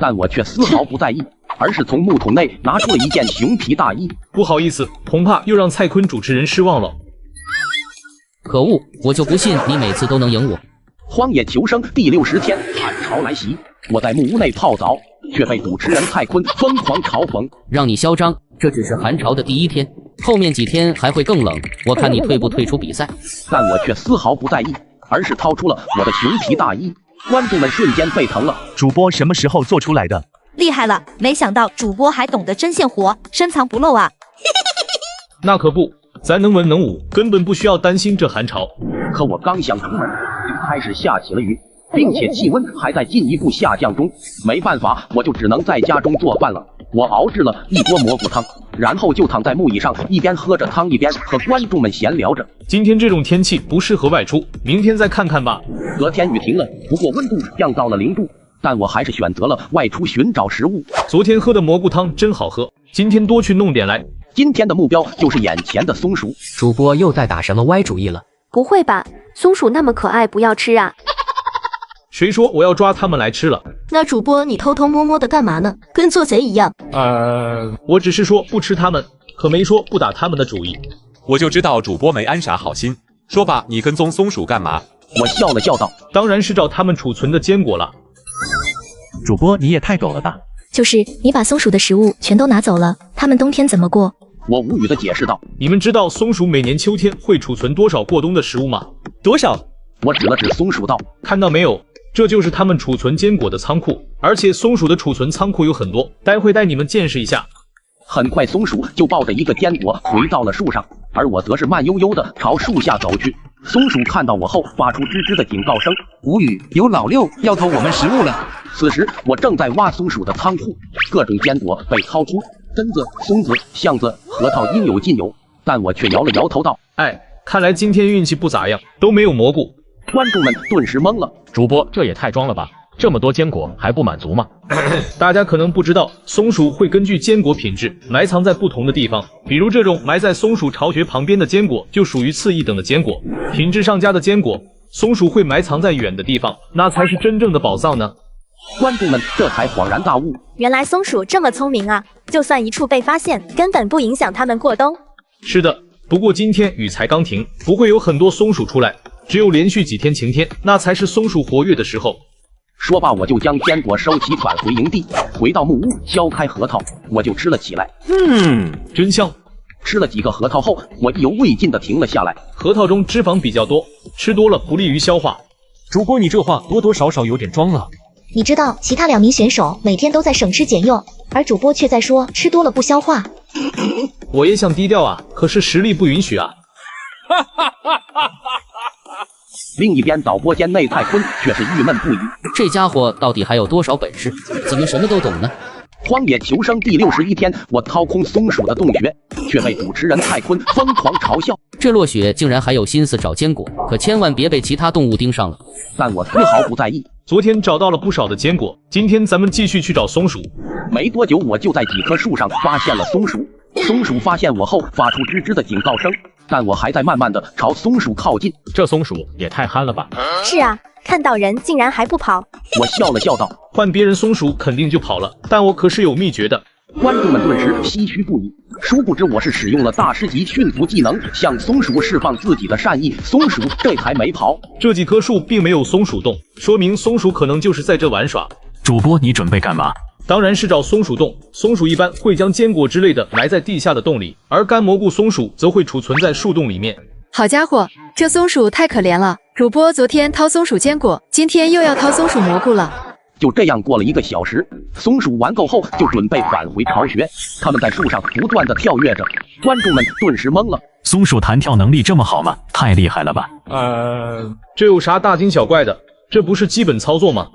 但我却丝毫不在意，而是从木桶内拿出了一件熊皮大衣。不好意思，恐怕又让蔡坤主持人失望了。可恶，我就不信你每次都能赢我。荒野求生第60天，寒潮来袭，我在木屋内泡澡，却被主持人蔡坤疯狂嘲讽：“让你嚣张，这只是寒潮的第1天，后面几天还会更冷，我看你退不退出比赛。”但我却丝毫不在意，而是掏出了我的熊皮大衣。观众们瞬间沸腾了。主播什么时候做出来的？厉害了，没想到主播还懂得针线活，深藏不露啊！那可不，咱能文能武，根本不需要担心这寒潮。可我刚想出门，就开始下起了雨，并且气温还在进一步下降中。没办法，我就只能在家中做饭了。我熬制了一锅蘑菇汤，然后就躺在木椅上，一边喝着汤，一边和观众们闲聊着。今天这种天气不适合外出，明天再看看吧。隔天雨停了，不过温度降到了0度，但我还是选择了外出寻找食物。昨天喝的蘑菇汤真好喝，今天多去弄点来。今天的目标就是眼前的松鼠。主播又在打什么歪主意了？不会吧，松鼠那么可爱，不要吃啊！谁说我要抓它们来吃了？那主播你偷偷摸摸的干嘛呢？跟做贼一样。我只是说不吃它们，可没说不打它们的主意。我就知道主播没安啥好心。说吧，你跟踪松鼠干嘛？我笑了笑道：“当然是找它们储存的坚果了。”主播你也太狗了吧！就是你把松鼠的食物全都拿走了，它们冬天怎么过？我无语的解释道：“你们知道松鼠每年秋天会储存多少过冬的食物吗？多少？”我指了指松鼠道：“看到没有？这就是它们储存坚果的仓库，而且松鼠的储存仓库有很多，待会带你们见识一下。”很快，松鼠就抱着一个坚果回到了树上，而我则是慢悠悠地朝树下走去。松鼠看到我后，发出吱吱的警告声。无语，有老六要偷我们食物了。此时，我正在挖松鼠的仓库，各种坚果被掏出，榛子、松子、橡子、核桃应有尽有，但我却摇了摇头道：“哎，看来今天运气不咋样，都没有蘑菇。”观众们顿时懵了。主播这也太装了吧！这么多坚果还不满足吗？大家可能不知道，松鼠会根据坚果品质埋藏在不同的地方，比如这种埋在松鼠巢穴旁边的坚果就属于次一等的坚果，品质上佳的坚果，松鼠会埋藏在远的地方，那才是真正的宝藏呢。观众们这才恍然大悟，原来松鼠这么聪明啊！就算一处被发现，根本不影响它们过冬。是的，不过今天雨才刚停，不会有很多松鼠出来，只有连续几天晴天，那才是松鼠活跃的时候。说罢，我就将坚果收起，返回营地，回到木屋，削开核桃，我就吃了起来。真香！吃了几个核桃后，我意犹未尽地停了下来。核桃中脂肪比较多，吃多了不利于消化。主播，你这话多多少少有点装了。你知道其他2名选手每天都在省吃俭用，而主播却在说吃多了不消化。我也想低调啊，可是实力不允许啊。另一边，导播间内蔡坤却是郁闷不已。这家伙到底还有多少本事？怎么什么都懂呢？荒野求生第61天，我掏空松鼠的洞穴，却被主持人蔡坤疯狂嘲笑。这落雪竟然还有心思找坚果，可千万别被其他动物盯上了。但我丝毫不在意。昨天找到了不少的坚果，今天咱们继续去找松鼠。没多久，我就在几棵树上发现了松鼠。松鼠发现我后，发出吱吱的警告声，但我还在慢慢的朝松鼠靠近。这松鼠也太憨了吧！是啊，看到人竟然还不跑。我笑了笑道：“换别人松鼠肯定就跑了，但我可是有秘诀的。”观众们顿时唏嘘不已。殊不知我是使用了大师级驯服技能，向松鼠释放自己的善意，松鼠这才没跑。这几棵树并没有松鼠洞，说明松鼠可能就是在这玩耍。主播，你准备干嘛？当然是找松鼠洞。松鼠一般会将坚果之类的埋在地下的洞里，而干蘑菇松鼠则会储存在树洞里面。好家伙，这松鼠太可怜了！主播昨天掏松鼠坚果，今天又要掏松鼠蘑菇了。就这样过了1个小时，松鼠玩够后就准备返回巢穴。它们在树上不断的跳跃着，观众们顿时懵了。松鼠弹跳能力这么好吗？太厉害了吧！这有啥大惊小怪的？这不是基本操作吗？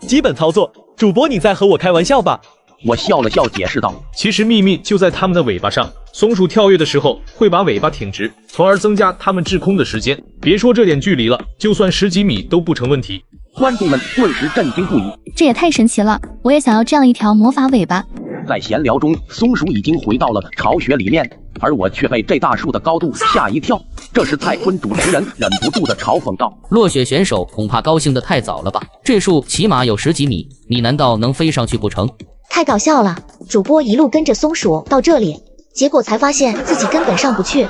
基本操作？主播你在和我开玩笑吧？我笑了笑解释道：“其实秘密就在它们的尾巴上。松鼠跳跃的时候会把尾巴挺直，从而增加它们滞空的时间。别说这点距离了，就算10几米都不成问题。”观众们顿时震惊不已，这也太神奇了！我也想要这样一条魔法尾巴。在闲聊中，松鼠已经回到了巢穴里面，而我却被这大树的高度吓一跳。这时蔡坤主持人忍不住的嘲讽道：“落雪选手恐怕高兴得太早了吧？这树起码有10几米，你难道能飞上去不成？”太搞笑了！主播一路跟着松鼠到这里，结果才发现自己根本上不去。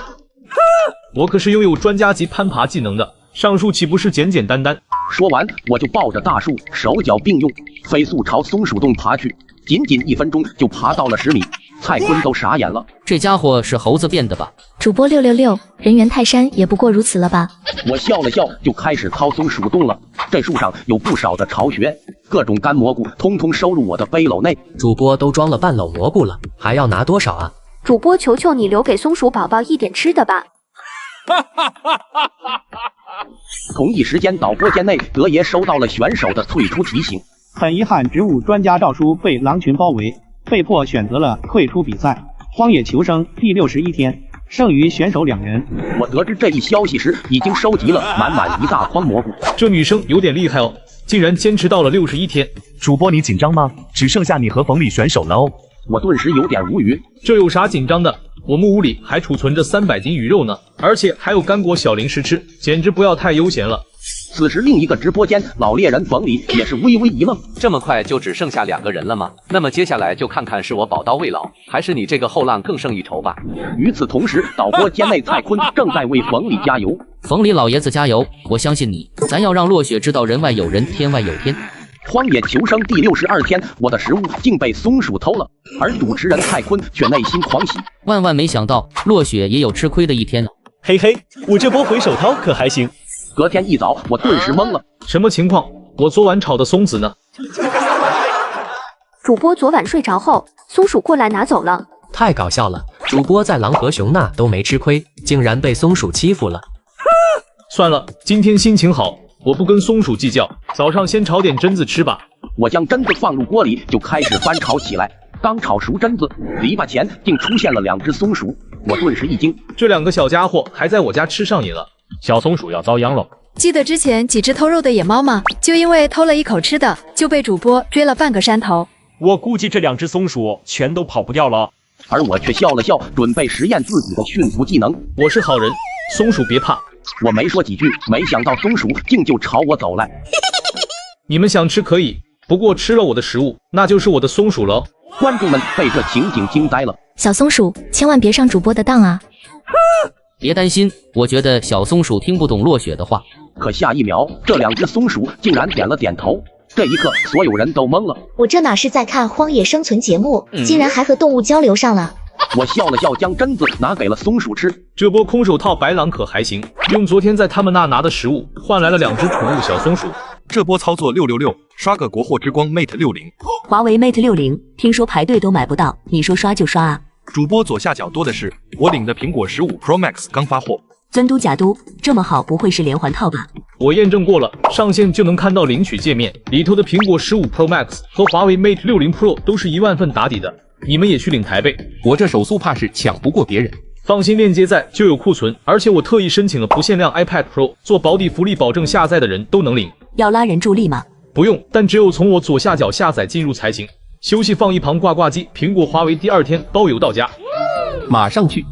我可是拥有专家级攀爬技能的，上树岂不是简简单单？说完，我就抱着大树，手脚并用，飞速朝松鼠洞爬去。仅仅1分钟就爬到了10米，蔡坤都傻眼了。这家伙是猴子变的吧？主播666，人猿泰山也不过如此了吧？我笑了笑，就开始掏松鼠洞了。这树上有不少的巢穴，各种干蘑菇通通收入我的背篓内。主播都装了半篓蘑菇了，还要拿多少啊？主播，求求你留给松鼠宝宝一点吃的吧。同一时间，导播间内德爷收到了选手的退出提醒。很遗憾，植物专家赵叔被狼群包围，被迫选择了退出比赛。荒野求生第61天，剩余选手2人。我得知这一消息时，已经收集了满满一大筐蘑菇。这女生有点厉害哦，竟然坚持到了61天。主播，你紧张吗？只剩下你和冯里选手了哦。我顿时有点无语，这有啥紧张的？我木屋里还储存着300斤鱼肉呢，而且还有干果小零食吃，简直不要太悠闲了。此时，另一个直播间老猎人冯里也是微微一愣，这么快就只剩下2个人了吗？那么接下来就看看是我宝刀未老，还是你这个后浪更胜一筹吧。与此同时，导播间内蔡坤正在为冯里加油。冯里老爷子加油，我相信你，咱要让落雪知道人外有人，天外有天。荒野求生第62天，我的食物竟被松鼠偷了，而主持人蔡坤却内心狂喜，万万没想到落雪也有吃亏的一天。嘿嘿，我这波回手掏可还行。隔天一早，我顿时懵了，什么情况？我昨晚炒的松子呢？主播昨晚睡着后，松鼠过来拿走了。太搞笑了，主播在狼和熊那都没吃亏，竟然被松鼠欺负了。算了，今天心情好，我不跟松鼠计较，早上先炒点榛子吃吧。我将榛子放入锅里，就开始翻炒起来。刚炒熟榛子，篱笆前竟出现了2只松鼠，我顿时一惊，这2个小家伙还在我家吃上瘾了。小松鼠要遭殃了。记得之前几只偷肉的野猫吗？就因为偷了一口吃的，就被主播追了半个山头。我估计这2只松鼠全都跑不掉了。而我却笑了笑，准备实验自己的驯服技能。我是好人，松鼠别怕。我没说几句，没想到松鼠竟就朝我走来。你们想吃可以，不过吃了我的食物，那就是我的松鼠了。观众们被这情景惊呆了。小松鼠，千万别上主播的当啊！别担心，我觉得小松鼠听不懂落雪的话。可下一秒，这2只松鼠竟然点了点头。这一刻，所有人都懵了。我这哪是在看荒野生存节目，竟然还和动物交流上了。我笑了笑，将榛子拿给了松鼠吃。这波空手套白狼可还行，用昨天在他们那拿的食物换来了2只宠物小松鼠。这波操作666，刷个国货之光 Mate 60。华为 Mate 60，听说排队都买不到，你说刷就刷啊？主播左下角多的是我领的苹果15 Pro Max 刚发货。尊嘟假嘟，这么好，不会是连环套吧？我验证过了，上线就能看到领取界面，里头的苹果15 Pro Max 和华为 Mate 60 Pro 都是1万份打底的，你们也去领台呗。我这手速怕是抢不过别人。放心，链接在就有库存，而且我特意申请了不限量 iPad Pro 做保底福利，保证下载的人都能领。要拉人助力吗？不用，但只有从我左下角下载进入才行。休息放一旁挂挂机，苹果华为第2天包邮到家。马上去。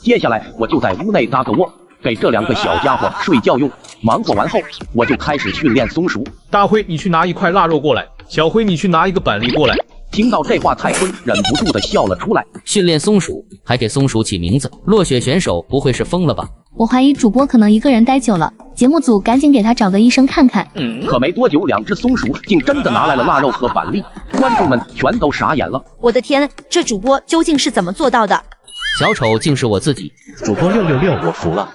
接下来我就在屋内搭个窝，给这2个小家伙睡觉用。忙活完后，我就开始训练松鼠。大辉，你去拿一块腊肉过来；小辉，你去拿一个板栗过来。听到这话，泰坤忍不住的笑了出来。训练松鼠，还给松鼠起名字，落雪选手不会是疯了吧？我怀疑主播可能一个人待久了，节目组赶紧给他找个医生看看。可没多久，2只松鼠竟真的拿来了腊肉和板栗，观众们全都傻眼了。我的天，这主播究竟是怎么做到的？小丑竟是我自己，主播666，我服了。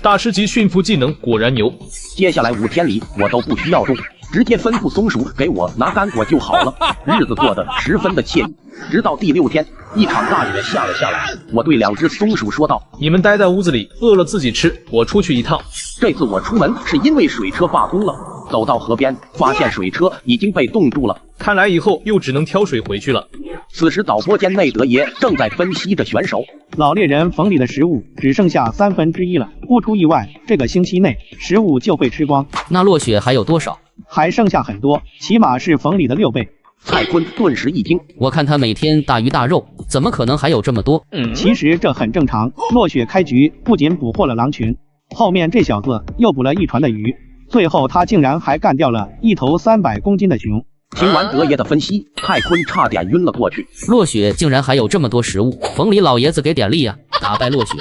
大师级驯服技能果然牛。接下来5天里，我都不需要动，直接吩咐松鼠给我拿干果就好了，日子过得十分的惬意。直到第6天，一场大雪下了下来，我对2只松鼠说道：“你们待在屋子里，饿了自己吃，我出去一趟。”这次我出门是因为水车罢工了，走到河边，发现水车已经被冻住了，看来以后又只能挑水回去了。此时导播间内德爷正在分析着选手。老猎人冯里的食物只剩下1/3了，不出意外，这个星期内食物就被吃光。那落雪还有多少？还剩下很多，起码是冯里的6倍。蔡坤顿时一惊，我看他每天大鱼大肉，怎么可能还有这么多？其实这很正常。落雪开局不仅捕获了狼群，后面这小子又捕了1船的鱼，最后他竟然还干掉了一头300公斤的熊。听完德爷的分析，泰坤差点晕了过去。落雪竟然还有这么多食物，冯里老爷子给点力啊，打败落雪。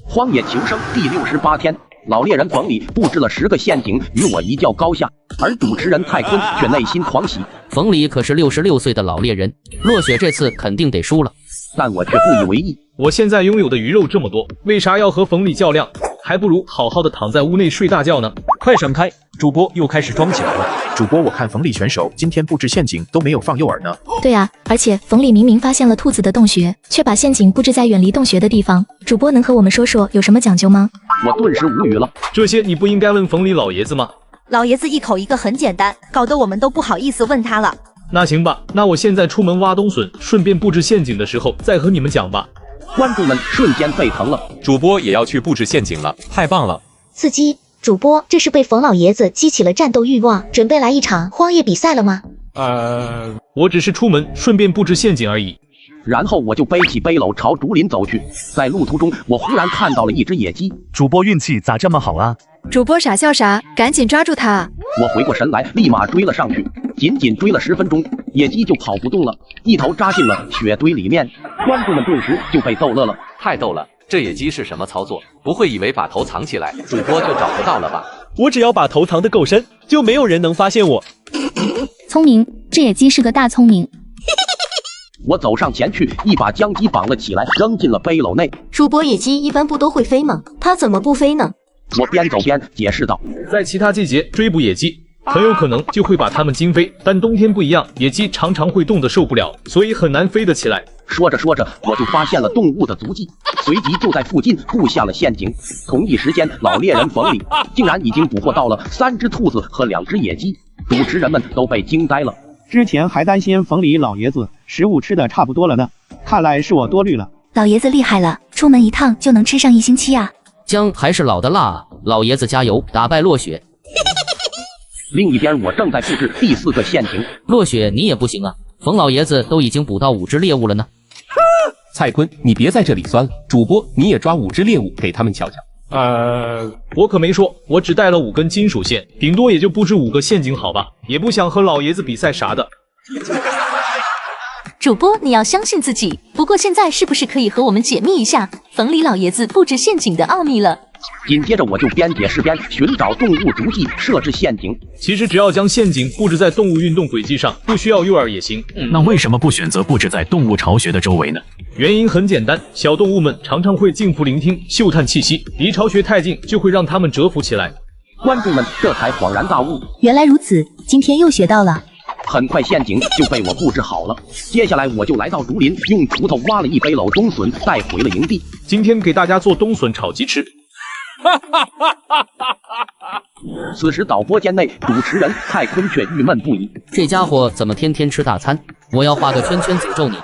荒野求生第68天，老猎人冯里布置了10个陷阱与我一较高下，而主持人泰坤却内心狂喜。冯里可是66岁的老猎人，落雪这次肯定得输了，但我却不以为意。我现在拥有的鱼肉这么多，为啥要和冯里较量？还不如好好的躺在屋内睡大觉呢。快闪开！主播又开始装起来了。主播，我看冯里选手今天布置陷阱都没有放诱饵呢。对啊，而且冯里明明发现了兔子的洞穴，却把陷阱布置在远离洞穴的地方。主播能和我们说说有什么讲究吗？我顿时无语了。这些你不应该问冯里老爷子吗？老爷子一口一个很简单，搞得我们都不好意思问他了。那行吧，那我现在出门挖冬笋，顺便布置陷阱的时候再和你们讲吧。观众们瞬间沸腾了，主播也要去布置陷阱了，太棒了！刺激！主播这是被冯老爷子激起了战斗欲望，准备来一场荒野比赛了吗？我只是出门顺便布置陷阱而已。然后我就背起背篓朝竹林走去，在路途中我忽然看到了一只野鸡。主播运气咋这么好啊？主播傻笑啥？赶紧抓住它！我回过神来，立马追了上去，仅追了10分钟，野鸡就跑不动了，一头扎进了雪堆里面。观众们顿时就被逗乐了，太逗了！这野鸡是什么操作？不会以为把头藏起来，主播就找不到了吧？我只要把头藏得够深，就没有人能发现我。聪明，这野鸡是个大聪明。我走上前去，一把将鸡绑了起来，扔进了背篓内。主播，野鸡一般不都会飞吗？它怎么不飞呢？我边走边解释道，在其他季节追捕野鸡，很有可能就会把它们惊飞，但冬天不一样，野鸡常常会冻得受不了，所以很难飞得起来。说着说着，我就发现了动物的足迹，随即就在附近布下了陷阱。同一时间，老猎人冯里竟然已经捕获到了3只兔子和2只野鸡，主持人们都被惊呆了。之前还担心冯里老爷子食物吃的差不多了呢，看来是我多虑了。老爷子厉害了，出门一趟就能吃上1星期啊！姜还是老的辣啊，老爷子加油，打败落雪。另一边，我正在布置第4个陷阱。落雪，你也不行啊，冯老爷子都已经捕到5只猎物了呢。蔡坤，你别在这里酸了，主播你也抓5只猎物给他们瞧瞧。我可没说，我只带了5根金属线，顶多也就布置5个陷阱，好吧？也不想和老爷子比赛啥的。主播，你要相信自己。不过现在是不是可以和我们解密一下冯李老爷子布置陷阱的奥秘了？紧接着我就边解释边寻找动物足迹，设置陷阱。其实只要将陷阱布置在动物运动轨迹上，不需要诱饵也行。那为什么不选择布置在动物巢穴的周围呢？原因很简单，小动物们常常会静伏聆听、嗅探气息，离巢穴太近就会让它们蛰伏起来。观众们这才恍然大悟，原来如此，今天又学到了。很快陷阱就被我布置好了，接下来我就来到竹林，用锄头挖了一背篓冬笋，带回了营地。今天给大家做冬笋炒鸡吃。此时导播间内，主持人蔡坤却郁闷不已，这家伙怎么天天吃大餐？我要画个圈圈诅咒你！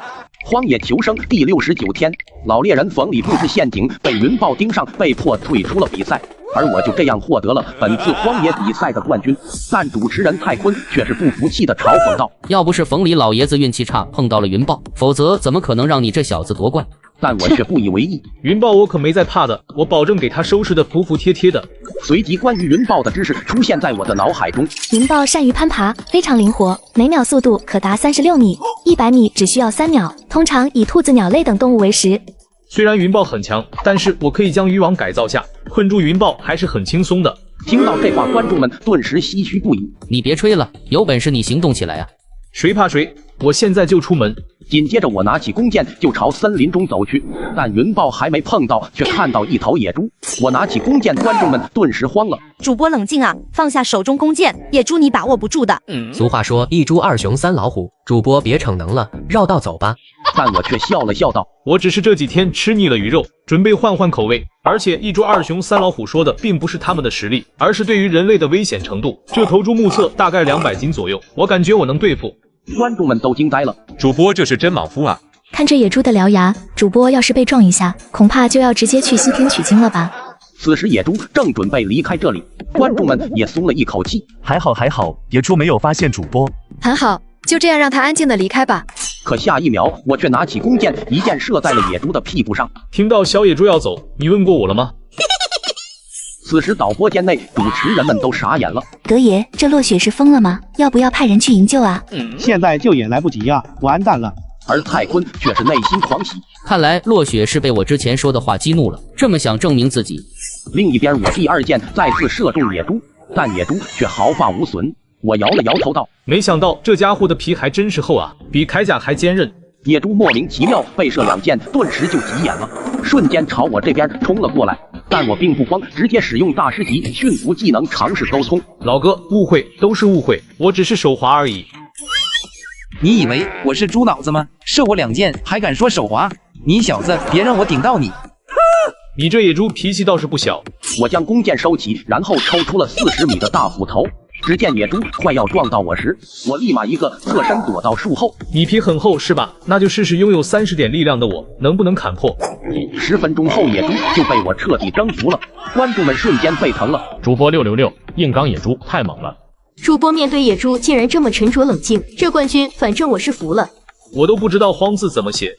荒野求生第69天，老猎人冯李布置陷阱被云豹盯上，被迫退出了比赛，而我就这样获得了本次荒野比赛的冠军。但主持人蔡坤却是不服气的嘲讽道：“要不是冯李老爷子运气差碰到了云豹，否则怎么可能让你这小子夺冠？”但我却不以为意。云豹我可没在怕的，我保证给他收拾的服服帖帖的。随即关于云豹的知识出现在我的脑海中。云豹善于攀爬，非常灵活，每秒速度可达36米，100米只需要3秒，通常以兔子、鸟类等动物为食。虽然云豹很强，但是我可以将渔网改造下，困住云豹还是很轻松的。听到这话，观众们顿时唏嘘不已。你别吹了，有本事你行动起来啊！谁怕谁，我现在就出门。紧接着我拿起弓箭就朝森林中走去，但云豹还没碰到，却看到一头野猪。我拿起弓箭，观众们顿时慌了。主播冷静啊，放下手中弓箭，野猪你把握不住的。俗话说一猪二熊三老虎，主播别逞能了，绕道走吧。但我却笑了笑道：“我只是这几天吃腻了鱼肉，准备换换口味。而且一猪二熊三老虎说的并不是他们的实力，而是对于人类的危险程度。这头猪目测大概200斤左右，我感觉我能对付。”观众们都惊呆了，主播这是真莽夫啊！看这野猪的獠牙，主播要是被撞一下，恐怕就要直接去西天取经了吧。此时野猪正准备离开这里，观众们也松了一口气。还好，野猪没有发现主播。很好，就这样让他安静的离开吧。可下一秒，我却拿起弓箭，一箭射在了野猪的屁股上。听到小野猪要走，你问过我了吗？此时导播间内，主持人们都傻眼了。德爷，这落雪是疯了吗？要不要派人去营救啊？现在救也来不及呀，完蛋了。而蔡坤却是内心狂喜，看来落雪是被我之前说的话激怒了，这么想证明自己。另一边，我第2箭再次射中野猪，但野猪却毫发无损。我摇了摇头道：“没想到这家伙的皮还真是厚啊，比铠甲还坚韧。”野猪莫名其妙被射2箭，顿时就急眼了，瞬间朝我这边冲了过来。但我并不慌，直接使用大师级驯服技能尝试沟通。老哥，误会都是误会，我只是手滑而已。你以为我是猪脑子吗？射我2箭还敢说手滑？你小子别让我顶到你！你这野猪脾气倒是不小。我将弓箭收起，然后抽出了40米的大斧头。只见野猪快要撞到我时，我立马一个侧身躲到树后。你皮很厚是吧？那就试试拥有30点力量的我能不能砍破。10分钟后，野猪就被我彻底征服了，观众们瞬间沸腾了。主播666，硬刚野猪太猛了。主播面对野猪竟然这么沉着冷静，这冠军反正我是服了。我都不知道荒字怎么写。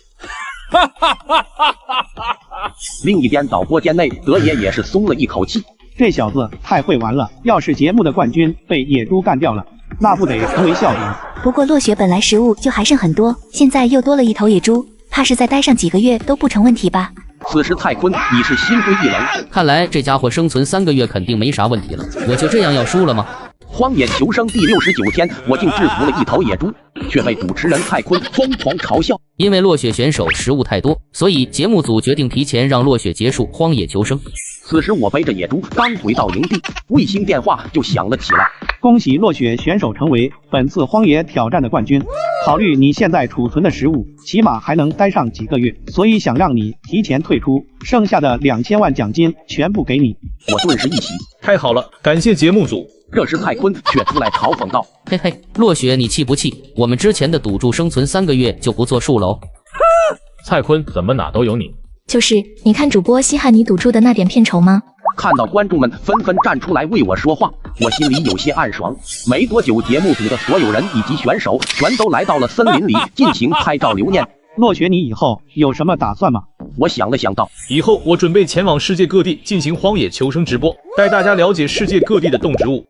另一边导播间内，德爷也是松了一口气。这小子太会玩了，要是节目的冠军被野猪干掉了，那不得成为笑柄。不过落雪本来食物就还剩很多，现在又多了一头野猪，怕是再待上几个月都不成问题吧。此时蔡坤已是心灰意冷，看来这家伙生存3个月肯定没啥问题了，我就这样要输了吗？荒野求生第69天，我竟制服了一头野猪，却被主持人蔡坤疯狂嘲笑。因为落雪选手食物太多，所以节目组决定提前让落雪结束荒野求生。此时我背着野猪刚回到营地，卫星电话就响了起来。恭喜落雪选手成为本次荒野挑战的冠军。考虑你现在储存的食物，起码还能待上几个月，所以想让你提前退出，剩下的2000万奖金全部给你。我顿时一喜，太好了，感谢节目组。这时蔡坤却出来嘲讽道：“嘿嘿，落雪你气不气？我们之前的赌注生存3个月就不作数喽。”蔡坤怎么哪都有你？就是，你看主播稀罕你赌注的那点片酬吗？看到观众们纷纷站出来为我说话，我心里有些暗爽。没多久，节目组的所有人以及选手全都来到了森林里进行拍照留念。落雪，你以后有什么打算吗？我想了想道，以后我准备前往世界各地进行荒野求生直播，带大家了解世界各地的动植物。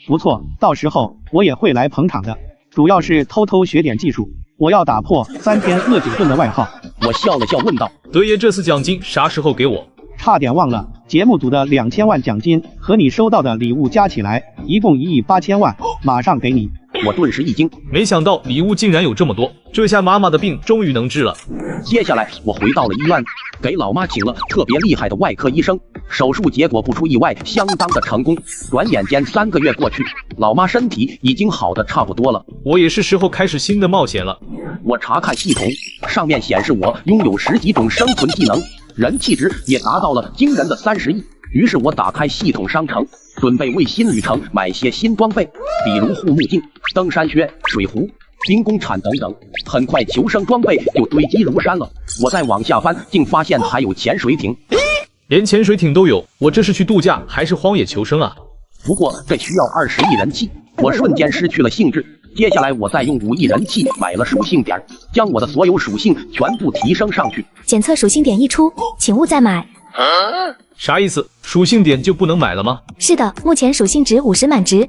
不错，到时候我也会来捧场的，主要是偷偷学点技术，我要打破3天饿9顿的外号。我笑了笑问道，德爷这次奖金啥时候给我？差点忘了，节目组的2000万奖金和你收到的礼物加起来一共1亿8000万，马上给你。我顿时一惊，没想到礼物竟然有这么多，这下妈妈的病终于能治了。接下来我回到了医院，给老妈请了特别厉害的外科医生，手术结果不出意外相当的成功。转眼间3个月过去，老妈身体已经好的差不多了。我也是时候开始新的冒险了。我查看系统，上面显示我拥有10几种生存技能，人气值也达到了惊人的30亿。于是我打开系统商城，准备为新旅程买些新装备，比如护目镜、登山靴、水壶、兵工铲等等。很快求生装备就堆积如山了。我再往下翻，竟发现还有潜水艇，连潜水艇都有。我这是去度假还是荒野求生啊？不过这需要20亿人气，我瞬间失去了兴致。接下来我再用5亿人气买了属性点，将我的所有属性全部提升上去。检测属性点一出，请勿再买。啥意思？属性点就不能买了吗？是的，目前属性值50满值。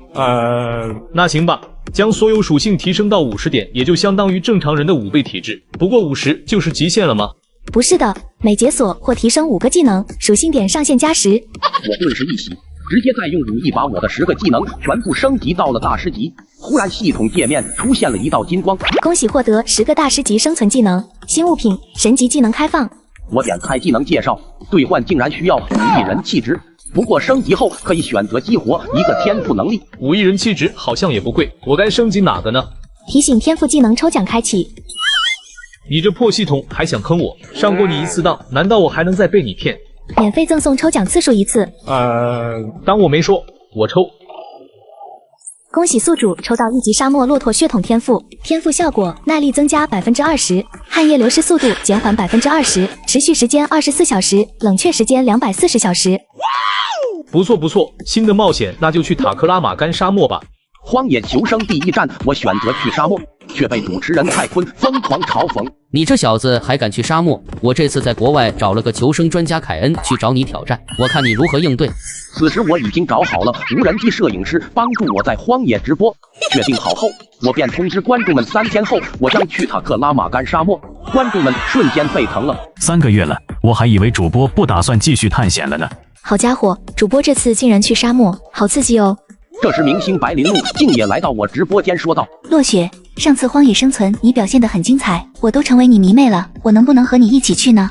那行吧，将所有属性提升到50点，也就相当于正常人的5倍体质。不过50就是极限了吗？不是的，每解锁或提升5个技能，属性点上限加10。我顿时一喜，直接再用5亿把我的10个技能全部升级到了大师级。忽然系统界面出现了一道金光，恭喜获得10个大师级生存技能，新物品神级技能开放。我点开技能介绍，兑换竟然需要5亿人气值，不过升级后可以选择激活一个天赋能力。5亿人气值好像也不贵，我该升级哪个呢？提醒天赋技能抽奖开启。你这破系统还想坑我？上过你一次当，难道我还能再被你骗？免费赠送抽奖次数1次。当我没说，我抽。恭喜宿主抽到1级沙漠骆驼血统天赋，天赋效果耐力增加20%，汗液流失速度减缓20%，持续时间24小时，冷却时间240小时。不错不错，新的冒险那就去塔克拉玛干沙漠吧。荒野求生第1站，我选择去沙漠，却被主持人蔡坤疯狂嘲讽。你这小子还敢去沙漠？我这次在国外找了个求生专家凯恩去找你挑战，我看你如何应对。此时我已经找好了无人机摄影师帮助我在荒野直播，确定好后，我便通知观众们3天后我将去塔克拉玛干沙漠。观众们瞬间沸腾了。3个月了，我还以为主播不打算继续探险了呢。好家伙，主播这次竟然去沙漠，好刺激哦！这时明星白灵露竟也来到我直播间说道，落雪，上次荒野生存你表现得很精彩，我都成为你迷妹了，我能不能和你一起去呢？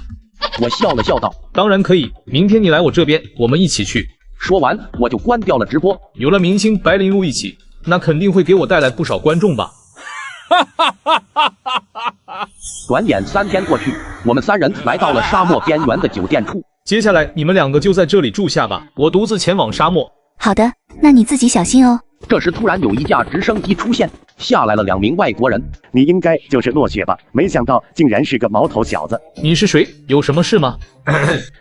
我笑了笑道，当然可以，明天你来我这边，我们一起去。说完我就关掉了直播。有了明星白灵露一起，那肯定会给我带来不少观众吧。转眼3天过去，我们3人来到了沙漠边缘的酒店处。接下来你们2个就在这里住下吧，我独自前往沙漠。好的，那你自己小心哦。这时突然有一架直升机出现，下来了2名外国人。你应该就是落雪吧？没想到竟然是个毛头小子。你是谁？有什么事吗？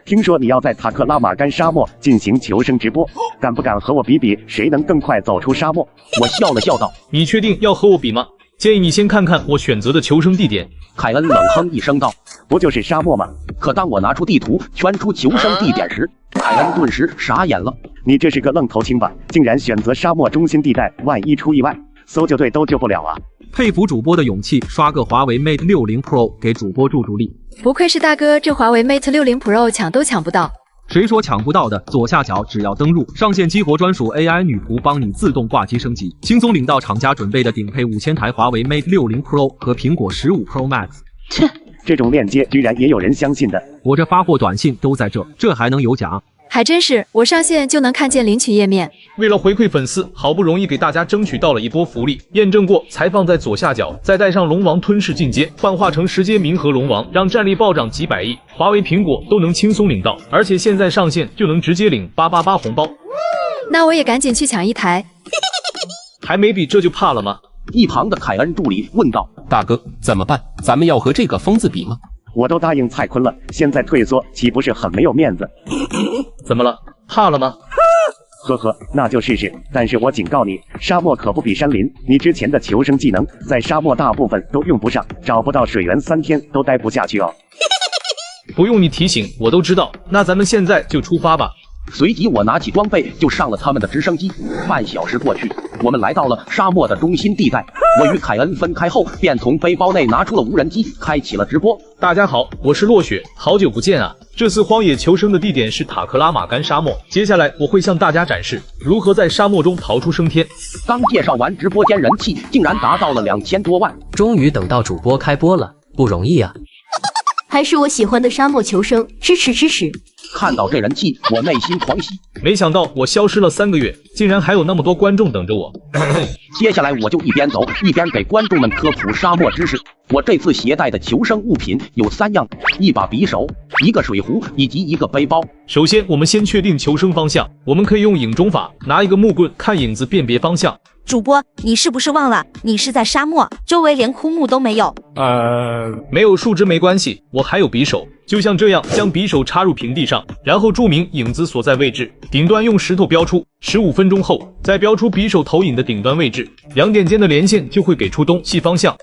听说你要在塔克拉玛干沙漠进行求生直播，敢不敢和我比比谁能更快走出沙漠？我笑了笑道，你确定要和我比吗？建议你先看看我选择的求生地点。凯恩冷哼一声道，不就是沙漠吗？可当我拿出地图圈出求生地点时，凯恩顿时傻眼了。你这是个愣头青吧？竟然选择沙漠中心地带，万一出意外，搜救队都救不了啊！佩服主播的勇气，刷个华为 Mate 60 Pro 给主播助助力。不愧是大哥，这华为 Mate 60 Pro 抢都抢不到。谁说抢不到的？左下角只要登录，上线激活专属 AI 女仆，帮你自动挂机升级，轻松领到厂家准备的顶配5000台华为 Mate 60 Pro 和苹果15 Pro Max。切，这种链接居然也有人相信的？我这发货短信都在这还能有假？还真是，我上线就能看见领取页面。为了回馈粉丝，好不容易给大家争取到了一波福利，验证过才放在左下角，再带上龙王吞噬进阶，幻化成石阶冥河龙王，让战力暴涨几百亿，华为苹果都能轻松领到，而且现在上线就能直接领888红包。那我也赶紧去抢一台。还没比这就怕了吗？一旁的凯恩助理问道，大哥怎么办？咱们要和这个疯子比吗？我都答应蔡坤了，现在退缩岂不是很没有面子？怎么了？怕了吗？呵呵，那就试试。但是我警告你，沙漠可不比山林，你之前的求生技能在沙漠大部分都用不上，找不到水源3天都待不下去哦。不用你提醒，我都知道。那咱们现在就出发吧。随即我拿起装备就上了他们的直升机。半小时过去，我们来到了沙漠的中心地带。我与凯恩分开后，便从背包内拿出了无人机，开启了直播。大家好，我是落雪，好久不见啊！这次荒野求生的地点是塔克拉玛干沙漠，接下来我会向大家展示如何在沙漠中逃出升天。刚介绍完，直播间人气竟然达到了2000多万，终于等到主播开播了，不容易啊！还是我喜欢的沙漠求生，支持支持！看到这人气，我内心狂喜。没想到我消失了3个月，竟然还有那么多观众等着我。接下来我就一边走一边给观众们科普沙漠知识。我这次携带的求生物品有3样：一把匕首、一个水壶以及一个背包。首先，我们先确定求生方向，我们可以用影中法，拿一个木棍看影子辨别方向。主播，你是不是忘了你是在沙漠，周围连枯木都没有？没有树枝没关系，我还有匕首。就像这样，将匕首插入平地上，然后注明影子所在位置，顶端用石头标出。15分钟后，再标出匕首投影的顶端位置，2点间的连线就会给出东西方向。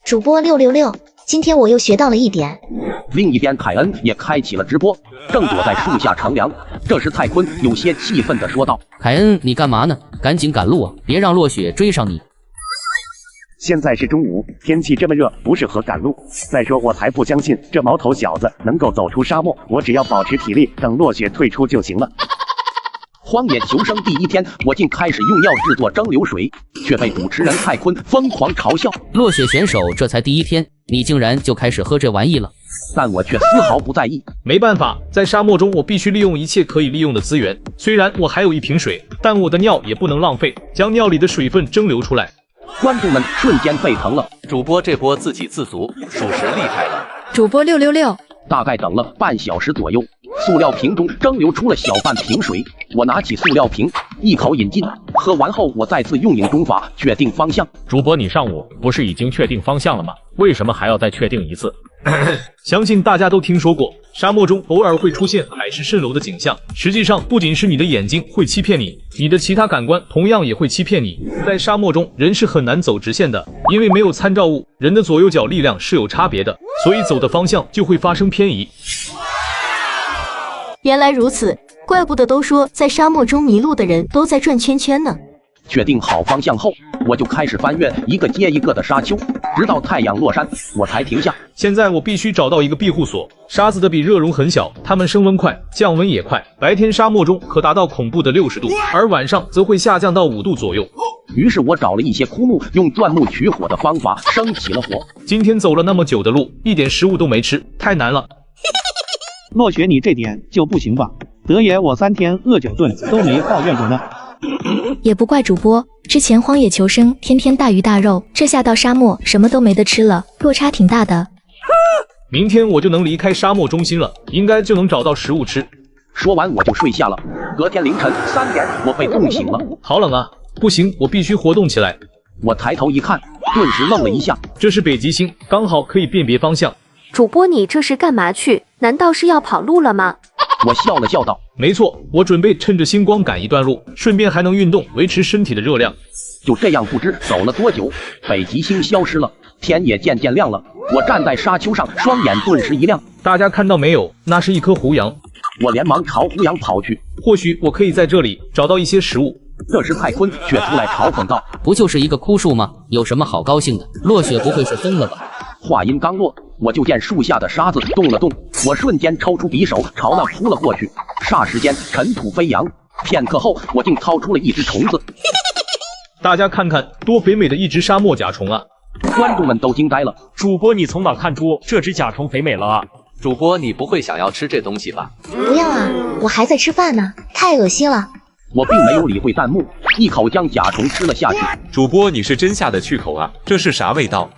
主播666，今天我又学到了一点。另一边，凯恩也开启了直播，正躲在树下乘凉。这时，泰坤有些气愤地说道：“凯恩，你干嘛呢？赶紧赶路啊，别让落雪追上你。”现在是中午，天气这么热，不适合赶路。再说，我才不相信这毛头小子能够走出沙漠。我只要保持体力，等落雪退出就行了。荒野求生第1天，我竟开始用药制作蒸馏水，却被主持人泰坤疯狂嘲笑。落雪选手这才第1天，你竟然就开始喝这玩意了？但我却丝毫不在意。没办法，在沙漠中我必须利用一切可以利用的资源。虽然我还有一瓶水，但我的尿也不能浪费，将尿里的水分蒸馏出来。观众们瞬间沸腾了，主播这波自给自足，属实厉害了。主播666，大概等了半小时左右，塑料瓶中蒸馏出了小半瓶水。我拿起塑料瓶，一口饮尽。喝完后，我再次用影中法确定方向。主播，你上午不是已经确定方向了吗？为什么还要再确定一次？相信大家都听说过，沙漠中偶尔会出现海市蜃楼的景象。实际上，不仅是你的眼睛会欺骗你，你的其他感官同样也会欺骗你。在沙漠中，人是很难走直线的，因为没有参照物，人的左右脚力量是有差别的，所以走的方向就会发生偏移。原来如此，怪不得都说在沙漠中迷路的人都在转圈圈呢。确定好方向后，我就开始翻越一个接一个的沙丘，直到太阳落山，我才停下。现在我必须找到一个庇护所，沙子的比热容很小，它们升温快，降温也快。白天沙漠中可达到恐怖的60度，而晚上则会下降到5度左右。于是我找了一些枯木，用钻木取火的方法生起了火。今天走了那么久的路，一点食物都没吃，太难了。落雪，你这点就不行吧？德爷我3天饿9顿都没抱怨过呢。也不怪主播，之前荒野求生天天大鱼大肉，这下到沙漠什么都没得吃了，落差挺大的。明天我就能离开沙漠中心了，应该就能找到食物吃。说完我就睡下了。隔天凌晨3点，我被冻醒了。好冷啊！不行，我必须活动起来。我抬头一看，顿时愣了一下，这是北极星，刚好可以辨别方向。主播，你这是干嘛去？难道是要跑路了吗？我笑了笑道：“没错，我准备趁着星光赶一段路，顺便还能运动，维持身体的热量。”就这样，不知走了多久，北极星消失了，天也渐渐亮了。我站在沙丘上，双眼顿时一亮。大家看到没有？那是一颗胡杨。我连忙朝胡杨跑去，或许我可以在这里找到一些食物。这时泰坤却出来嘲讽道：“不就是一个枯树吗？有什么好高兴的？落雪不会是疯了吧？”话音刚落，我就见树下的沙子动了动，我瞬间抽出匕首朝那扑了过去，霎时间尘土飞扬。片刻后，我竟掏出了一只虫子。大家看看，多肥美的一只沙漠甲虫啊！观众们都惊呆了。主播，你从哪看出这只甲虫肥美了啊？主播，你不会想要吃这东西吧？不要啊，我还在吃饭呢，太恶心了。我并没有理会弹幕，一口将甲虫吃了下去。主播，你是真下得去口啊？这是啥味道？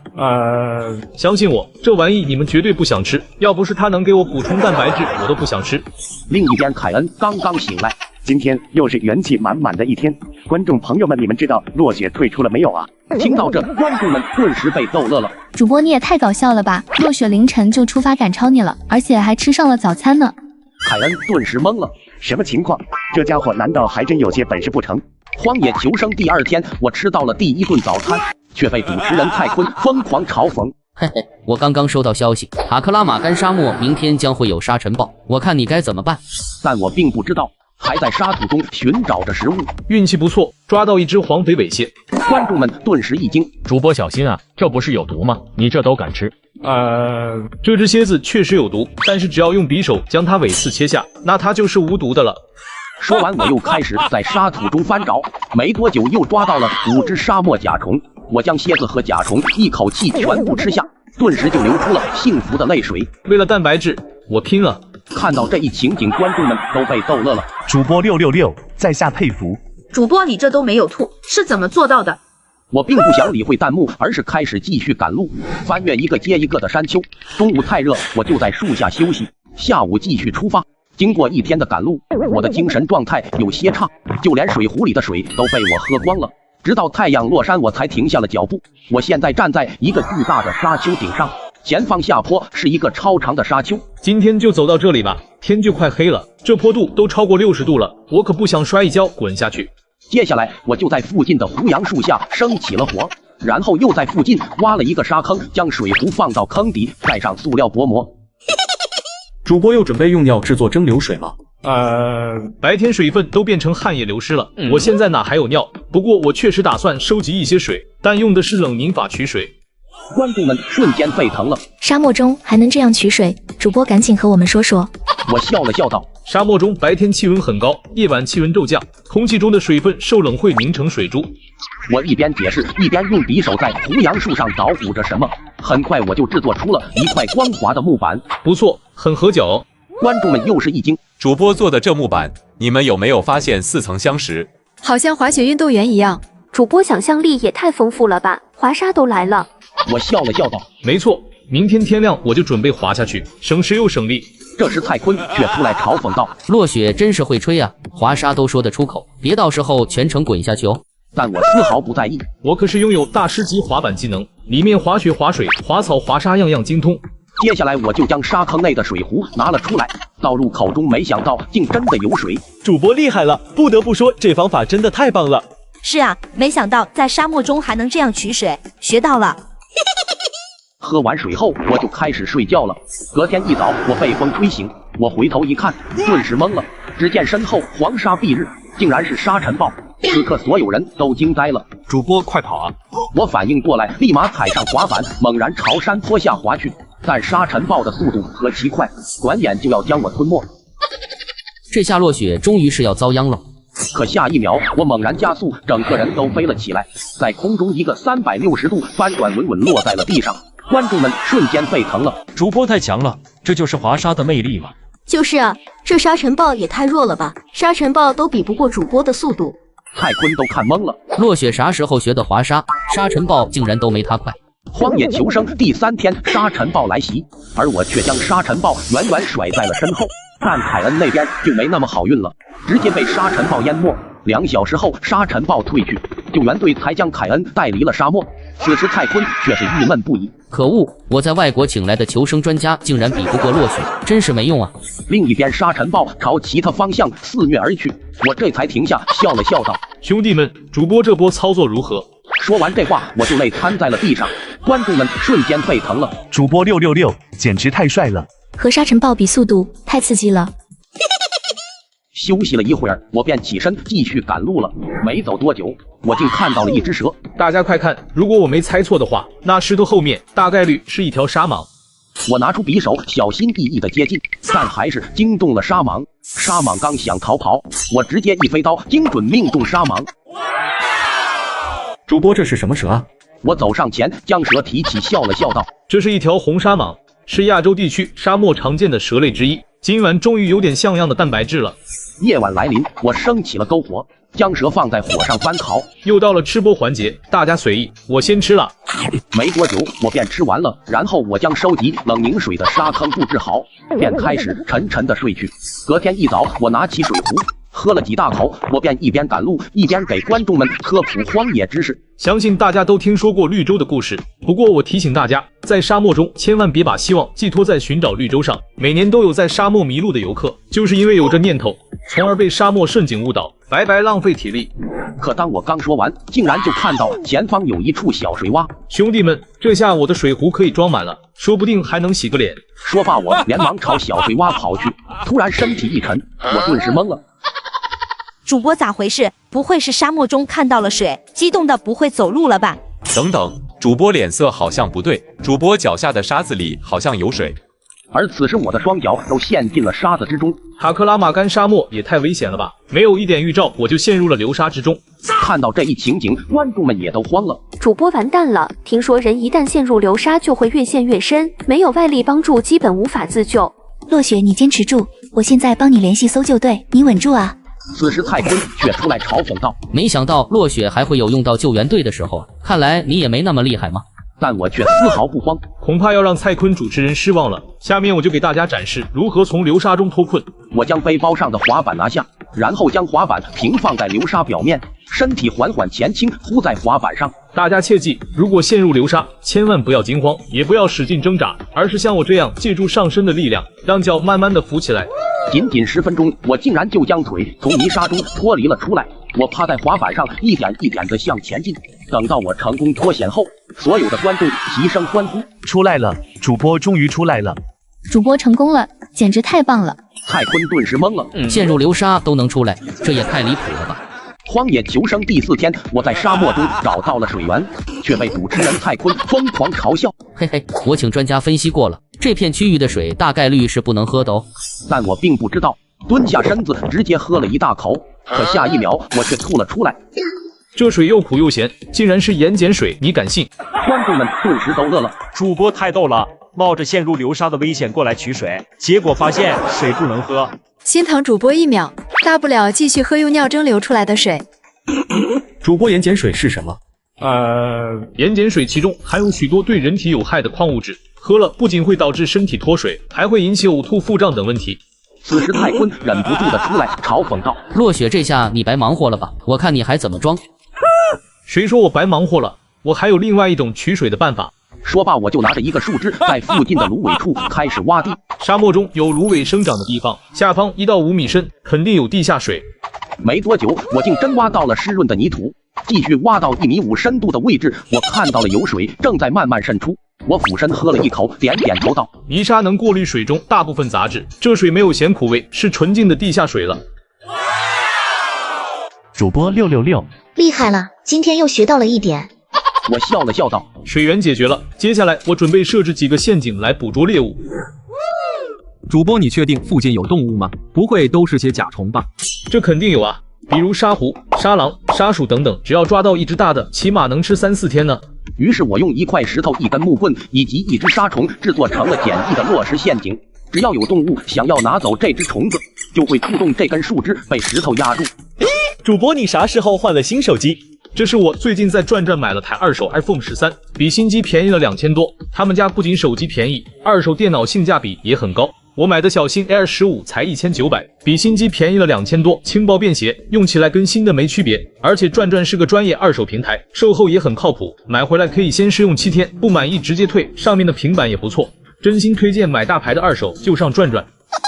相信我，这玩意你们绝对不想吃。要不是它能给我补充蛋白质，我都不想吃。另一边，凯恩刚刚醒来，今天又是元气满满的一天。观众朋友们，你们知道落雪退出了没有啊？听到这，观众们顿时被逗乐了。主播你也太搞笑了吧！落雪凌晨就出发赶超你了，而且还吃上了早餐呢。凯恩顿时懵了，什么情况？这家伙难道还真有些本事不成？荒野求生第2天，我吃到了第1顿早餐，却被主持人蔡坤疯狂嘲讽。嘿嘿，我刚刚收到消息，塔克拉玛干沙漠明天将会有沙尘暴，我看你该怎么办？但我并不知道，还在沙土中寻找着食物。运气不错，抓到一只黄肥尾蝎。观众们顿时一惊，主播小心啊，这不是有毒吗？你这都敢吃？这只蝎子确实有毒，但是只要用匕首将它尾刺切下，那它就是无毒的了。说完，我又开始在沙土中翻找，没多久又抓到了5只沙漠甲虫。我将蝎子和甲虫一口气全部吃下，顿时就流出了幸福的泪水。为了蛋白质，我拼了！看到这一情景，观众们都被逗乐了。主播666在下佩服。主播你这都没有吐，是怎么做到的？我并不想理会弹幕，而是开始继续赶路，翻越一个接一个的山丘。中午太热，我就在树下休息。下午继续出发。经过1天的赶路，我的精神状态有些差，就连水壶里的水都被我喝光了。直到太阳落山，我才停下了脚步。我现在站在一个巨大的沙丘顶上，前方下坡是一个超长的沙丘。今天就走到这里吧，天就快黑了，这坡度都超过60度了，我可不想摔一跤滚下去。接下来我就在附近的胡杨树下生起了火，然后又在附近挖了一个沙坑，将水壶放到坑底，盖上塑料薄膜。主播又准备用尿制作蒸馏水吗？白天水分都变成汗液流失了，我现在哪还有尿？不过我确实打算收集一些水，但用的是冷凝法取水。观众们瞬间沸腾了，沙漠中还能这样取水？主播赶紧和我们说说。我笑了笑道，沙漠中白天气温很高，夜晚气温骤降，空气中的水分受冷会凝成水珠。我一边解释，一边用匕首在胡杨树上捣鼓着什么，很快我就制作出了一块光滑的木板。不错，很合脚哦。观众们又是一惊，主播做的这木板，你们有没有发现似曾相识？好像滑雪运动员一样。主播想象力也太丰富了吧，滑沙都来了。我笑了笑道，没错，明天天亮我就准备滑下去，省时又省力。这时蔡坤却出来嘲讽道，落雪真是会吹啊，滑沙都说得出口，别到时候全程滚下去哦。但我丝毫不在意，我可是拥有大师级滑板技能，里面滑雪、滑水、滑草、滑沙样样精通。接下来我就将沙坑内的水壶拿了出来，倒入口中，没想到竟真的有水。主播厉害了，不得不说这方法真的太棒了。是啊，没想到在沙漠中还能这样取水，学到了。喝完水后，我就开始睡觉了。隔天一早，我被风吹醒，我回头一看，顿时懵了。只见身后黄沙蔽日，竟然是沙尘暴。此刻所有人都惊呆了。主播快跑啊！我反应过来，立马踩上滑板，猛然朝山坡下滑去。但沙尘暴的速度何其快，转眼就要将我吞没。这下落雪终于是要遭殃了。可下一秒，我猛然加速，整个人都飞了起来，在空中一个360度翻转，稳稳落在了地上。观众们瞬间沸腾了，主播太强了，这就是滑沙的魅力吗？就是啊，这沙尘暴也太弱了吧，沙尘暴都比不过主播的速度。蔡坤都看懵了，落雪啥时候学的滑沙？沙尘暴竟然都没他快。荒野求生第3天，沙尘暴来袭，而我却将沙尘暴远远甩在了身后。但凯恩那边就没那么好运了，直接被沙尘暴淹没。2小时后，沙尘暴退去，救援队才将凯恩带离了沙漠。此时蔡坤却是郁闷不已，可恶，我在外国请来的求生专家竟然比不过落雪，真是没用啊。另一边沙尘暴朝其他方向肆虐而去，我这才停下，笑了笑道，兄弟们，主播这波操作如何？说完这话，我就累瘫在了地上，观众们瞬间沸腾了。主播666简直太帅了，和沙尘暴比速度太刺激了。休息了一会儿，我便起身继续赶路了。没走多久，我竟看到了一只蛇。大家快看，如果我没猜错的话，那石头后面大概率是一条沙蟒。我拿出匕首，小心翼翼地接近，但还是惊动了沙蟒。沙蟒刚想逃跑，我直接一飞刀，精准命中沙蟒。主播，这是什么蛇啊？我走上前，将蛇提起，笑了笑道：“这是一条红沙蟒，是亚洲地区沙漠常见的蛇类之一。今晚终于有点像样的蛋白质了。”夜晚来临，我升起了篝火，将蛇放在火上翻烤。又到了吃播环节，大家随意，我先吃了。没多久，我便吃完了。然后我将收集冷凝水的沙坑布置好，便开始沉沉的睡去。隔天一早，我拿起水壶，喝了几大口，我便一边赶路一边给观众们科普荒野知识。相信大家都听说过绿洲的故事，不过我提醒大家，在沙漠中千万别把希望寄托在寻找绿洲上。每年都有在沙漠迷路的游客，就是因为有这念头，从而被沙漠盛景误导，白白浪费体力。可当我刚说完，竟然就看到前方有一处小水洼。兄弟们，这下我的水壶可以装满了，说不定还能洗个脸。说罢，我连忙朝小水洼跑去，突然身体一沉，我顿时懵了。主播咋回事？不会是沙漠中看到了水，激动的不会走路了吧？等等，主播脸色好像不对，主播脚下的沙子里好像有水。而此时我的双脚都陷进了沙子之中。塔克拉玛干沙漠也太危险了吧！没有一点预兆，我就陷入了流沙之中。看到这一情景，观众们也都慌了。主播完蛋了！听说人一旦陷入流沙，就会越陷越深，没有外力帮助，基本无法自救。落雪，你坚持住，我现在帮你联系搜救队，你稳住啊！此时蔡坤却出来嘲讽道：“没想到落雪还会有用到救援队的时候，看来你也没那么厉害吗？”但我却丝毫不慌，恐怕要让蔡坤主持人失望了。下面我就给大家展示如何从流沙中脱困。我将背包上的滑板拿下，然后将滑板平放在流沙表面，身体缓缓前倾，铺在滑板上。大家切记，如果陷入流沙，千万不要惊慌，也不要使劲挣扎，而是像我这样借助上身的力量，让脚慢慢的浮起来。仅10分钟，我竟然就将腿从泥沙中脱离了出来。我趴在滑板上，一点一点的向前进。等到我成功脱险后，所有的观众齐声欢呼：“出来了！主播终于出来了！主播成功了，简直太棒了！”蔡坤顿时懵了，陷入流沙都能出来，这也太离谱了吧！荒野求生第4天，我在沙漠中找到了水源，却被主持人蔡坤疯狂嘲笑。嘿嘿，我请专家分析过了，这片区域的水大概率是不能喝的哦。但我并不知道，蹲下身子直接喝了一大口，可下一秒我却吐了出来。这水又苦又咸，竟然是盐碱水，你敢信？观众们顿时都乐了。主播太逗了，冒着陷入流沙的危险过来取水，结果发现水不能喝。心疼主播1秒，大不了继续喝用尿蒸流出来的水。主播盐碱水是什么？盐碱水其中含有许多对人体有害的矿物质，喝了不仅会导致身体脱水，还会引起呕吐、腹胀等问题。此时蔡坤忍不住的出来嘲讽道：“落雪，这下你白忙活了吧？我看你还怎么装？”谁说我白忙活了？我还有另外一种取水的办法。说罢，我就拿着一个树枝，在附近的芦苇处开始挖地。沙漠中有芦苇生长的地方，下方1到5米深，肯定有地下水。没多久，我竟真挖到了湿润的泥土。继续挖到1.5米深度的位置，我看到了有水正在慢慢渗出。我俯身喝了一口，点头道：“泥沙能过滤水中大部分杂质，这水没有咸苦味，是纯净的地下水了。”主播666，厉害了，今天又学到了一点。我笑了笑道：“水源解决了，接下来我准备设置几个陷阱来捕捉猎物。”主播，你确定附近有动物吗？不会都是些甲虫吧？这肯定有啊，比如沙狐、沙狼、沙鼠等等，只要抓到一只大的，起码能吃3、4天呢。于是我用1块石头、1根木棍以及1只沙虫制作成了简易的落石陷阱。只要有动物想要拿走这只虫子，就会触动这根树枝，被石头压住。主播，你啥时候换了新手机？这是我最近在转转买了台2手 iPhone 13，比新机便宜了2000多。他们家不仅手机便宜，2手电脑性价比也很高。我买的小新 Air 15才1900，比新机便宜了2000多，轻薄便携，用起来跟新的没区别。而且转转是个专业2手平台，售后也很靠谱，买回来可以先试用7天，不满意直接退。上面的平板也不错，真心推荐买大牌的2手，就上转转。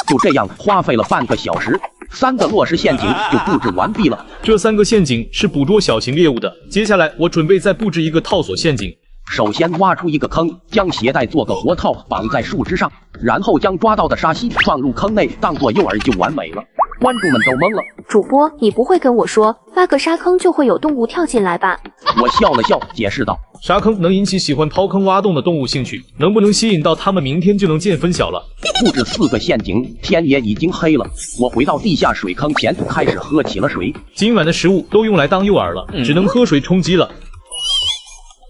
就这样花费了半个小时，3个落石陷阱就布置完毕了。这3个陷阱是捕捉小型猎物的，接下来我准备再布置一个套索陷阱。首先挖出一个坑，将鞋带做个活套绑在树枝上，然后将抓到的沙溪放入坑内，当做诱饵就完美了。观众们都懵了。主播，你不会跟我说挖个沙坑就会有动物跳进来吧？我笑了笑，解释道：沙坑能引起喜欢刨坑挖洞的动物兴趣，能不能吸引到他们，明天就能见分晓了。布置4个陷阱，天也已经黑了。我回到地下水坑前，开始喝起了水。今晚的食物都用来当诱饵了，只能喝水充饥了。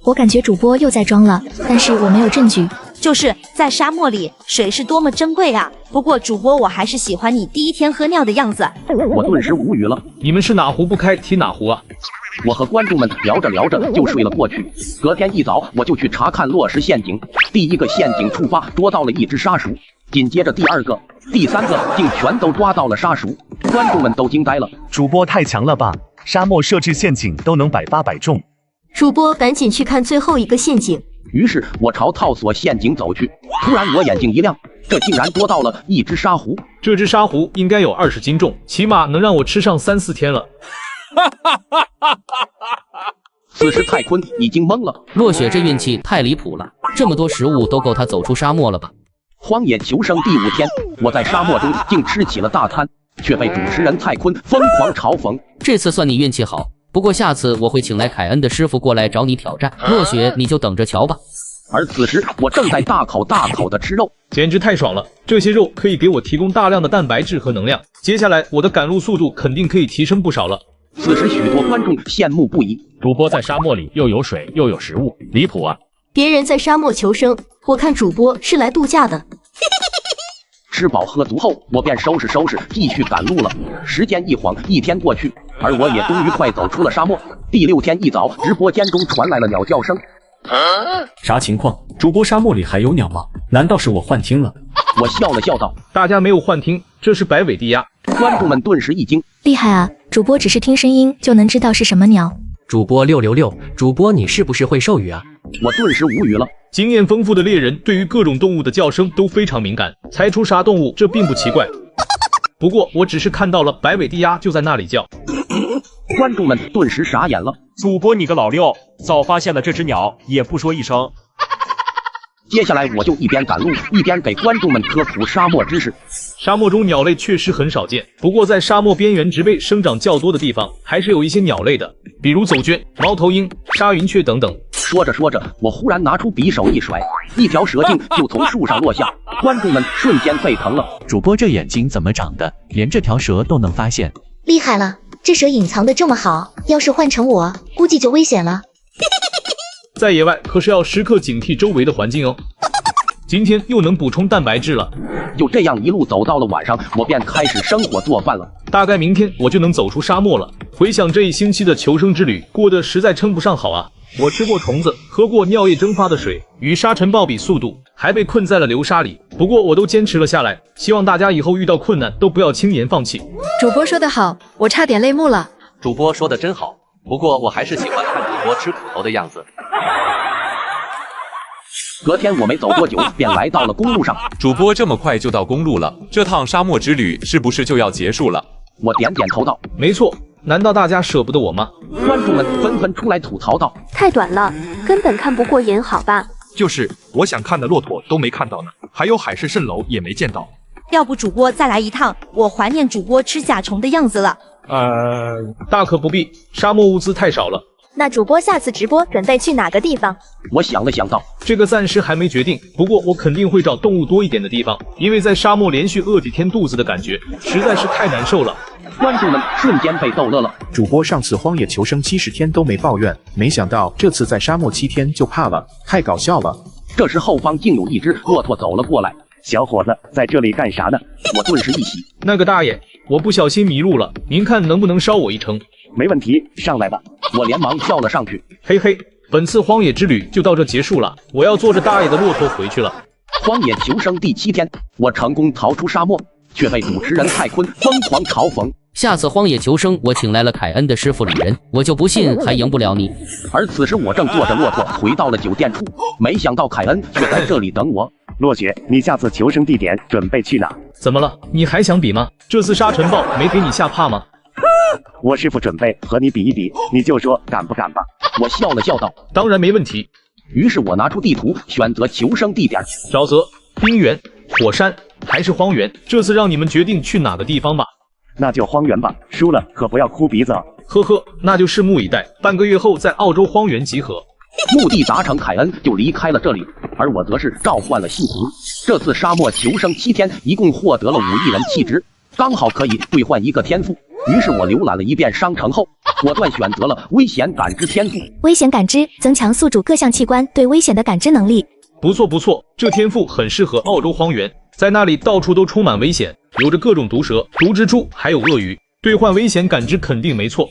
我感觉主播又在装了，但是我没有证据。就是在沙漠里，水是多么珍贵啊！不过主播，我还是喜欢你第1天喝尿的样子。我顿时无语了。你们是哪壶不开提哪壶啊？我和观众们聊着聊着就睡了过去。隔天一早，我就去查看落石陷阱。第1个陷阱触发，捉到了1只沙鼠。紧接着第2个、第3个竟全都抓到了沙鼠，观众们都惊呆了。主播太强了吧！沙漠设置陷阱都能百发百中。主播赶紧去看最后一个陷阱。于是我朝套索陷阱走去，突然我眼睛一亮，这竟然捉到了一只沙狐。这只沙狐应该有20斤重，起码能让我吃上3、4天了。此时泰坤已经懵了，落雪这运气太离谱了，这么多食物都够他走出沙漠了吧？荒野求生第5天，我在沙漠中竟吃起了大餐，却被主持人泰坤疯狂嘲讽。这次算你运气好，不过下次我会请来凯恩的师傅过来找你挑战。落雪你就等着瞧吧。而此时我正在大口大口的吃肉，简直太爽了！这些肉可以给我提供大量的蛋白质和能量，接下来我的赶路速度肯定可以提升不少了。此时许多观众羡慕不已，主播在沙漠里又有水又有食物，离谱啊！别人在沙漠求生，我看主播是来度假的。吃饱喝足后，我便收拾，继续赶路了。时间一晃，1天过去，而我也终于快走出了沙漠。第6天一早，直播间中传来了鸟叫声。啥情况？主播沙漠里还有鸟吗？难道是我幻听了？我笑了笑道：“大家没有幻听，这是白尾地鸭。”观众们顿时一惊，厉害啊！主播只是听声音就能知道是什么鸟。主播666，主播你是不是会授语啊？我顿时无语了。经验丰富的猎人对于各种动物的叫声都非常敏感，猜出啥动物这并不奇怪。不过我只是看到了白尾地鸭就在那里叫。观众们顿时傻眼了。主播你个老六，早发现了这只鸟也不说一声。接下来我就一边赶路，一边给观众们科普沙漠知识。沙漠中鸟类确实很少见，不过在沙漠边缘植被生长较多的地方，还是有一些鸟类的，比如走鹃、猫头鹰、沙云雀等等。说着说着，我忽然拿出匕首一甩，一条蛇径就从树上落下，观众们瞬间沸腾了。主播这眼睛怎么长的，连这条蛇都能发现？厉害了，这蛇隐藏的这么好，要是换成我，估计就危险了。在野外可是要时刻警惕周围的环境哦。今天又能补充蛋白质了。就这样一路走到了晚上，我便开始生火做饭了。大概明天我就能走出沙漠了。回想这1星期的求生之旅，过得实在称不上好啊。我吃过虫子，喝过尿液蒸发的水，与沙尘暴比速度，还被困在了流沙里。不过我都坚持了下来。希望大家以后遇到困难都不要轻言放弃。主播说得好，我差点泪目了。主播说的真好，不过我还是喜欢看主播吃苦头的样子。隔天我没走多久便来到了公路上。主播这么快就到公路了，这趟沙漠之旅是不是就要结束了？我点点头道：“没错。难道大家舍不得我吗？”观众们纷纷出来吐槽道：“太短了，根本看不过瘾，好吧？”就是我想看的骆驼都没看到呢，还有海市蜃楼也没见到。要不主播再来一趟，我怀念主播吃甲虫的样子了。大可不必，沙漠物资太少了。那主播下次直播准备去哪个地方？我想了想道：“这个暂时还没决定，不过我肯定会找动物多一点的地方，因为在沙漠连续饿几天肚子的感觉实在是太难受了。”观众们瞬间被逗乐了。主播上次荒野求生70天都没抱怨，没想到这次在沙漠7天就怕了，太搞笑了。这时后方竟有一只骆驼走了过来。小伙子在这里干啥呢？我顿时一喜。那个大爷，我不小心迷路了，您看能不能捎我一程？没问题，上来吧。我连忙跳了上去。嘿嘿，本次荒野之旅就到这结束了，我要坐着大爷的骆驼回去了。荒野求生第7天，我成功逃出沙漠，却被主持人泰坤疯狂嘲讽。下次荒野求生，我请来了凯恩的师傅李仁，我就不信还赢不了你。而此时我正坐着骆驼回到了酒店处，没想到凯恩却在这里等我。落雪，你下次求生地点准备去哪？怎么了？你还想比吗？这次沙尘暴没给你吓怕吗？我师傅准备和你比一比，你就说敢不敢吧。我笑了笑道：“当然没问题。”于是我拿出地图，选择求生地点：沼泽、冰原、火山还是荒原？这次让你们决定去哪个地方吧。那就荒原吧，输了可不要哭鼻子啊。呵呵，那就拭目以待，半个月后在澳洲荒原集合。目的达成，凯恩就离开了这里，而我则是召唤了西湖。这次沙漠求生7天，一共获得了5亿人气值，刚好可以兑换一个天赋。于是我浏览了一遍商城后，果断选择了危险感知天赋。危险感知增强宿主各项器官对危险的感知能力。不错不错，这天赋很适合澳洲荒原，在那里到处都充满危险，有着各种毒蛇、毒蜘蛛，还有鳄鱼。兑换危险感知肯定没错。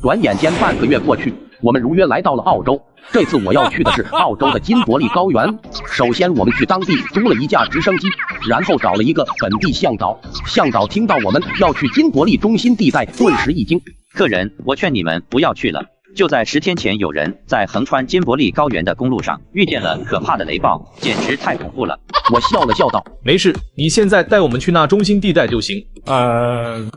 转眼间半个月过去，我们如约来到了澳洲。这次我要去的是澳洲的金伯利高原。首先，我们去当地租了一架直升机，然后找了一个本地向导。向导听到我们要去金伯利中心地带，顿时一惊：“客人，我劝你们不要去了。就在10天前，有人在横穿金伯利高原的公路上遇见了可怕的雷暴，简直太恐怖了。”我笑了笑道：“没事，你现在带我们去那中心地带就行。”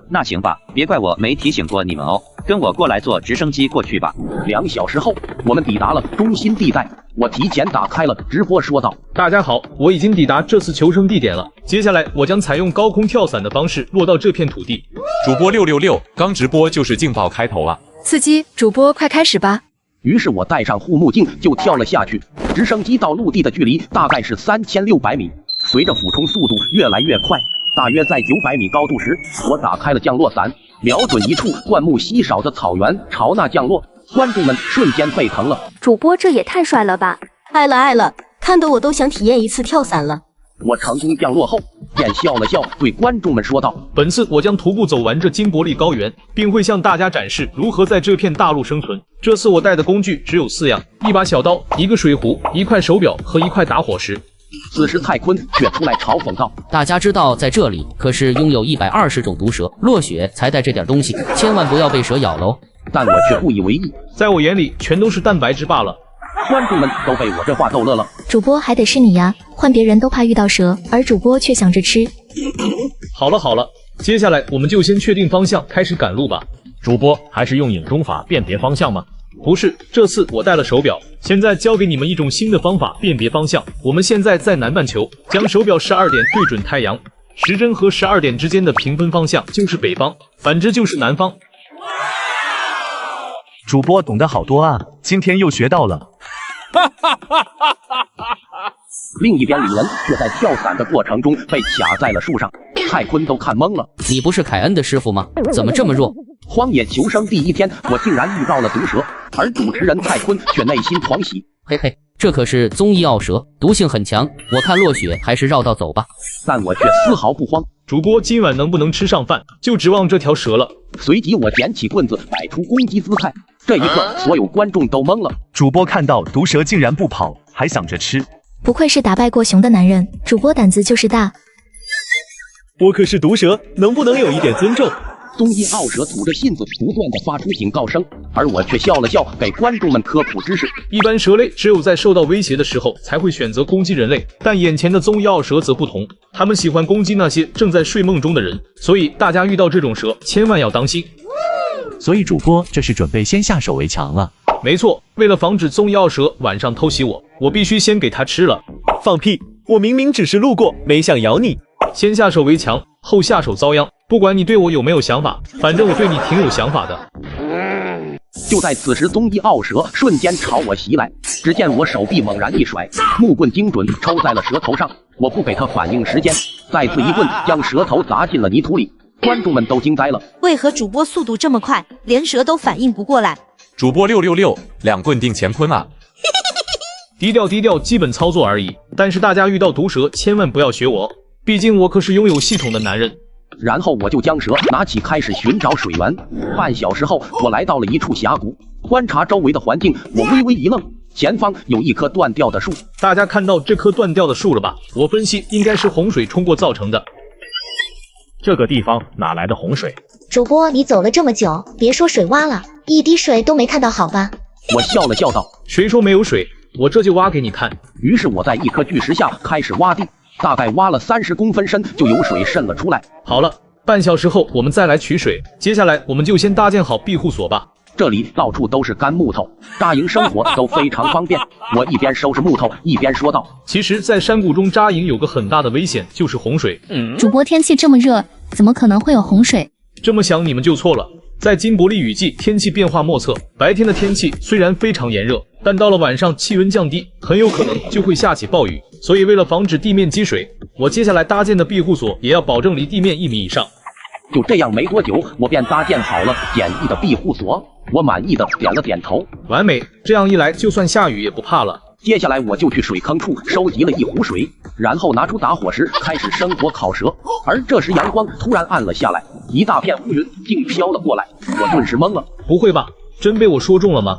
那行吧，别怪我没提醒过你们哦。跟我过来坐直升机过去吧。2小时后，我们抵达了中心地带。我提前打开了直播，说道：“大家好，我已经抵达这次求生地点了。接下来，我将采用高空跳伞的方式落到这片土地。”主播666刚直播就是劲爆开头啊！刺激，主播快开始吧。于是我戴上护目镜就跳了下去。直升机到陆地的距离大概是3600米，随着俯冲速度越来越快，大约在900米高度时，我打开了降落伞，瞄准一处灌木稀少的草原，朝那降落。观众们瞬间沸腾了。主播这也太帅了吧！爱了爱了，看得我都想体验一次跳伞了。我成功降落后，便笑了笑，对观众们说道：“本次我将徒步走完这金伯利高原，并会向大家展示如何在这片大陆生存。这次我带的工具只有4样：一把小刀、一个水壶、一块手表和一块打火石。”此时蔡坤却出来嘲讽道：“大家知道在这里可是拥有120种毒蛇，落雪才带这点东西，千万不要被蛇咬了哦。”但我却不以为意，在我眼里全都是蛋白质罢了。观众们都被我这话逗乐了。主播还得是你呀，换别人都怕遇到蛇，而主播却想着吃。好了，接下来我们就先确定方向，开始赶路吧。主播还是用影中法辨别方向吗？不是，这次我带了手表。现在教给你们一种新的方法辨别方向。我们现在在南半球，将手表12点对准太阳，时针和12点之间的平分方向就是北方，反之就是南方。主播懂得好多啊，今天又学到了。另一边，李文却在跳伞的过程中被卡在了树上，蔡坤都看懵了。你不是凯恩的师傅吗？怎么这么弱？荒野求生第1天，我竟然遇到了毒蛇，而主持人蔡坤却内心狂喜。嘿嘿，这可是棕翼奥蛇，毒性很强，我看落雪还是绕道走吧。但我却丝毫不慌。主播今晚能不能吃上饭，就指望这条蛇了。随即我捡起棍子，摆出攻击姿态。这一刻，所有观众都懵了。主播看到毒蛇竟然不跑，还想着吃。不愧是打败过熊的男人，主播胆子就是大。我可是毒蛇，能不能有一点尊重？棕翼奥蛇吐着信子，不断地发出警告声，而我却笑了笑，给观众们科普知识。一般蛇类只有在受到威胁的时候才会选择攻击人类，但眼前的棕翼奥蛇则不同，它们喜欢攻击那些正在睡梦中的人，所以大家遇到这种蛇千万要当心。所以主播这是准备先下手为强了。没错，为了防止棕翼奥蛇晚上偷袭我必须先给它吃了。放屁！我明明只是路过，没想咬你。先下手为强，后下手遭殃。不管你对我有没有想法，反正我对你挺有想法的。就在此时，棕翼奥蛇瞬间朝我袭来，只见我手臂猛然一甩，木棍精准抽在了蛇头上。我不给它反应时间，再次一棍将蛇头砸进了泥土里。观众们都惊呆了，为何主播速度这么快，连蛇都反应不过来？主播666 2棍定乾坤啊！低调，基本操作而已。但是大家遇到毒蛇千万不要学我，毕竟我可是拥有系统的男人。然后我就将蛇拿起，开始寻找水源。半小时后，我来到了一处峡谷，观察周围的环境，我微微一愣，前方有一棵断掉的树。大家看到这棵断掉的树了吧？我分析应该是洪水冲过造成的。这个地方哪来的洪水？主播，你走了这么久，别说水洼了，一滴水都没看到，好吧？我笑了笑道：“谁说没有水？我这就挖给你看。”于是我在一颗巨石下开始挖地，大概挖了30公分深，就有水渗了出来。好了，半小时后我们再来取水。接下来我们就先搭建好庇护所吧。这里到处都是干木头，扎营生活都非常方便。我一边收拾木头，一边说道：“其实，在山谷中扎营有个很大的危险，就是洪水。”主播，天气这么热，怎么可能会有洪水？这么想你们就错了。在金伯利雨季，天气变化莫测，白天的天气虽然非常炎热，但到了晚上气温降低，很有可能就会下起暴雨。所以为了防止地面积水，我接下来搭建的庇护所也要保证离地面1米以上。就这样，没多久我便搭建好了简易的庇护所。我满意的点了点头，完美。这样一来，就算下雨也不怕了。接下来我就去水坑处收集了一壶水，然后拿出打火石开始生火烤蛇。而这时阳光突然暗了下来，一大片乌云竟飘了过来，我顿时懵了。不会吧，真被我说中了吗？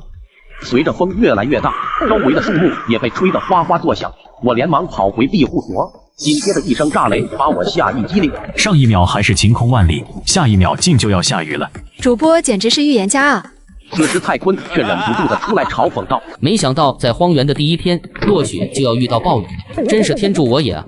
随着风越来越大，周围的树木也被吹得哗哗作响。我连忙跑回庇护所，紧接着一声炸雷把我吓一激灵。上一秒还是晴空万里，下一秒竟就要下雨了。主播简直是预言家啊！此时泰坤却忍不住的出来嘲讽道：“没想到在荒原的第一天，落雪就要遇到暴雨，真是天助我也啊！”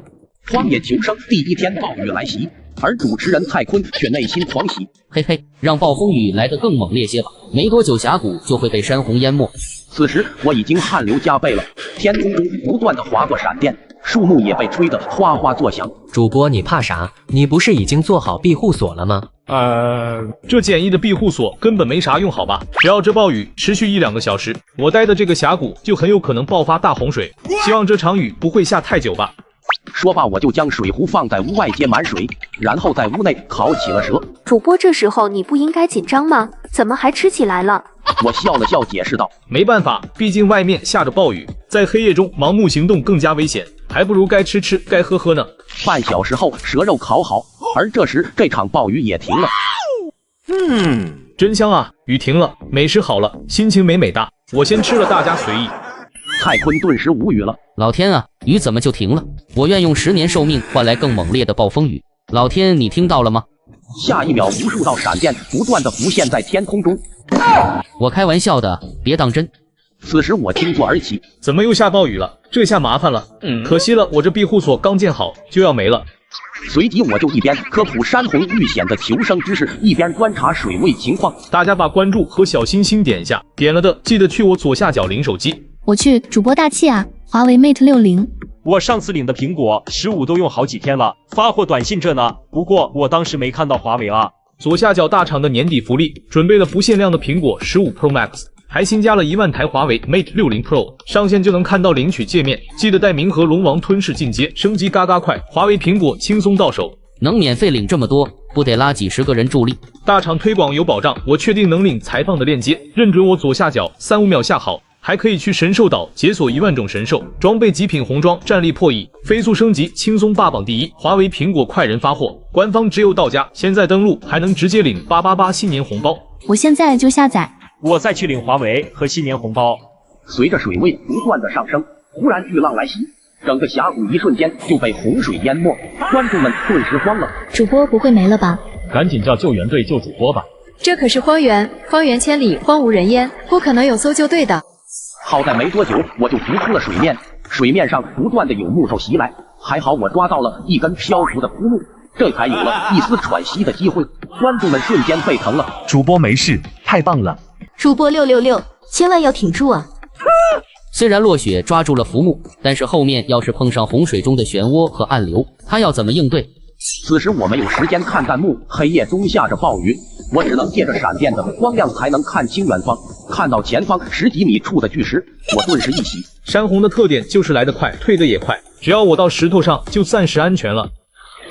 荒野求生第一天暴雨来袭，而主持人泰坤却内心狂喜。嘿嘿，让暴风雨来得更猛烈些吧，没多久峡谷就会被山洪淹没。此时我已经汗流浃背了，天空中不断的划过闪电，树木也被吹得哗哗作响。主播你怕啥？你不是已经做好庇护所了吗？这简易的庇护所根本没啥用，好吧？只要这暴雨持续1-2个小时，我待的这个峡谷就很有可能爆发大洪水。希望这场雨不会下太久吧。说罢，我就将水壶放在屋外接满水，然后在屋内烤起了蛇。主播，这时候你不应该紧张吗？怎么还吃起来了？我笑了笑，解释道：“没办法，毕竟外面下着暴雨，在黑夜中盲目行动更加危险，还不如该吃吃，该喝喝呢。”半小时后，蛇肉烤好，而这时这场暴雨也停了。真香啊！雨停了，美食好了，心情美美哒。我先吃了，大家随意。泰坤顿时无语了，老天啊，雨怎么就停了？我愿用10年寿命换来更猛烈的暴风雨。老天，你听到了吗？下一秒，无数道闪电不断的浮现在天空中。我开玩笑的，别当真。此时我惊坐而起，怎么又下暴雨了？这下麻烦了。可惜了，我这庇护所刚建好就要没了。随即我就一边科普山洪遇险的求生知识，一边观察水位情况。大家把关注和小心心点一下，点了的记得去我左下角领手机。我去，主播大气啊！华为 Mate 60，我上次领的苹果15都用好几天了，发货短信这呢。不过我当时没看到华为啊。左下角大厂的年底福利，准备了不限量的苹果15 Pro Max， 还新加了1万台华为 Mate 60 Pro， 上线就能看到领取界面，记得带冥河龙王吞噬进阶，升级嘎嘎快，华为苹果轻松到手。能免费领这么多，不得拉几10个人助力？大厂推广有保障，我确定能领才放的链接，认准我左下角3-5秒下好。还可以去神兽岛解锁1万种神兽，装备极品红装，战力破亿，飞速升级，轻松霸榜第一。华为苹果快人发货，官方只有到家，现在登录还能直接领888新年红包。我现在就下载。我再去领华为和新年红包。随着水位不断的上升，忽然巨浪来袭，整个峡谷一瞬间就被洪水淹没，观众们顿时慌了。主播不会没了吧？赶紧叫救援队救主播吧！这可是荒原，方圆千里荒无人烟，不可能有搜救队的。好在没多久我就浮出了水面，水面上不断的有木头袭来，还好我抓到了一根漂浮的枯木，这才有了一丝喘息的机会。观众们瞬间沸腾了，主播没事，太棒了！主播666，千万要挺住啊！虽然落雪抓住了浮木，但是后面要是碰上洪水中的漩涡和暗流，他要怎么应对？此时我没有时间看弹幕，黑夜中下着暴雨，我只能借着闪电的光亮才能看清远方。看到前方10几米处的巨石，我顿时一喜。山洪的特点就是来得快，退得也快，只要我到石头上就暂时安全了。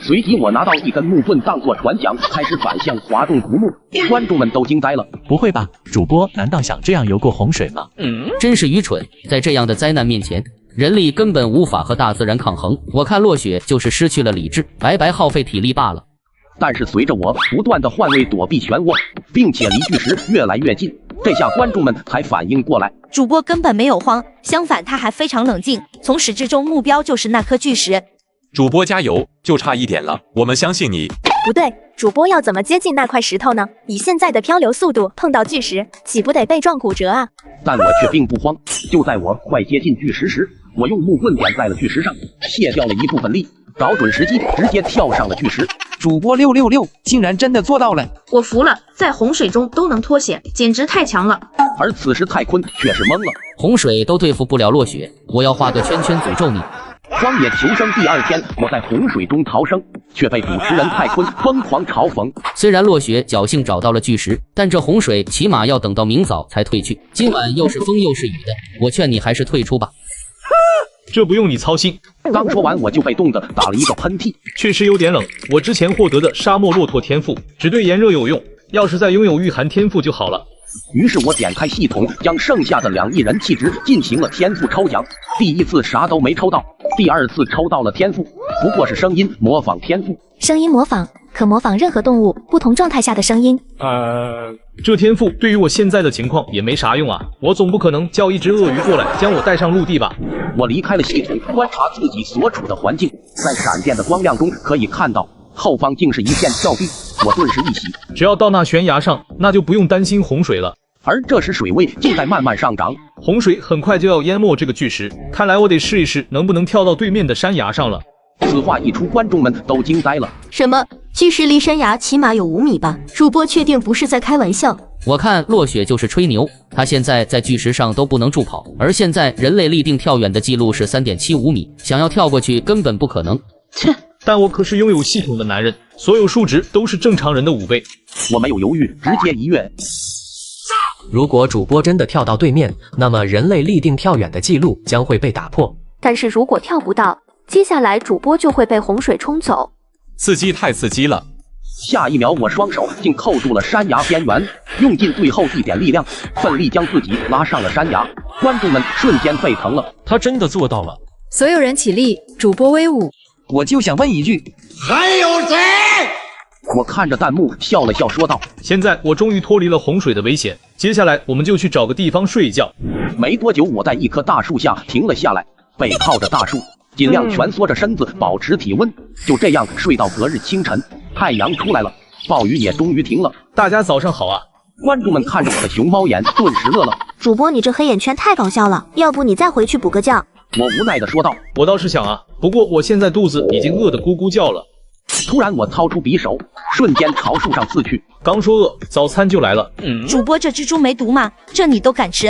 随即我拿到一根木棍当作船桨，开始反向滑动浮木，观众们都惊呆了。不会吧，主播难道想这样游过洪水吗？真是愚蠢，在这样的灾难面前，人力根本无法和大自然抗衡。我看落雪就是失去了理智，白白耗费体力罢了。但是随着我不断的换位躲避漩涡，并且离巨石越来越近，这下观众们才反应过来，主播根本没有慌，相反他还非常冷静，从始至终目标就是那颗巨石。主播加油，就差一点了，我们相信你。不对，主播要怎么接近那块石头呢？以现在的漂流速度，碰到巨石，岂不得被撞骨折啊？但我却并不慌，就在我快接近巨石时，我用木棍点在了巨石上，卸掉了一部分力，找准时机，直接跳上了巨石。主播666竟然真的做到了，我服了，在洪水中都能脱险，简直太强了。而此时泰坤却是懵了，洪水都对付不了落雪，我要画个圈圈诅咒你。荒野求生第2天，我在洪水中逃生，却被主持人泰坤疯狂嘲讽。虽然落雪侥幸找到了巨石，但这洪水起码要等到明早才退去。今晚又是风又是雨的，我劝你还是退出吧。这不用你操心。刚说完，我就被冻得打了一个喷嚏，确实有点冷。我之前获得的沙漠骆驼天赋只对炎热有用，要是再拥有御寒天赋就好了。于是我点开系统，将剩下的2亿人气值进行了天赋抽奖。第一次啥都没抽到，第2次抽到了天赋，不过是声音模仿天赋。声音模仿可模仿任何动物不同状态下的声音。这天赋对于我现在的情况也没啥用啊，我总不可能叫一只鳄鱼过来将我带上陆地吧？我离开了系统，观察自己所处的环境，在闪电的光亮中可以看到后方竟是一片峭壁，我顿时一喜，只要到那悬崖上，那就不用担心洪水了。而这时水位竟在慢慢上涨，洪水很快就要淹没这个巨石，看来我得试一试能不能跳到对面的山崖上了。此话一出，观众们都惊呆了。什么？巨石离山崖起码有5米吧？主播确定不是在开玩笑？我看落雪就是吹牛，他现在在巨石上都不能助跑，而现在人类立定跳远的记录是3.75米，想要跳过去根本不可能。切！但我可是拥有系统的男人，所有数值都是正常人的5倍。我没有犹豫，直接一跃。如果主播真的跳到对面，那么人类立定跳远的记录将会被打破。但是如果跳不到，接下来主播就会被洪水冲走。刺激，太刺激了！下一秒，我双手竟扣住了山崖边缘，用尽最后一点力量，奋力将自己拉上了山崖。观众们瞬间沸腾了，他真的做到了！所有人起立，主播威武！我就想问一句，还有谁？我看着弹幕笑了笑，说道：“现在我终于脱离了洪水的危险，接下来我们就去找个地方睡一觉。”没多久，我在一棵大树下停了下来，背靠着大树，尽量蜷缩着身子，保持体温。就这样睡到隔日清晨，太阳出来了，暴雨也终于停了。大家早上好啊！观众们看着我的熊猫眼，顿时乐了。主播，你这黑眼圈太搞笑了，要不你再回去补个觉？我无奈地说道。我倒是想啊，不过我现在肚子已经饿得咕咕叫了。突然，我掏出匕首，瞬间朝树上刺去。刚说饿，早餐就来了。主播，这蜘蛛没毒吗？这你都敢吃？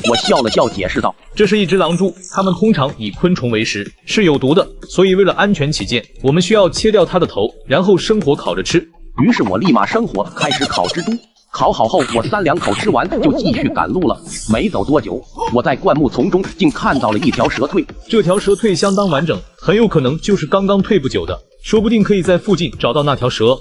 我笑了笑，解释道：“这是一只狼蛛，它们通常以昆虫为食，是有毒的，所以为了安全起见，我们需要切掉它的头，然后生火烤着吃。”于是我立马生火开始烤蜘蛛。烤好后，我3、2口吃完就继续赶路了。没走多久，我在灌木丛中竟看到了一条蛇蜕。这条蛇蜕相当完整，很有可能就是刚刚蜕不久的，说不定可以在附近找到那条蛇。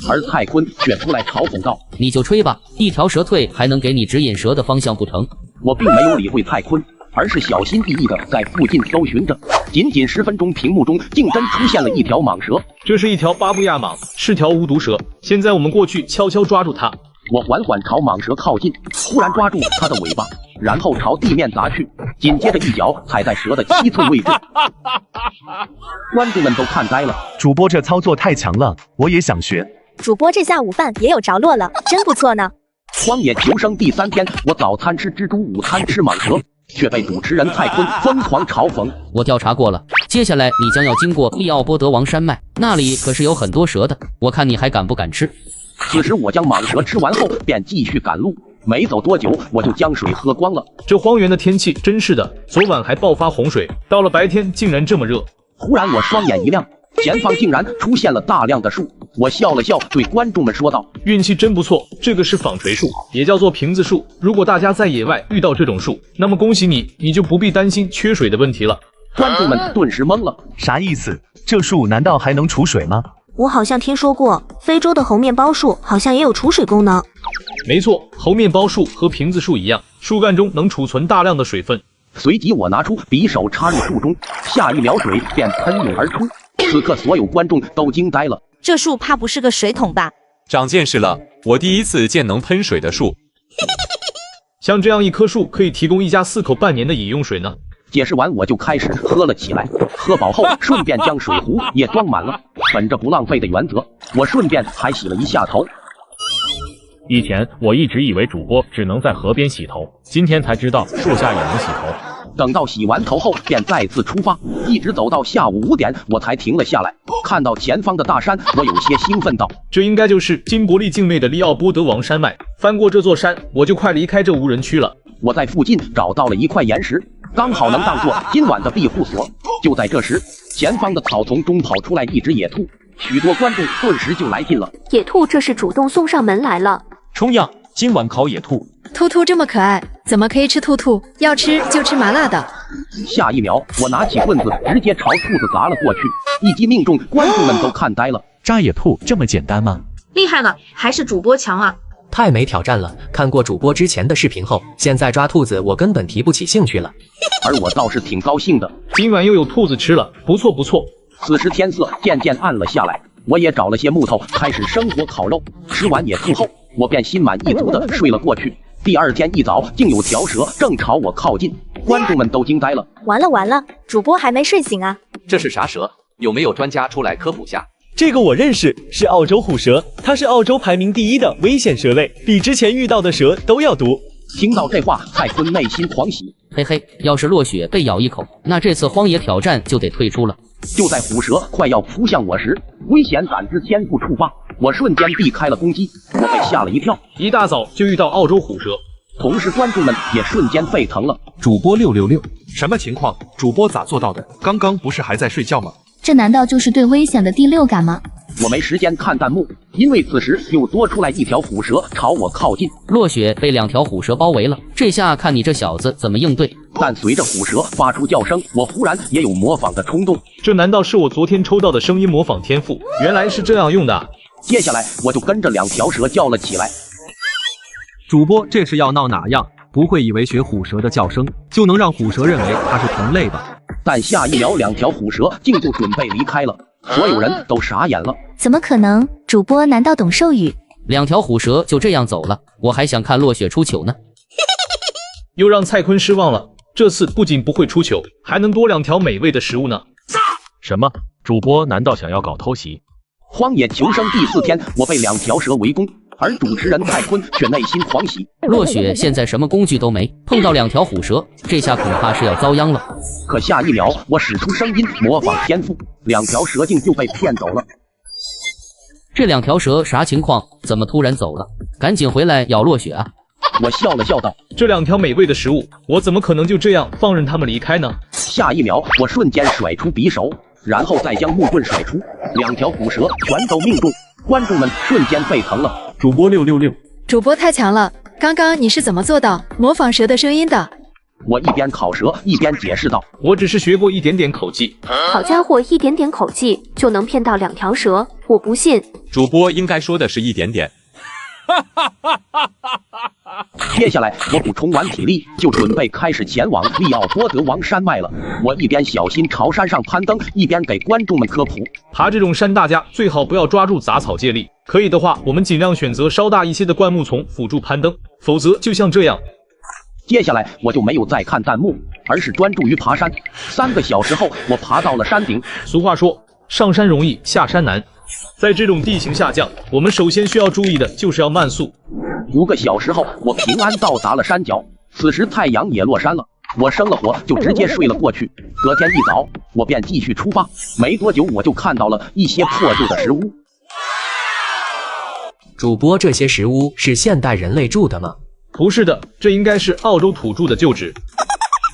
而蔡坤却出来嘲讽道：“你就吹吧，一条蛇蜕还能给你指引蛇的方向不成？”我并没有理会蔡坤，而是小心翼翼地在附近搜寻着。仅仅10分钟，屏幕中竟真出现了一条蟒蛇。这是一条巴布亚蟒，是条无毒蛇。现在我们过去悄悄抓住它。我缓缓朝蟒蛇靠近，忽然抓住它的尾巴，然后朝地面砸去，紧接着一脚踩在蛇的7寸位置。观众们都看呆了，主播这操作太强了，我也想学。主播这下午饭也有着落了，真不错呢。荒野求生第3天，我早餐吃蜘蛛，午餐吃蟒蛇，却被主持人蔡坤疯狂嘲讽。我调查过了，接下来你将要经过利奥波德王山脉，那里可是有很多蛇的，我看你还敢不敢吃？此时我将蟒蛇吃完后，便继续赶路。没走多久，我就将水喝光了。这荒原的天气真是的，昨晚还爆发洪水，到了白天竟然这么热。忽然我双眼一亮，前方竟然出现了大量的树。我笑了笑，对观众们说道：“运气真不错，这个是纺锤树，也叫做瓶子树。如果大家在野外遇到这种树，那么恭喜你，你就不必担心缺水的问题了。”观众们顿时懵了，啥意思？这树难道还能储水吗？我好像听说过，非洲的猴面包树好像也有储水功能。没错，猴面包树和瓶子树一样，树干中能储存大量的水分。随即我拿出匕首插入树中，下一秒水便喷涌而出。此刻所有观众都惊呆了，这树怕不是个水桶吧？长见识了，我第一次见能喷水的树。像这样一棵树可以提供一家4口半年的饮用水呢。解释完，我就开始喝了起来。喝饱后，顺便将水壶也装满了。本着不浪费的原则，我顺便还洗了一下头。以前我一直以为主播只能在河边洗头，今天才知道树下也能洗头。等到洗完头后，便再次出发，一直走到下午5点，我才停了下来。看到前方的大山，我有些兴奋道：“这应该就是金伯利境内的利奥波德王山脉。翻过这座山，我就快离开这无人区了。”我在附近找到了一块岩石，刚好能当做今晚的庇护所。就在这时，前方的草丛中跑出来一只野兔，许多观众顿时就来劲了。野兔这是主动送上门来了。冲呀！今晚烤野兔。兔兔这么可爱，怎么可以吃兔兔？要吃就吃麻辣的。下一秒，我拿起棍子直接朝兔子砸了过去，一击命中，观众们都看呆了。扎野兔这么简单吗？厉害了，还是主播强啊！太没挑战了，看过主播之前的视频后，现在抓兔子我根本提不起兴趣了。而我倒是挺高兴的，今晚又有兔子吃了，不错不错。此时天色渐渐暗了下来，我也找了些木头，开始生火烤肉。吃完野兔后，我便心满意足的睡了过去。第二天一早，竟有条蛇正朝我靠近，观众们都惊呆了。完了完了，主播还没睡醒啊！这是啥蛇？有没有专家出来科普下？这个我认识，是澳洲虎蛇，它是澳洲排名第1的危险蛇类，比之前遇到的蛇都要毒。听到这话，蔡坤内心狂喜。嘿嘿，要是落雪被咬一口，那这次荒野挑战就得退出了。就在虎蛇快要扑向我时，危险感知天赋触发，我瞬间避开了攻击，我被吓了一跳。一大早就遇到澳洲虎蛇，同时观众们也瞬间沸腾了。主播666，什么情况？主播咋做到的？刚刚不是还在睡觉吗？这难道就是对危险的第6感吗？我没时间看弹幕，因为此时又多出来一条虎蛇朝我靠近。落雪被2条虎蛇包围了，这下看你这小子怎么应对。但随着虎蛇发出叫声，我忽然也有模仿的冲动。这难道是我昨天抽到的声音模仿天赋？原来是这样用的。接下来我就跟着2条蛇叫了起来。主播这是要闹哪样？不会以为学虎蛇的叫声就能让虎蛇认为它是同类吧？但下一秒2条虎蛇竟就准备离开了，所有人都傻眼了。怎么可能？主播难道懂兽语？2条虎蛇就这样走了，我还想看落雪出糗呢。又让蔡坤失望了，这次不仅不会出糗，还能多2条美味的食物呢。什么？主播难道想要搞偷袭？荒野求生第4天，我被2条蛇围攻，而主持人蔡坤却内心狂喜。落雪现在什么工具都没，碰到2条虎蛇，这下恐怕是要遭殃了。可下一秒，我使出声音模仿天赋，2条蛇竟就被骗走了。这2条蛇啥情况？怎么突然走了？赶紧回来咬落雪啊！我笑了笑道：“这2条美味的食物，我怎么可能就这样放任他们离开呢？”下一秒，我瞬间甩出匕首，然后再将木棍甩出，2条虎蛇全都命中，观众们瞬间沸腾了。主播666，主播太强了！刚刚你是怎么做到模仿蛇的声音的？我一边烤蛇一边解释道：“我只是学过一点点口技。”好家伙，一点点口技就能骗到2条蛇，我不信。主播应该说的是一点点。接下来我补充完体力，就准备开始前往利奥波德王山脉了。我一边小心朝山上攀登，一边给观众们科普：爬这种山，大家最好不要抓住杂草借力，可以的话，我们尽量选择稍大一些的灌木丛辅助攀登，否则就像这样。接下来我就没有再看弹幕，而是专注于爬山。3个小时后，我爬到了山顶。俗话说，上山容易下山难。在这种地形下降，我们首先需要注意的就是要慢速。5个小时后，我平安到达了山脚。此时太阳也落山了，我生了火就直接睡了过去。隔天一早，我便继续出发。没多久，我就看到了一些破旧的石屋。主播，这些石屋是现代人类住的吗？不是的，这应该是澳洲土著的旧址。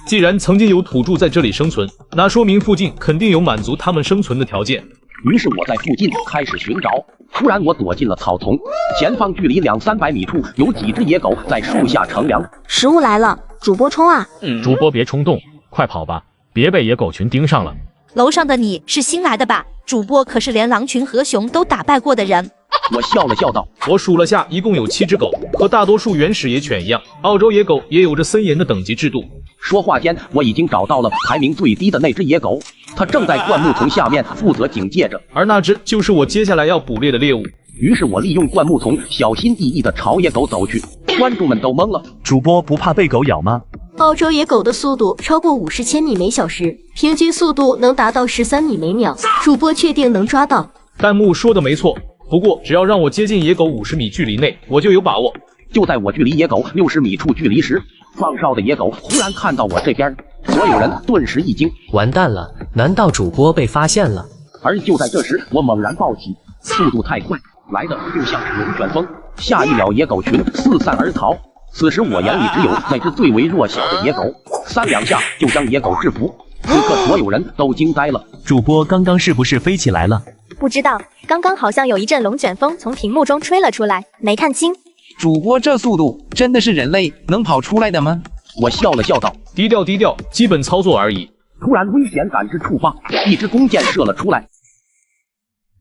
既然曾经有土著在这里生存，那说明附近肯定有满足他们生存的条件。于是我在附近开始寻找，突然我躲进了草丛，前方距离200-300米处有几只野狗在树下乘凉。食物来了，主播冲啊！主播别冲动，快跑吧，别被野狗群盯上了。楼上的你是新来的吧？主播可是连狼群和熊都打败过的人。我笑了笑道：“我数了下，一共有7只狗，和大多数原始野犬一样，澳洲野狗也有着森严的等级制度。”说话间，我已经找到了排名最低的那只野狗，它正在灌木丛下面负责警戒着，而那只就是我接下来要捕猎的猎物。于是我利用灌木丛，小心翼翼地朝野狗走去。观众们都懵了：主播不怕被狗咬吗？澳洲野狗的速度超过50千米每小时，平均速度能达到13米每秒。主播确定能抓到？弹幕说的没错，不过只要让我接近野狗50米距离内，我就有把握。就在我距离野狗60米处距离时，放哨的野狗忽然看到我这边，所有人顿时一惊，完蛋了！难道主播被发现了？而就在这时，我猛然暴起，速度太快，来的就像是龙卷风，下一秒野狗群四散而逃。此时我眼里只有那只最为弱小的野狗，3两下就将野狗制服。此刻所有人都惊呆了。主播刚刚是不是飞起来了？不知道，刚刚好像有一阵龙卷风从屏幕中吹了出来，没看清。主播这速度真的是人类能跑出来的吗？我笑了笑道：“低调低调，基本操作而已。”突然危险感知触发，一支弓箭射了出来。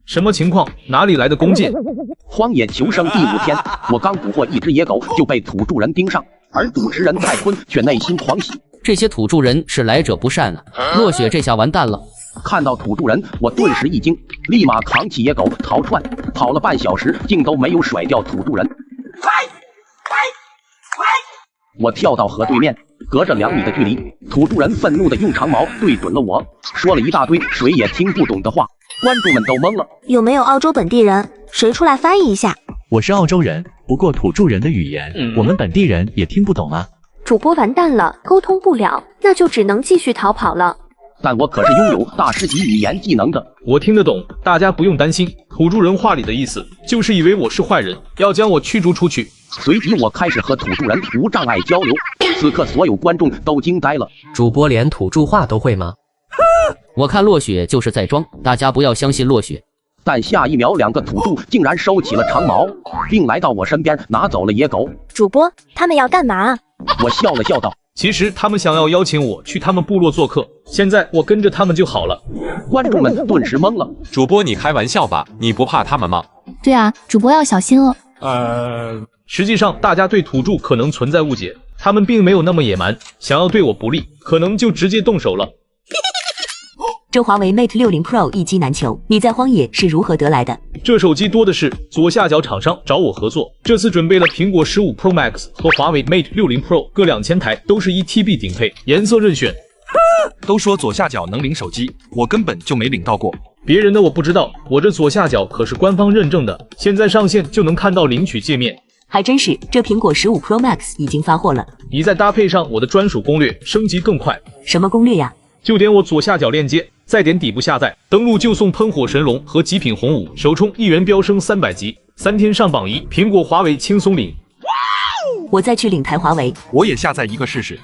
什么情况？哪里来的弓箭？荒野求生第5天，我刚捕获一只野狗就被土著人盯上，而主持人蔡坤却内心狂喜。这些土著人是来者不善啊！落雪这下完蛋了。看到土著人，我顿时一惊，立马扛起野狗逃窜，跑了半小时，竟都没有甩掉土著人。我跳到河对面，隔着2米的距离，土著人愤怒地用长矛对准了我，说了一大堆谁也听不懂的话，观众们都懵了。有没有澳洲本地人？谁出来翻译一下？我是澳洲人，不过土著人的语言，我们本地人也听不懂啊。主播完蛋了，沟通不了，那就只能继续逃跑了。但我可是拥有大师级语言技能的，我听得懂，大家不用担心。土著人话里的意思就是以为我是坏人，要将我驱逐出去。随即我开始和土著人无障碍交流，此刻所有观众都惊呆了。主播连土著话都会吗？我看落雪就是在装，大家不要相信落雪。但下一秒，2个土著竟然收起了长矛，并来到我身边拿走了野狗。主播，他们要干嘛？我笑了笑道。其实他们想要邀请我去他们部落做客，现在我跟着他们就好了。观众们顿时懵了。主播，你开玩笑吧？你不怕他们吗？对啊，主播要小心哦。实际上大家对土著可能存在误解，他们并没有那么野蛮，想要对我不利，可能就直接动手了。这华为 Mate 60 Pro 一机难求，你在荒野是如何得来的？这手机多的是，左下角厂商找我合作，这次准备了苹果15 Pro Max 和华为 Mate 60 Pro 各2000台，都是1TB 顶配，颜色任选。都说左下角能领手机，我根本就没领到过。别人的我不知道，我这左下角可是官方认证的，现在上线就能看到领取界面。还真是，这苹果15 Pro Max 已经发货了。你再搭配上我的专属攻略，升级更快。什么攻略呀？就点我左下角链接，再点底部下载，登录就送喷火神龙和极品红武，首充1元飙升300级，3天上榜1，苹果华为轻松领。我再去领台华为，我也下载一个试试。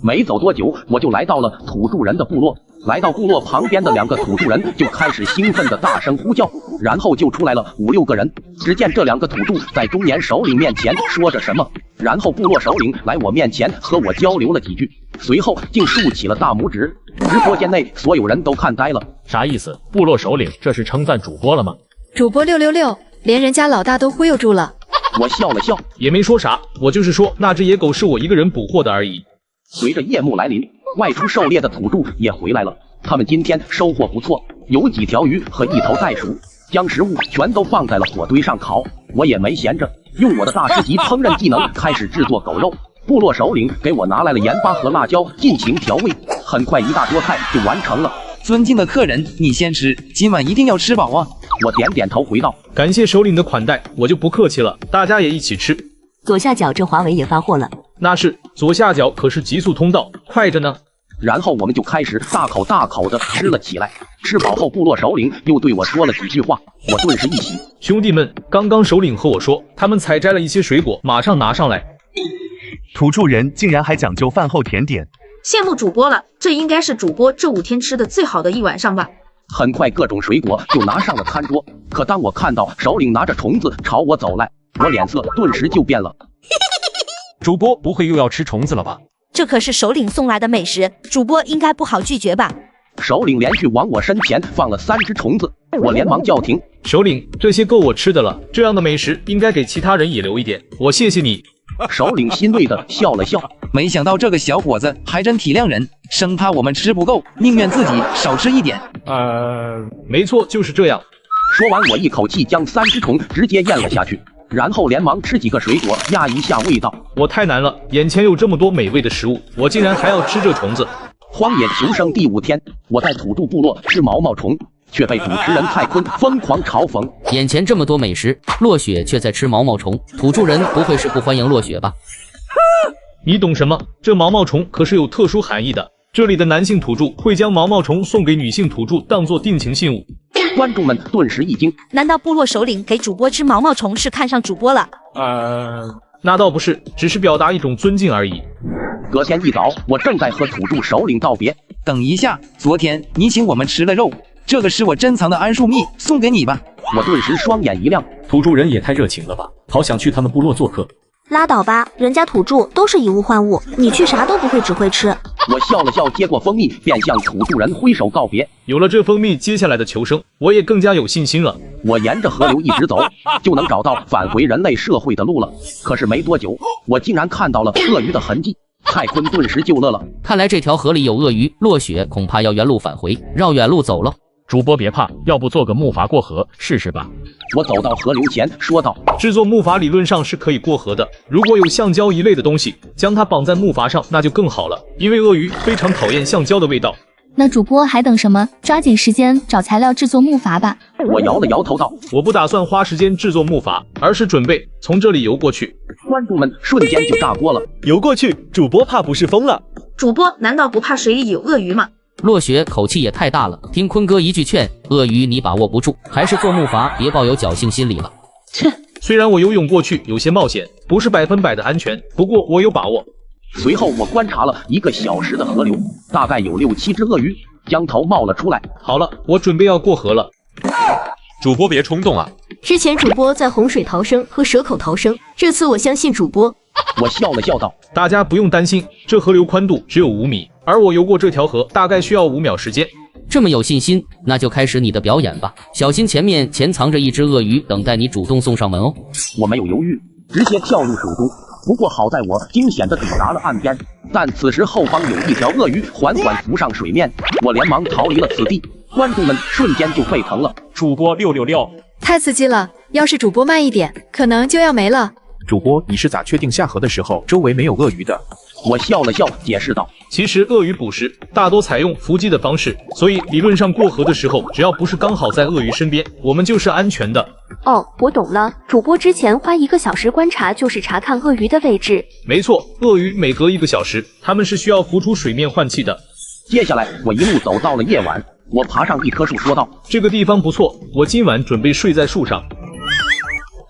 没走多久，我就来到了土著人的部落。来到部落旁边的2个土著人就开始兴奋地大声呼叫，然后就出来了5、6个人。只见这2个土著在中年首领面前说着什么，然后部落首领来我面前和我交流了几句，随后竟竖起了大拇指。直播间内所有人都看呆了，啥意思？部落首领这是称赞主播了吗？主播666，连人家老大都忽悠住了。我笑了笑，也没说啥，我就是说那只野狗是我一个人捕获的而已。随着夜幕来临，外出狩猎的土著也回来了。他们今天收获不错，有几条鱼和1头袋鼠，将食物全都放在了火堆上烤。我也没闲着，用我的大师级烹饪技能开始制作狗肉。部落首领给我拿来了盐巴和辣椒进行调味，很快一大桌菜就完成了。尊敬的客人，你先吃，今晚一定要吃饱啊！我点点头回道：感谢首领的款待，我就不客气了，大家也一起吃。左下角这华为也发货了，那是左下角可是极速通道，快着呢。然后我们就开始大口大口的吃了起来。吃饱后，部落首领又对我说了几句话，我顿时一喜。兄弟们，刚刚首领和我说，他们采摘了一些水果，马上拿上来。土著人竟然还讲究饭后甜点，羡慕主播了，这应该是主播这5天吃的最好的一晚上吧。很快各种水果就拿上了餐桌，可当我看到首领拿着虫子朝我走来，我脸色顿时就变了。主播不会又要吃虫子了吧？这可是首领送来的美食，主播应该不好拒绝吧？首领连续往我身前放了3只虫子，我连忙叫停。首领，这些够我吃的了，这样的美食应该给其他人也留一点，我谢谢你。首领欣慰的笑了笑，没想到这个小伙子还真体谅人，生怕我们吃不够，宁愿自己少吃一点。没错，就是这样。说完，我一口气将3只虫直接咽了下去，然后连忙吃几个水果压一下味道。我太难了，眼前有这么多美味的食物，我竟然还要吃这虫子。荒野求生第5天，我在土著部落吃毛毛虫，却被主持人蔡坤疯狂嘲讽。眼前这么多美食，落雪却在吃毛毛虫，土著人不会是不欢迎落雪吧？你懂什么？这毛毛虫可是有特殊含义的。这里的男性土著会将毛毛虫送给女性土著，当作定情信物。观众们顿时一惊，难道部落首领给主播吃毛毛虫是看上主播了？那倒不是，只是表达一种尊敬而已。隔天一早，我正在和土著首领道别。等一下，昨天你请我们吃了肉，这个是我珍藏的桉树蜜，送给你吧。我顿时双眼一亮，土著人也太热情了吧，好想去他们部落做客。拉倒吧，人家土著都是以物换物，你去啥都不会，只会吃。我笑了笑，接过蜂蜜，便向土著人挥手告别。有了这蜂蜜，接下来的求生，我也更加有信心了。我沿着河流一直走，就能找到返回人类社会的路了。可是没多久，我竟然看到了鳄鱼的痕迹。蔡坤顿时就乐了，看来这条河里有鳄鱼，落雪恐怕要原路返回，绕远路走了。主播别怕，要不做个木筏过河试试吧？我走到河流前说道：“制作木筏理论上是可以过河的，如果有橡胶一类的东西，将它绑在木筏上，那就更好了。因为鳄鱼非常讨厌橡胶的味道。”那主播还等什么？抓紧时间找材料制作木筏吧。我摇了摇头道：“我不打算花时间制作木筏，而是准备从这里游过去。”观众们瞬间就炸锅了，游过去，主播怕不是疯了？主播难道不怕水里有鳄鱼吗？落雪口气也太大了，听坤哥一句劝，鳄鱼你把握不住，还是做木筏，别抱有侥幸心理了。切，虽然我游泳过去有些冒险，不是100%的安全，不过我有把握。随后我观察了1个小时的河流，大概有6、7只鳄鱼将头冒了出来。好了，我准备要过河了。主播别冲动啊！之前主播在洪水逃生和蛇口逃生，这次我相信主播。我笑了笑道：“大家不用担心，这河流宽度只有5米，而我游过这条河大概需要5秒时间。”这么有信心，那就开始你的表演吧。小心前面潜藏着一只鳄鱼，等待你主动送上门哦。我没有犹豫，直接跳入水中。不过好在我惊险地抵达了岸边，但此时后方有一条鳄鱼缓缓浮上水面，我连忙逃离了此地。观众们瞬间就沸腾了。主播666，太刺激了！要是主播慢一点，可能就要没了。主播，你是咋确定下河的时候周围没有鳄鱼的？我笑了笑，解释道：“其实鳄鱼捕食大多采用伏击的方式，所以理论上过河的时候，只要不是刚好在鳄鱼身边，我们就是安全的。”哦，我懂了。主播之前花1个小时观察，就是查看鳄鱼的位置。没错，鳄鱼每隔1个小时，它们是需要浮出水面换气的。接下来，我一路走到了夜晚，我爬上一棵树，说道：“这个地方不错，我今晚准备睡在树上。”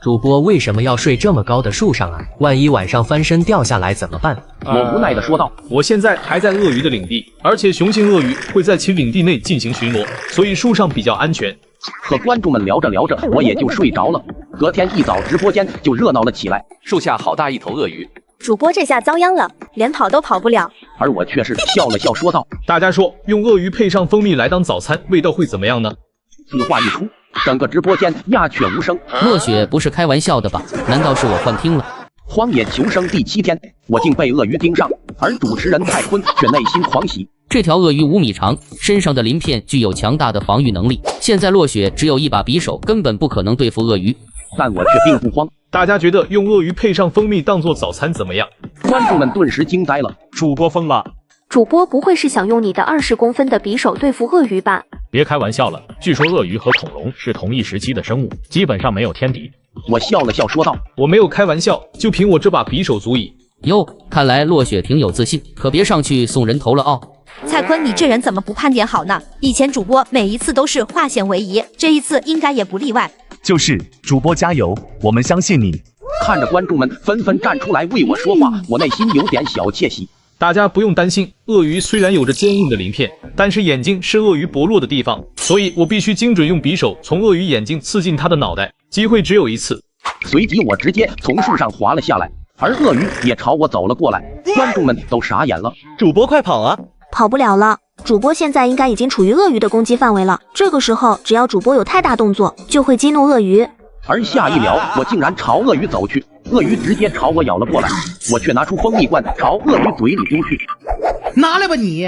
主播为什么要睡这么高的树上啊？万一晚上翻身掉下来怎么办？我无奈地说道：“我现在还在鳄鱼的领地，而且雄性鳄鱼会在其领地内进行巡逻，所以树上比较安全。”和观众们聊着聊着，我也就睡着了。隔天一早，直播间就热闹了起来。树下好大一头鳄鱼，主播这下遭殃了，连跑都跑不了。而我却是笑了笑，说道：“大家说，用鳄鱼配上蜂蜜来当早餐，味道会怎么样呢？”此话一出，整个直播间鸦雀无声。落雪不是开玩笑的吧？难道是我幻听了？荒野求生第7天，我竟被鳄鱼盯上，而主持人蔡坤却内心狂喜。这条鳄鱼5米长，身上的鳞片具有强大的防御能力。现在落雪只有一把匕首，根本不可能对付鳄鱼。但我却并不慌。大家觉得用鳄鱼配上蜂蜜当做早餐怎么样？观众们顿时惊呆了。主播疯了！主播不会是想用你的20公分的匕首对付鳄鱼吧？别开玩笑了，据说鳄鱼和恐龙是同一时期的生物，基本上没有天敌。我笑了笑说道：“我没有开玩笑，就凭我这把匕首足矣。”哟，看来落雪挺有自信，可别上去送人头了哦。蔡坤，你这人怎么不判点好呢？以前主播每一次都是化险为夷，这一次应该也不例外。就是主播加油，我们相信你。看着观众们纷纷站出来为我说话，我内心有点小窃喜。大家不用担心，鳄鱼虽然有着坚硬的鳞片，但是眼睛是鳄鱼薄弱的地方，所以我必须精准用匕首从鳄鱼眼睛刺进它的脑袋，机会只有一次。随即我直接从树上滑了下来，而鳄鱼也朝我走了过来，观众们都傻眼了。主播快跑啊！跑不了了，主播现在应该已经处于鳄鱼的攻击范围了。这个时候，只要主播有太大动作，就会激怒鳄鱼。而下一秒，我竟然朝鳄鱼走去，鳄鱼直接朝我咬了过来，我却拿出蜂蜜罐朝鳄鱼嘴里丢去。拿来吧你！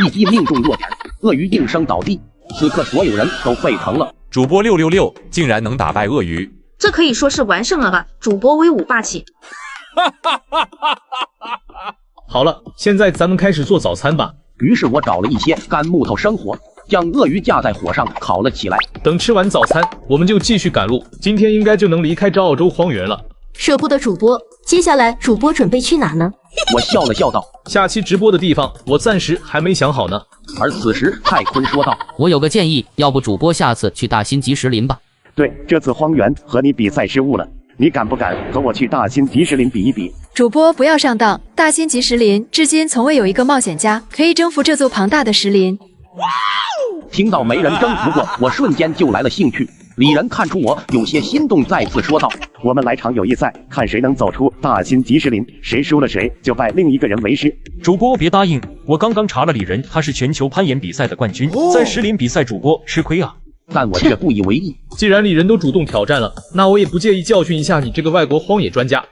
一击命中落点，鳄鱼应声倒地。此刻所有人都沸腾了。主播666竟然能打败鳄鱼，这可以说是完胜了吧？主播威武霸气。好了，现在咱们开始做早餐吧。于是我找了一些干木头生火，将鳄鱼架在火上烤了起来。等吃完早餐，我们就继续赶路。今天应该就能离开这澳洲荒原了。舍不得主播，接下来主播准备去哪呢？我笑了笑道：“下期直播的地方，我暂时还没想好呢。”而此时，蔡坤说道：“我有个建议，要不主播下次去大新吉石林吧？”对，这次荒原和你比赛失误了，你敢不敢和我去大新吉石林比一比？主播不要上当，大新吉石林至今从未有一个冒险家可以征服这座庞大的石林。听到没人征服过，我瞬间就来了兴趣。李仁看出我有些心动，再次说道：“我们来场友谊赛，看谁能走出大新吉石林，谁输了谁就拜另一个人为师。”主播别答应，我刚刚查了李仁，他是全球攀岩比赛的冠军，在石林比赛主播吃亏啊。但我却不以为意。既然李仁都主动挑战了，那我也不介意教训一下你这个外国荒野专家。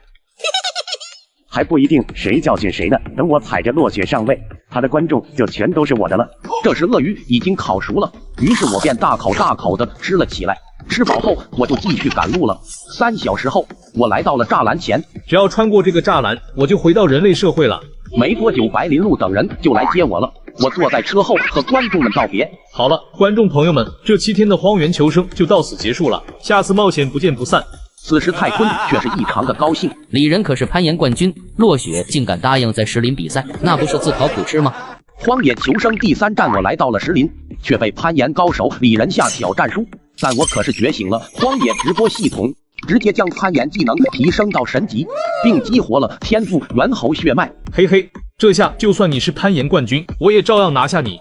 还不一定谁教训谁呢。等我踩着落雪上位，他的观众就全都是我的了。这时鳄鱼已经烤熟了，于是我便大口大口的吃了起来。吃饱后，我就继续赶路了。3小时后，我来到了栅栏前。只要穿过这个栅栏，我就回到人类社会了。没多久，白林路等人就来接我了。我坐在车后和观众们道别。好了，观众朋友们，这7天的荒原求生就到此结束了，下次冒险不见不散。此时泰坤却是异常的高兴。李仁可是攀岩冠军，落雪竟敢答应在石林比赛，那不是自讨苦吃吗？荒野求生第3站，我来到了石林，却被攀岩高手李仁下挑战输。但我可是觉醒了荒野直播系统，直接将攀岩技能提升到神级，并激活了天赋猿猴血脉。嘿嘿，这下就算你是攀岩冠军，我也照样拿下你。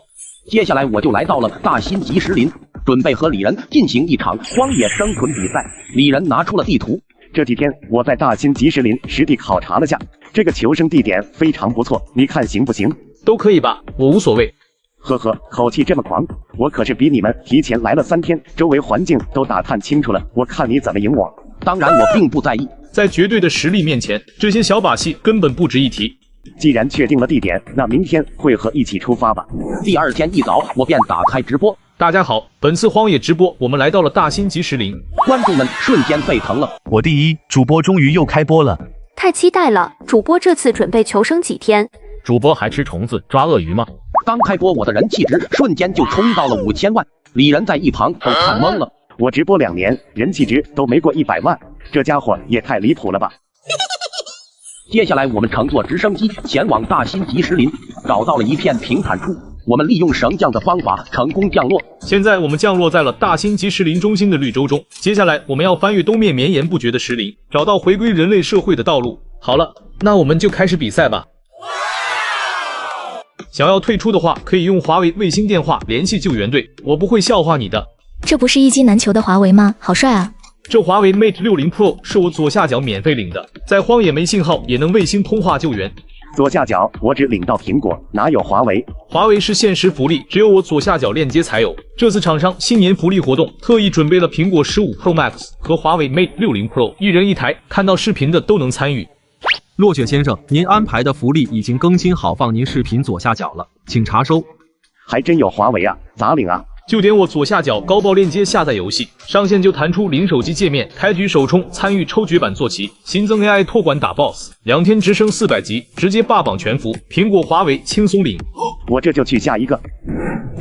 接下来我就来到了大新级石林，准备和李仁进行一场荒野生存比赛。李仁拿出了地图。这几天我在大新级石林实地考察了下，这个求生地点非常不错，你看行不行？都可以吧，我无所谓。呵呵，口气这么狂，我可是比你们提前来了3天，周围环境都打探清楚了，我看你怎么赢我。当然我并不在意，在绝对的实力面前，这些小把戏根本不值一提。既然确定了地点，那明天会合一起出发吧。第2天一早，我便打开直播。大家好，本次荒野直播我们来到了大新级石林，观众们瞬间沸腾了。我第一，主播终于又开播了，太期待了！主播这次准备求生几天？主播还吃虫子抓鳄鱼吗？刚开播，我的人气值瞬间就冲到了5000万，李仁在一旁都看懵了。我直播2年，人气值都没过100万，这家伙也太离谱了吧！接下来我们乘坐直升机前往大新级石林，找到了一片平坦处，我们利用绳降的方法成功降落。现在我们降落在了大新级石林中心的绿洲中，接下来我们要翻越东面绵延不绝的石林，找到回归人类社会的道路。好了，那我们就开始比赛吧。想要退出的话，可以用华为卫星电话联系救援队，我不会笑话你的。这不是一机难求的华为吗？好帅啊！这华为 Mate 60 Pro 是我左下角免费领的，在荒野没信号也能卫星通话救援。左下角我只领到苹果，哪有华为？华为是限时福利，只有我左下角链接才有。这次厂商新年福利活动，特意准备了苹果15 Pro Max 和华为 Mate 60 Pro，一人一台，看到视频的都能参与。落雪先生，您安排的福利已经更新好，放您视频左下角了，请查收。还真有华为啊，咋领啊？就点我左下角高爆链接下载游戏，上线就弹出零手机界面，开局首充参与抽绝版坐骑，新增 AI 托管打 BOSS，2天直升400级，直接霸榜全服，苹果华为轻松领。我这就去下一个。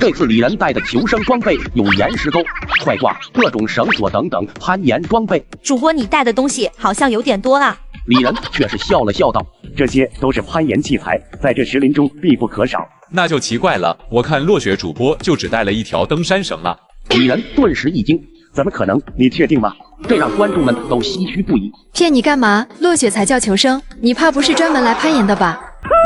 这次李仁带的求生装备有岩石钩、快挂、各种绳索等等攀岩装备。主播你带的东西好像有点多啊。李仁却是笑了笑道：“这些都是攀岩器材，在这石林中必不可少。”那就奇怪了，我看落雪主播就只带了一条登山绳啊！李仁顿时一惊：“怎么可能？你确定吗？”这让观众们都唏嘘不已。骗你干嘛？落雪才叫求生，你怕不是专门来攀岩的吧？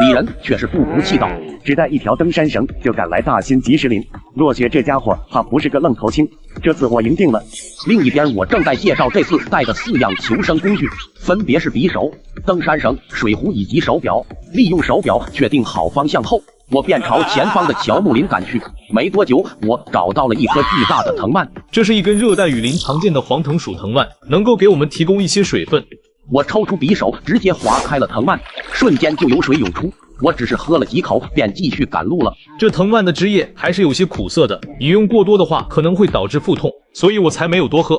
李仁却是不服气道：“只带一条登山绳就敢来大新级石林，落雪这家伙怕不是个愣头青。这次我赢定了。”另一边，我正在介绍这次带的4样求生工具，分别是匕首、登山绳、水壶以及手表。利用手表确定好方向后，我便朝前方的乔木林赶去。没多久，我找到了一颗巨大的藤蔓，这是一根热带雨林常见的黄藤属藤蔓，能够给我们提供一些水分。我抽出匕首，直接划开了藤蔓，瞬间就有水涌出。我只是喝了几口，便继续赶路了。这藤蔓的汁液还是有些苦涩的，饮用过多的话可能会导致腹痛，所以我才没有多喝。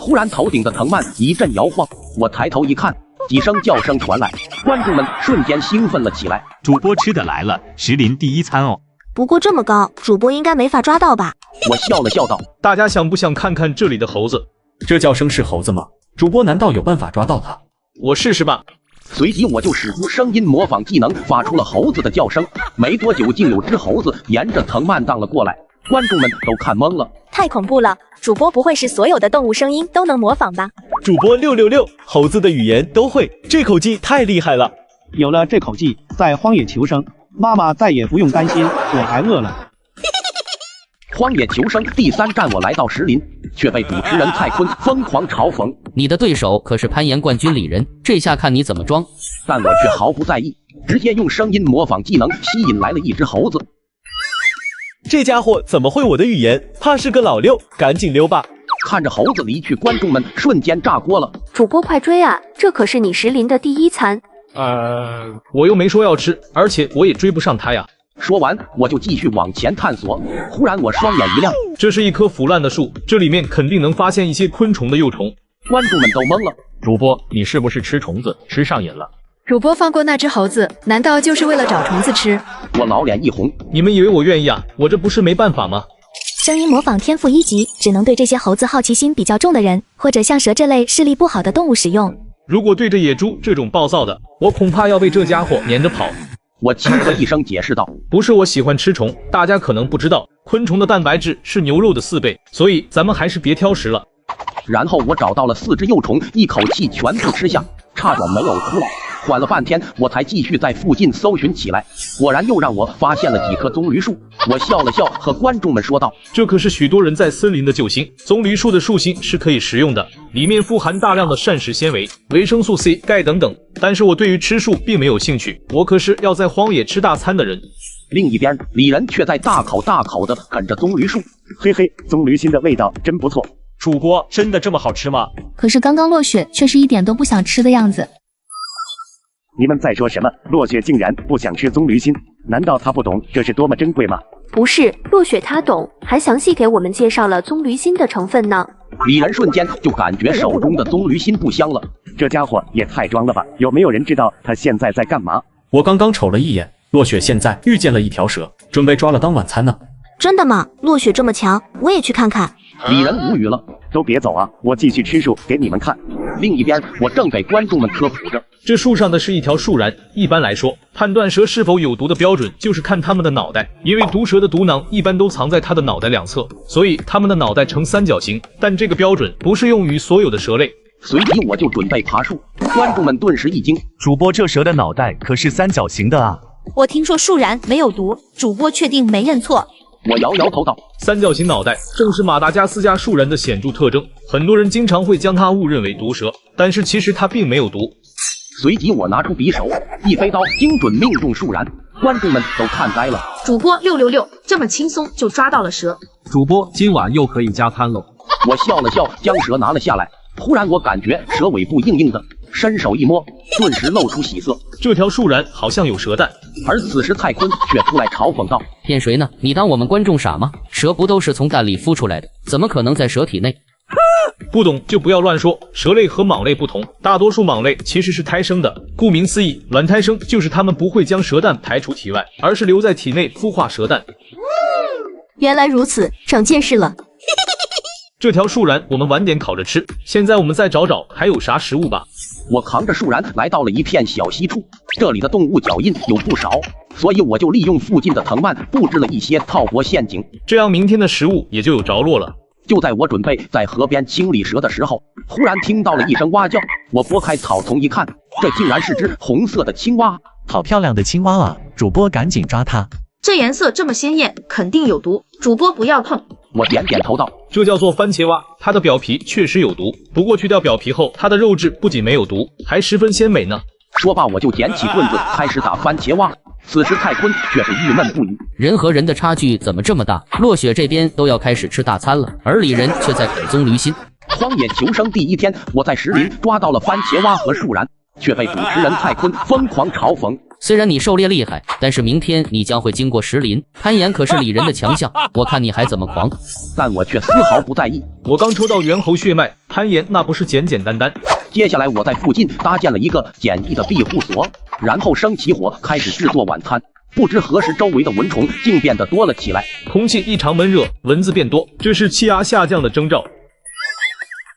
忽然，头顶的藤蔓一阵摇晃，我抬头一看，几声叫声传来，观众们瞬间兴奋了起来。主播吃的来了，石林第1餐哦。不过这么高，主播应该没法抓到吧？我笑了笑道：“大家想不想看看这里的猴子？这叫声是猴子吗？主播难道有办法抓到它？我试试吧。”随即我就使出声音模仿技能，发出了猴子的叫声。没多久，竟有只猴子沿着藤蔓荡了过来，观众们都看懵了。太恐怖了！主播不会是所有的动物声音都能模仿吧？主播666，猴子的语言都会，这口技太厉害了！有了这口技，在荒野求生，妈妈再也不用担心我挨饿了。荒野求生第3站，我来到石林，却被主持人蔡坤疯狂嘲讽：“你的对手可是攀岩冠军李仁，这下看你怎么装！”但我却毫不在意，直接用声音模仿技能吸引来了一只猴子。这家伙怎么会我的语言？怕是个老六，赶紧溜吧！看着猴子离去，观众们瞬间炸锅了。主播快追啊！这可是你石林的第1餐。我又没说要吃，而且我也追不上它呀。说完，我就继续往前探索。忽然，我双眼一亮，这是一棵腐烂的树，这里面肯定能发现一些昆虫的幼虫。观众们都懵了。主播，你是不是吃虫子吃上瘾了？主播放过那只猴子，难道就是为了找虫子吃？我老脸一红。你们以为我愿意啊？我这不是没办法吗？声音模仿天赋1级，只能对这些猴子好奇心比较重的人，或者像蛇这类视力不好的动物使用。如果对着野猪这种暴躁的，我恐怕要被这家伙撵着跑。我轻咳一声解释道：“不是我喜欢吃虫，大家可能不知道，昆虫的蛋白质是牛肉的4倍，所以咱们还是别挑食了。”然后我找到了4只幼虫，一口气全部吃下，差点没有出来。缓了半天，我才继续在附近搜寻起来。果然又让我发现了几棵棕榈树。我笑了笑，和观众们说道：“这可是许多人在森林的救星。棕榈树的树心是可以食用的，里面富含大量的膳食纤维、维生素 C、钙等等。但是我对于吃树并没有兴趣，我可是要在荒野吃大餐的人。”另一边，李仁却在大口大口地啃着棕榈树。嘿嘿，棕榈心的味道真不错。主播，真的这么好吃吗？可是刚刚落雪却是一点都不想吃的样子。你们在说什么？落雪竟然不想吃棕榈心？难道他不懂这是多么珍贵吗？不是，落雪他懂，还详细给我们介绍了棕榈心的成分呢。李仁瞬间就感觉手中的棕榈心不香了，这家伙也太装了吧！有没有人知道他现在在干嘛？我刚刚瞅了一眼，落雪现在遇见了一条蛇，准备抓了当晚餐呢。真的吗？落雪这么强，我也去看看。李仁无语了，都别走啊！我继续吃树给你们看。另一边，我正给观众们科普着。这树上的是一条树蚺。一般来说，判断蛇是否有毒的标准就是看它们的脑袋，因为毒蛇的毒囊一般都藏在它的脑袋两侧，所以它们的脑袋呈三角形。但这个标准不适用于所有的蛇类。随即我就准备爬树，观众们顿时一惊：主播，这蛇的脑袋可是三角形的啊！我听说树蚺没有毒，主播确定没认错？我摇摇头道：三角形脑袋正是马达加斯加树蚺的显著特征，很多人经常会将它误认为毒蛇，但是其实它并没有毒。随即我拿出匕首，一飞刀精准命中树蚺，观众们都看呆了。主播666，这么轻松就抓到了蛇。主播今晚又可以加餐喽。我笑了笑，将蛇拿了下来。忽然我感觉蛇尾部硬硬的，伸手一摸，顿时露出喜色。这条树蚺好像有蛇蛋。而此时蔡坤却出来嘲讽道：骗谁呢？你当我们观众傻吗？蛇不都是从蛋里孵出来的，怎么可能在蛇体内？不懂就不要乱说。蛇类和蟒类不同，大多数蟒类其实是胎生的。顾名思义，卵胎生就是它们不会将蛇蛋排出体外，而是留在体内孵化蛇蛋。原来如此，长见识了。这条树蚺我们晚点烤着吃。现在我们再找找还有啥食物吧。我扛着树蚺来到了一片小溪处，这里的动物脚印有不少，所以我就利用附近的藤蔓布置了一些套活陷阱，这样明天的食物也就有着落了。就在我准备在河边清理蛇的时候，忽然听到了一声蛙叫。我拨开草丛一看，这竟然是只红色的青蛙，好漂亮的青蛙啊！主播赶紧抓它。这颜色这么鲜艳，肯定有毒，主播不要碰。我点点头道：这叫做番茄蛙，它的表皮确实有毒，不过去掉表皮后，它的肉质不仅没有毒，还十分鲜美呢。说罢，我就捡起棍子开始打番茄蛙。此时蔡坤却是郁闷不已，人和人的差距怎么这么大？落雪这边都要开始吃大餐了，而李仁却在啃棕榈心。荒野求生第一天，我在石林抓到了番茄蛙和树蚺，却被主持人蔡坤疯狂嘲讽。虽然你狩猎厉害，但是明天你将会经过石林，攀岩可是李仁的强项，我看你还怎么狂。但我却丝毫不在意。我刚抽到猿猴血脉，攀岩那不是简简单单。接下来我在附近搭建了一个简易的庇护所，然后生起火开始制作晚餐。不知何时，周围的蚊虫竟变得多了起来，空气异常闷热，蚊子变多，这是气压下降的征兆。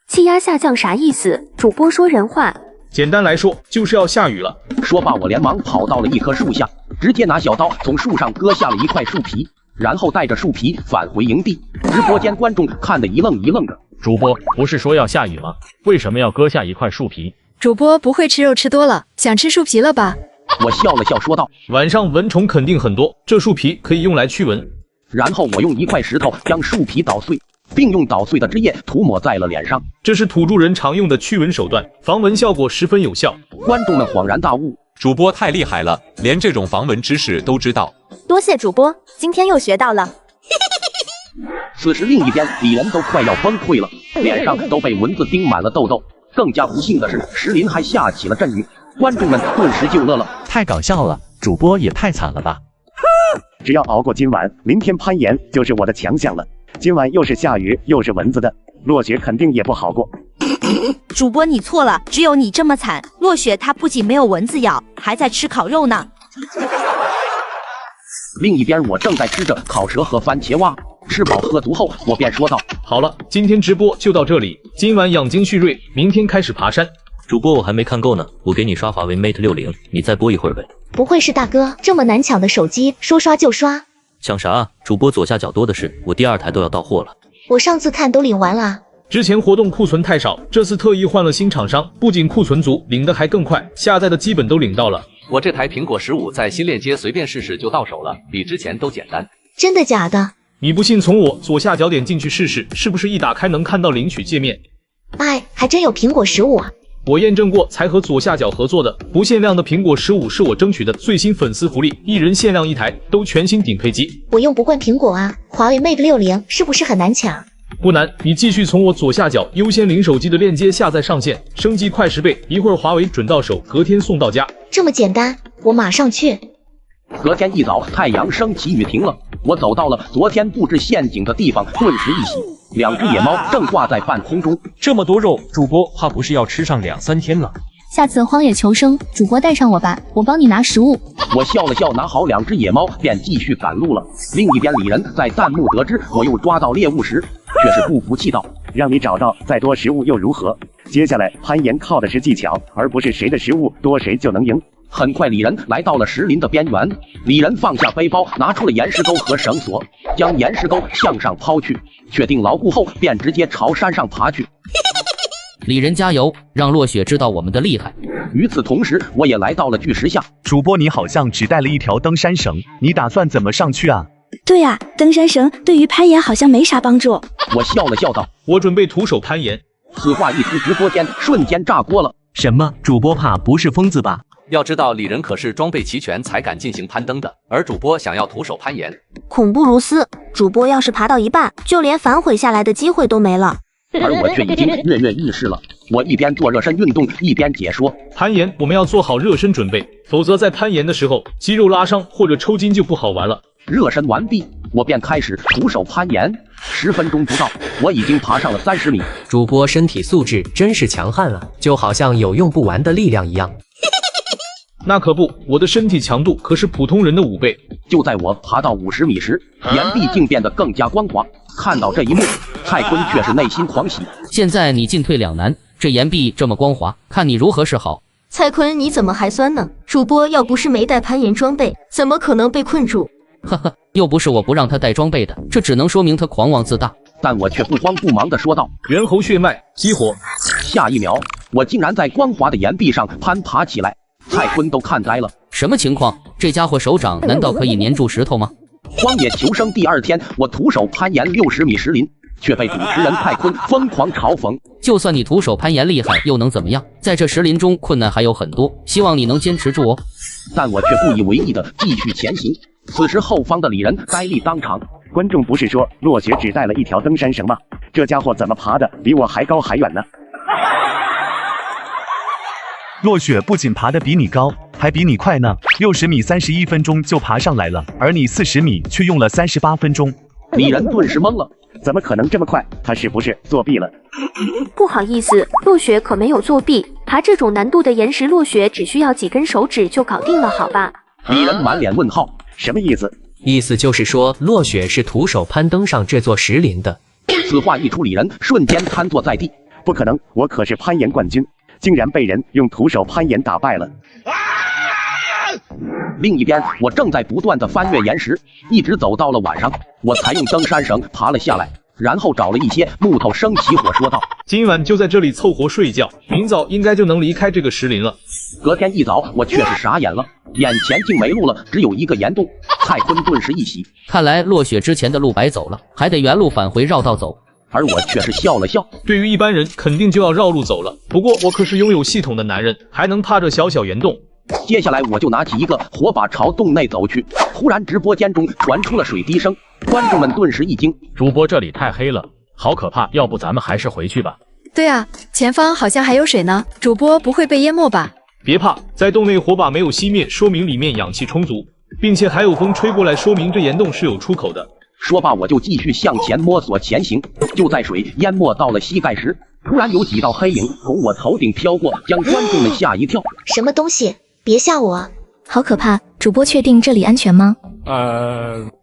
气压下降啥意思？主播说人话。简单来说，就是要下雨了。说罢，我连忙跑到了一棵树下，直接拿小刀从树上割下了一块树皮，然后带着树皮返回营地。直播间观众看得一愣一愣的。主播不是说要下雨吗？为什么要割下一块树皮？主播不会吃肉吃多了，想吃树皮了吧？我笑了笑说道：晚上蚊虫肯定很多，这树皮可以用来驱蚊。然后我用一块石头将树皮捣碎，并用捣碎的汁液涂抹在了脸上，这是土著人常用的驱蚊手段，防蚊效果十分有效。观众们恍然大悟，主播太厉害了，连这种防蚊知识都知道。多谢主播，今天又学到了。此时另一边，李仁都快要崩溃了，脸上都被蚊子叮满了痘痘。更加不幸的是，石林还下起了阵雨，观众们顿时就乐了，太搞笑了，主播也太惨了吧！只要熬过今晚，明天攀岩就是我的强项了。今晚又是下雨又是蚊子的，落雪肯定也不好过。主播你错了，只有你这么惨。落雪他不仅没有蚊子咬，还在吃烤肉呢。另一边，我正在吃着烤蛇和番茄蛙。吃饱喝足后，我便说道：“好了，今天直播就到这里。今晚养精蓄锐，明天开始爬山。”主播我还没看够呢，我给你刷华为 Mate 60，你再播一会儿呗。不会是大哥这么难抢的手机，说刷就刷？抢啥啊？主播左下角多的是，我第2台都要到货了。我上次看都领完了。之前活动库存太少，这次特意换了新厂商，不仅库存足，领的还更快，下载的基本都领到了。我这台苹果15在新链接随便试试就到手了，比之前都简单。真的假的？你不信，从我左下角点进去试试，是不是一打开能看到领取界面？哎，还真有苹果15啊！我验证过，才和左下角合作的不限量的苹果15是我争取的最新粉丝福利，1人限量1台，都全新顶配机。我用不惯苹果啊，华为 Mate 60是不是很难抢？不难，你继续从我左下角优先领手机的链接下载上线，升级快10倍，一会儿华为准到手，隔天送到家。这么简单，我马上去。隔天一早，太阳升起，雨停了。我走到了昨天布置陷阱的地方，顿时一喜，2只野猫正挂在半空中。这么多肉，主播怕不是要吃上2、3天了。下次荒野求生，主播带上我吧，我帮你拿食物。我笑了笑，拿好2只野猫，便继续赶路了。另一边，李仁在弹幕得知我又抓到猎物时，却是不服气道：“让你找到再多食物又如何？接下来攀岩靠的是技巧，而不是谁的食物多谁就能赢。”很快，李仁来到了石林的边缘。李仁放下背包，拿出了岩石钩和绳索，将岩石钩向上抛去，确定牢固后，便直接朝山上爬去。李仁加油，让落雪知道我们的厉害。与此同时，我也来到了巨石下。主播，你好像只带了一条登山绳，你打算怎么上去啊？对啊，登山绳对于攀岩好像没啥帮助。我笑了笑道：“我准备徒手攀岩。”此话一出，直播间瞬间炸锅了。什么？主播怕不是疯子吧？要知道，李仁可是装备齐全才敢进行攀登的，而主播想要徒手攀岩，恐怖如斯。主播要是爬到一半，就连反悔下来的机会都没了。而我却已经跃跃欲试了。我一边做热身运动，一边解说：攀岩我们要做好热身准备，否则在攀岩的时候肌肉拉伤或者抽筋就不好玩了。热身完毕，我便开始徒手攀岩。10分钟不到，我已经爬上了30米。主播身体素质真是强悍啊，就好像有用不完的力量一样。那可不，我的身体强度可是普通人的5倍。就在我爬到50米时，岩壁竟变得更加光滑。看到这一幕，蔡坤却是内心狂喜。现在你进退两难，这岩壁这么光滑，看你如何是好。蔡坤，你怎么还酸呢？主播要不是没带攀岩装备，怎么可能被困住？呵呵，又不是我不让他带装备的，这只能说明他狂妄自大。但我却不慌不忙地说道：“猿猴血脉激活。”下一秒，我竟然在光滑的岩壁上攀爬起来。蔡坤都看呆了，什么情况？这家伙手掌难道可以粘住石头吗？荒野求生第2天，我徒手攀岩60米石林，却被主持人蔡坤疯狂嘲讽。就算你徒手攀岩厉害，又能怎么样？在这石林中，困难还有很多，希望你能坚持住哦。但我却不以为意地继续前行。此时后方的李仁呆立当场。观众不是说落雪只带了一条登山绳吗？这家伙怎么爬的比我还高还远呢？落雪不仅爬得比你高，还比你快呢。60米31分钟就爬上来了，而你40米却用了38分钟。李仁顿时懵了，怎么可能这么快？他是不是作弊了？不好意思，落雪可没有作弊，爬这种难度的岩石，落雪只需要几根手指就搞定了，好吧？李仁满脸问号，什么意思？意思就是说，落雪是徒手攀登上这座石林的。此话一出，李仁瞬间瘫坐在地。不可能，我可是攀岩冠军，竟然被人用徒手攀岩打败了。另一边，我正在不断的翻越岩石，一直走到了晚上，我才用登山绳爬了下来，然后找了一些木头生起火，说道：“今晚就在这里凑合睡一觉，明早应该就能离开这个石林了。”隔天一早，我却是傻眼了，眼前竟没路了，只有一个岩洞。蔡坤顿时一喜，看来落雪之前的路白走了，还得原路返回，绕道走。而我却是笑了笑，对于一般人肯定就要绕路走了，不过我可是拥有系统的男人，还能怕这小小岩洞。接下来我就拿起一个火把朝洞内走去，忽然直播间中传出了水滴声，观众们顿时一惊，主播这里太黑了，好可怕，要不咱们还是回去吧。对啊，前方好像还有水呢，主播不会被淹没吧？别怕，在洞内火把没有熄灭，说明里面氧气充足，并且还有风吹过来，说明这岩洞是有出口的。说罢，我就继续向前摸索前行。就在水淹没到了膝盖时，突然有几道黑影从我头顶飘过，将观众们吓一跳。什么东西？别吓我！好可怕！主播确定这里安全吗？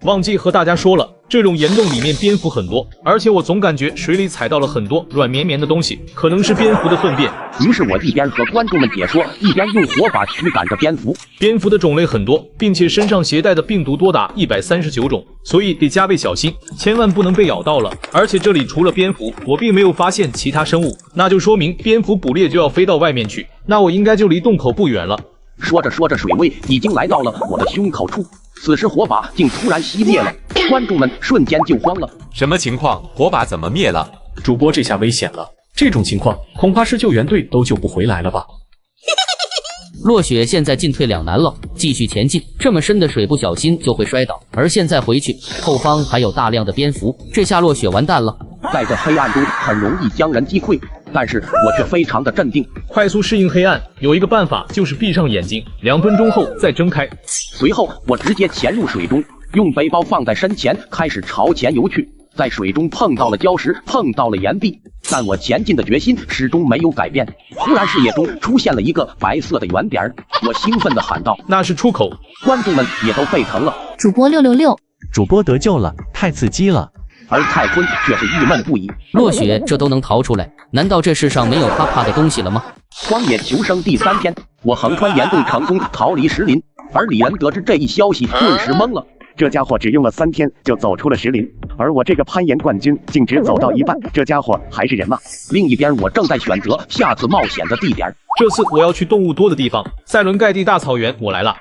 忘记和大家说了，这种岩洞里面蝙蝠很多，而且我总感觉水里踩到了很多软绵绵的东西，可能是蝙蝠的粪便。于是我一边和观众们解说，一边用火把驱赶着蝙蝠。蝙蝠的种类很多，并且身上携带的病毒多达139种，所以得加倍小心，千万不能被咬到了。而且这里除了蝙蝠，我并没有发现其他生物，那就说明蝙蝠捕猎就要飞到外面去，那我应该就离洞口不远了。说着说着，水位已经来到了我的胸口处，此时火把竟突然熄灭了，观众们瞬间就慌了。什么情况？火把怎么灭了？主播这下危险了，这种情况恐怕是救援队都救不回来了吧。落雪现在进退两难了，继续前进，这么深的水不小心就会摔倒，而现在回去，后方还有大量的蝙蝠，这下落雪完蛋了。在这黑暗中很容易将人击溃，但是我却非常的镇定。快速适应黑暗，有一个办法就是闭上眼睛，2分钟后再睁开。随后我直接潜入水中，用背包放在身前，开始朝前游去。在水中碰到了礁石，碰到了岩壁，但我前进的决心始终没有改变。忽然视野中出现了一个白色的圆点，我兴奋地喊道：“那是出口！”观众们也都沸腾了。主播666，主播得救了，太刺激了。而泰坤却是郁闷不已。落雪这都能逃出来，难道这世上没有他怕的东西了吗？荒野求生第3天，我横穿岩洞成功逃离石林，而李仁得知这一消息顿时懵了。这家伙只用了3天就走出了石林，而我这个攀岩冠军竟只走到一半，这家伙还是人吗？另一边，我正在选择下次冒险的地点。这次我要去动物多的地方，塞伦盖蒂大草原，我来了。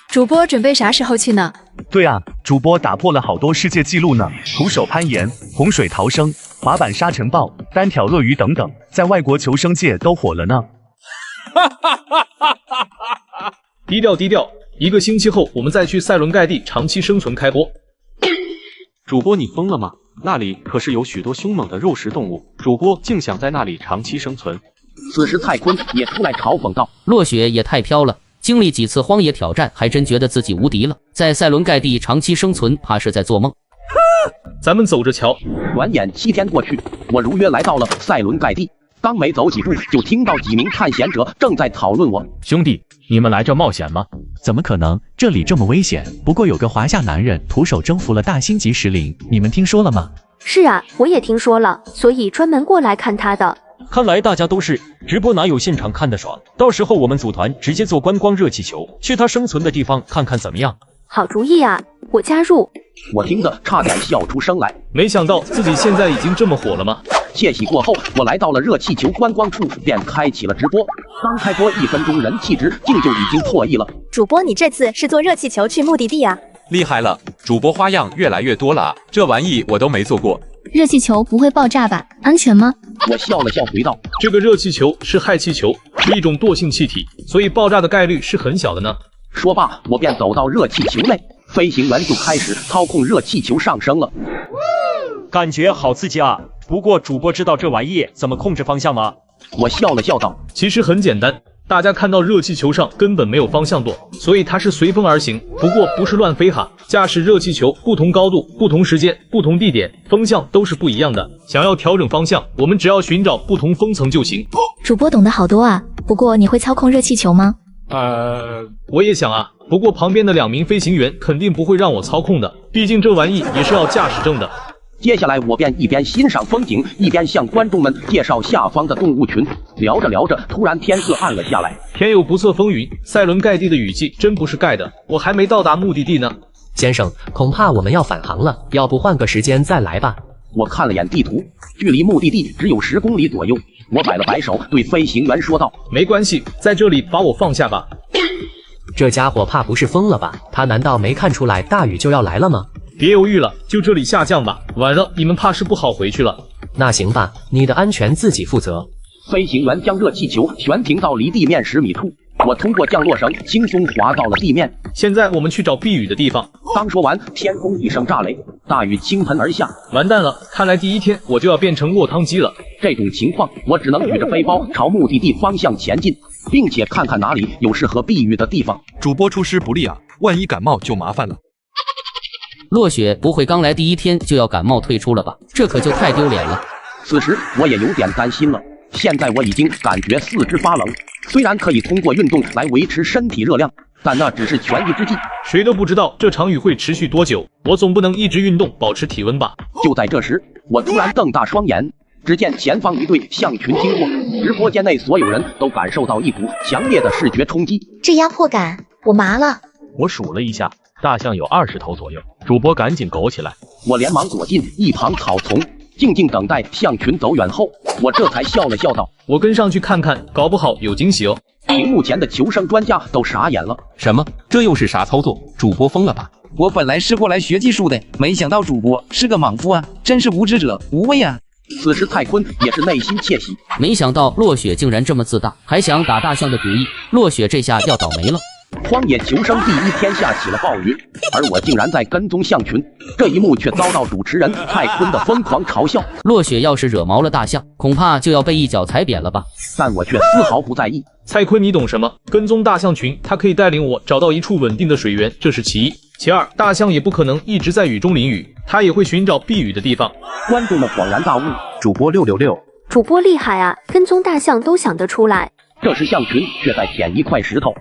主播准备啥时候去呢？对啊，主播打破了好多世界纪录呢，徒手攀岩、洪水逃生、滑板沙尘暴、单挑鳄鱼等等，在外国求生界都火了呢。低调低调。1个星期后，我们再去塞伦盖蒂长期生存开播。主播，你疯了吗？那里可是有许多凶猛的肉食动物，主播竟想在那里长期生存。此时蔡坤也出来嘲讽道：“落雪也太飘了，经历几次荒野挑战，还真觉得自己无敌了。在塞伦盖蒂长期生存，怕是在做梦。”咱们走着瞧。转眼7天过去，我如约来到了塞伦盖蒂。刚没走几步，就听到几名探险者正在讨论我。兄弟，你们来这冒险吗？怎么可能？这里这么危险。不过有个华夏男人徒手征服了大星级石林，你们听说了吗？是啊，我也听说了，所以专门过来看他的。看来大家都是直播，哪有现场看的爽？到时候我们组团直接坐观光热气球，去他生存的地方看看怎么样？好主意啊，我加入。我听着差点笑出声来，没想到自己现在已经这么火了吗？窃喜过后，我来到了热气球观光处，便开启了直播。刚开播1分钟，人气值竟就已经破亿了。主播，你这次是坐热气球去目的地啊？厉害了，主播花样越来越多了啊！这玩意我都没做过。热气球不会爆炸吧？安全吗？我笑了笑回道：“这个热气球是氦气球，是一种惰性气体，所以爆炸的概率是很小的呢。”说罢，我便走到热气球内，飞行员就开始操控热气球上升了。感觉好刺激啊！不过主播知道这玩意怎么控制方向吗？我笑了笑道：“其实很简单，大家看到热气球上根本没有方向舵，所以它是随风而行。不过不是乱飞哈，驾驶热气球不同高度、不同时间、不同地点，风向都是不一样的。想要调整方向，我们只要寻找不同风层就行。”主播懂得好多啊！不过你会操控热气球吗？我也想啊，不过旁边的2名飞行员肯定不会让我操控的，毕竟这玩意也是要驾驶证的。接下来，我便一边欣赏风景，一边向观众们介绍下方的动物群。聊着聊着，突然天色暗了下来，天有不测风云。塞伦盖蒂的雨季真不是盖的，我还没到达目的地呢。先生，恐怕我们要返航了，要不换个时间再来吧？我看了眼地图，距离目的地只有10公里左右。我摆了摆手，对飞行员说道：“没关系，在这里把我放下吧。”这家伙怕不是疯了吧？他难道没看出来大雨就要来了吗？别犹豫了，就这里下降吧。晚了你们怕是不好回去了。那行吧，你的安全自己负责。飞行员将热气球悬停到离地面10米处，我通过降落绳轻松滑到了地面。现在我们去找避雨的地方。刚说完，天空一声炸雷，大雨倾盆而下。完蛋了，看来第1天我就要变成落汤鸡了。这种情况，我只能举着背包朝目的地方向前进，并且看看哪里有适合避雨的地方。主播出师不利啊，万一感冒就麻烦了。落雪不会刚来第一天就要感冒退出了吧？这可就太丢脸了。此时我也有点担心了，现在我已经感觉四肢发冷，虽然可以通过运动来维持身体热量，但那只是权宜之计。谁都不知道这场雨会持续多久，我总不能一直运动保持体温吧？就在这时，我突然瞪大双眼，只见前方一队象群经过，直播间内所有人都感受到一股强烈的视觉冲击。这压迫感，我麻了。我数了一下，大象有20头左右。主播赶紧苟起来！我连忙躲进一旁草丛，静静等待象群走远后，我这才笑了笑道：“我跟上去看看，搞不好有惊喜哦。”屏幕前的求生专家都傻眼了。什么？这又是啥操作？主播疯了吧？我本来是过来学技术的，没想到主播是个莽夫啊！真是无知者无畏啊！此时蔡坤也是内心窃喜，没想到落雪竟然这么自大，还想打大象的主意。落雪这下要倒霉了。荒野求生第一天下起了暴雨，而我竟然在跟踪象群，这一幕却遭到主持人蔡坤的疯狂嘲笑。落雪要是惹毛了大象，恐怕就要被一脚踩扁了吧？但我却丝毫不在意。蔡坤，你懂什么？跟踪大象群，他可以带领我找到一处稳定的水源，这是其一。其二，大象也不可能一直在雨中淋雨，它也会寻找避雨的地方。观众们恍然大悟，主播666，主播厉害啊，跟踪大象都想得出来。这时象群却在舔一块石头。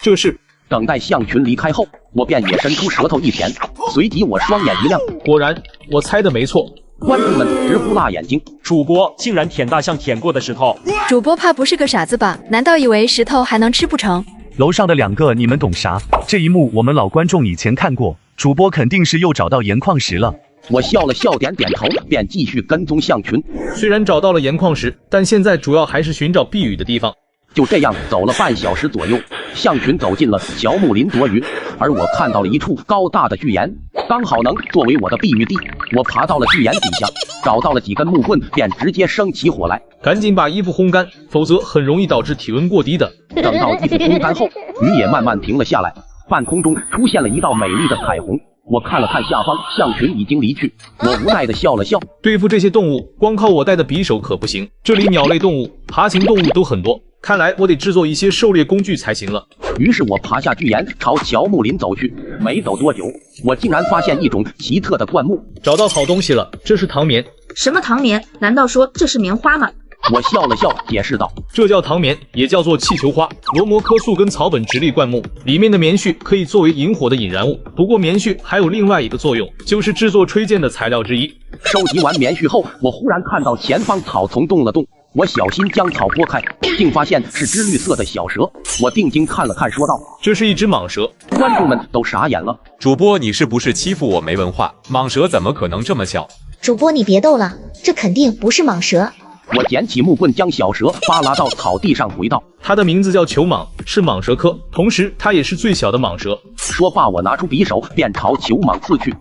这是等待象群离开后，我便也伸出舌头一舔，随即我双眼一亮，果然我猜的没错。观众们直呼辣眼睛，主播竟然舔大象舔过的石头。主播怕不是个傻子吧？难道以为石头还能吃不成？楼上的2个你们懂啥？这一幕我们老观众以前看过，主播肯定是又找到盐矿石了。我笑了笑，点点头，便继续跟踪象群。虽然找到了盐矿石，但现在主要还是寻找避雨的地方。就这样走了半小时左右，象群走进了乔木林躲雨，而我看到了一处高大的巨岩，刚好能作为我的避雨地。我爬到了巨岩底下，找到了几根木棍，便直接生起火来。赶紧把衣服烘干，否则很容易导致体温过低的。等到衣服烘干后，雨也慢慢停了下来，半空中出现了一道美丽的彩虹。我看了看下方，象群已经离去，我无奈地笑了笑。对付这些动物，光靠我带的匕首可不行，这里鸟类动物、爬行动物都很多。看来我得制作一些狩猎工具才行了。于是我爬下巨岩，朝乔木林走去。没走多久，我竟然发现一种奇特的灌木，找到好东西了，这是糖棉。什么糖棉？难道说这是棉花吗？我笑了笑，解释道：“这叫糖棉，也叫做气球花，罗摩科树跟草本直立灌木，里面的棉絮可以作为引火的引燃物。不过棉絮还有另外一个作用，就是制作吹箭的材料之一。”收集完棉絮后，我忽然看到前方草丛动了动。我小心将草拨开，竟发现是只绿色的小蛇。我定睛看了看，说道：“这是一只蟒蛇。”观众们都傻眼了。主播，你是不是欺负我没文化？蟒蛇怎么可能这么小？主播你别逗了，这肯定不是蟒蛇。我捡起木棍，将小蛇扒拉到草地上，回道：“它的名字叫球蟒，是蟒蛇科，同时它也是最小的蟒蛇。”说罢，我拿出匕首，便朝球蟒刺去。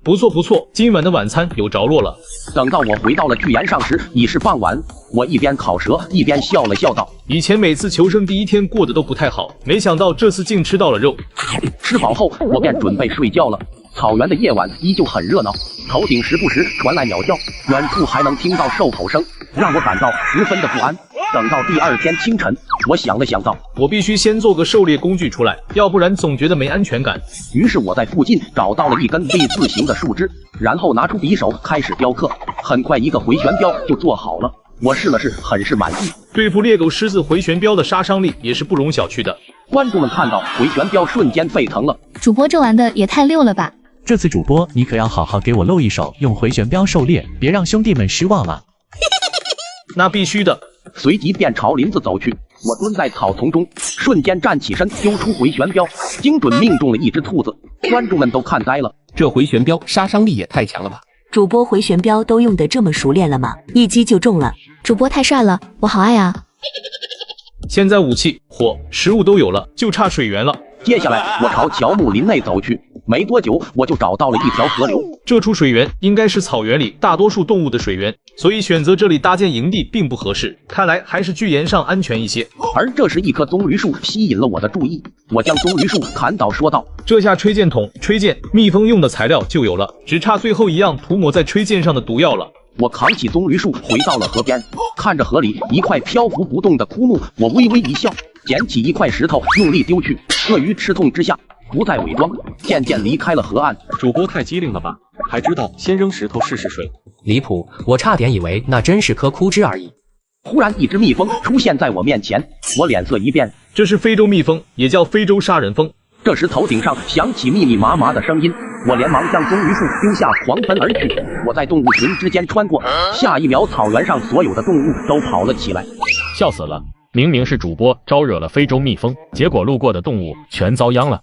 不错不错，今晚的晚餐有着落了。等到我回到了巨岩上时，已是傍晚。我一边烤蛇，一边笑了笑道：“以前每次求生第一天过得都不太好，没想到这次竟吃到了肉。”吃饱后，我便准备睡觉了。草原的夜晚依旧很热闹，头顶时不时传来鸟叫，远处还能听到兽吼声，让我感到十分的不安。等到第二天清晨，我想了想道：“我必须先做个狩猎工具出来，要不然总觉得没安全感。”于是我在附近找到了一根 V 字形的树枝，然后拿出匕首开始雕刻。很快一个回旋镖就做好了，我试了试，很是满意。对付猎狗狮子回旋镖的杀伤力也是不容小觑的。观众们看到回旋镖瞬间沸腾了。主播这玩的也太溜了吧！这次主播你可要好好给我露一手用回旋镖狩猎，别让兄弟们失望了。那必须的。随即便朝林子走去。我蹲在草丛中，瞬间站起身，丢出回旋镖，精准命中了一只兔子。观众们都看呆了，这回旋镖杀伤力也太强了吧！主播回旋镖都用得这么熟练了吗？一击就中了。主播太帅了，我好爱啊！现在武器、火、食物都有了，就差水源了。接下来我朝乔木林内走去，没多久我就找到了一条河流。这处水源应该是草原里大多数动物的水源，所以选择这里搭建营地并不合适。看来还是居岩上安全一些。而这时，一棵棕榈树吸引了我的注意，我将棕榈树砍倒，说道：“这下吹箭筒、吹箭、蜜蜂用的材料就有了，只差最后一样涂抹在吹箭上的毒药了。”我扛起棕榈树回到了河边，看着河里一块漂浮不动的枯木，我微微一笑，捡起一块石头用力丢去。鳄鱼吃痛之下不再伪装，渐渐离开了河岸。主播太机灵了吧，还知道先扔石头试试水。离谱，我差点以为那真是颗枯枝而已。忽然一只蜜蜂出现在我面前，我脸色一变，这是非洲蜜蜂，也叫非洲杀人蜂。这时头顶上响起密密麻麻的声音，我连忙将棕榈树丢下，狂奔而去。我在动物群之间穿过，下一秒草原上所有的动物都跑了起来。笑死了，明明是主播招惹了非洲蜜蜂，结果路过的动物全遭殃了。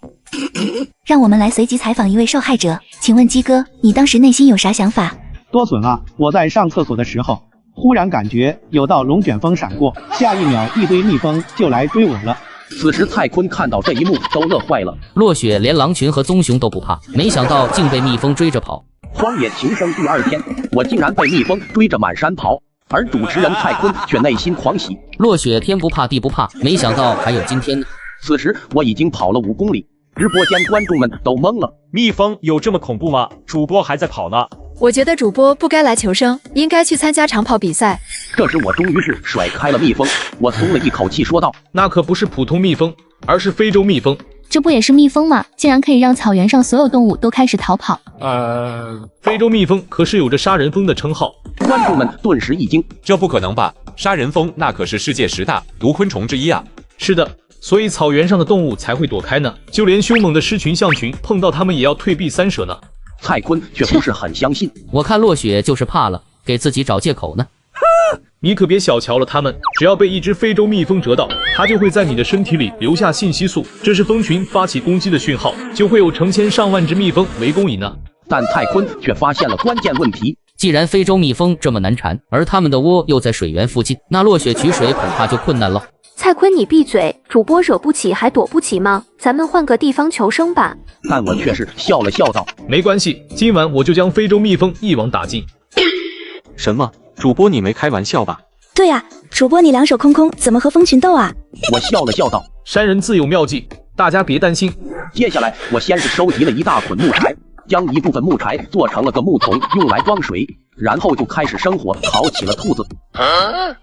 让我们来随机采访一位受害者，请问鸡哥，你当时内心有啥想法？多损啊！我在上厕所的时候，忽然感觉有道龙卷风闪过，下一秒一堆蜜蜂就来追我了。此时蔡坤看到这一幕都乐坏了。落雪连狼群和棕熊都不怕，没想到竟被蜜蜂追着跑。荒野求生第2天，我竟然被蜜蜂追着满山跑，而主持人蔡坤却内心狂喜。落雪天不怕地不怕，没想到还有今天呢。此时我已经跑了5公里，直播间观众们都懵了。蜜蜂有这么恐怖吗？主播还在跑呢。我觉得主播不该来求生，应该去参加长跑比赛。这时我终于是甩开了蜜蜂，我松了一口气，说道：“那可不是普通蜜蜂，而是非洲蜜蜂。这不也是蜜蜂吗？竟然可以让草原上所有动物都开始逃跑。非洲蜜蜂可是有着杀人蜂的称号。”观众们顿时一惊，这不可能吧？杀人蜂那可是世界10大毒昆虫之一啊！是的，所以草原上的动物才会躲开呢。就连凶猛的狮群、象群碰到它们也要退避3舍呢。蔡坤却不是很相信，我看落雪就是怕了，给自己找借口呢。你可别小瞧了它们，只要被一只非洲蜜蜂蛰到，它就会在你的身体里留下信息素，这是蜂群发起攻击的讯号，就会有成千上万只蜜蜂围攻你呢。但蔡坤却发现了关键问题，既然非洲蜜蜂这么难缠，而它们的窝又在水源附近，那落雪取水恐怕就困难了。蔡坤，你闭嘴！主播惹不起还躲不起吗？咱们换个地方求生吧。但我却是笑了笑道：“没关系，今晚我就将非洲蜜蜂一网打尽。”什么？主播你没开玩笑吧？对啊，主播你两手空空，怎么和蜂群斗啊？我笑了笑道：“山人自有妙计，大家别担心。”接下来我先是收集了一大捆木柴，将一部分木柴做成了个木桶，用来装水，然后就开始生火，烤起了兔子。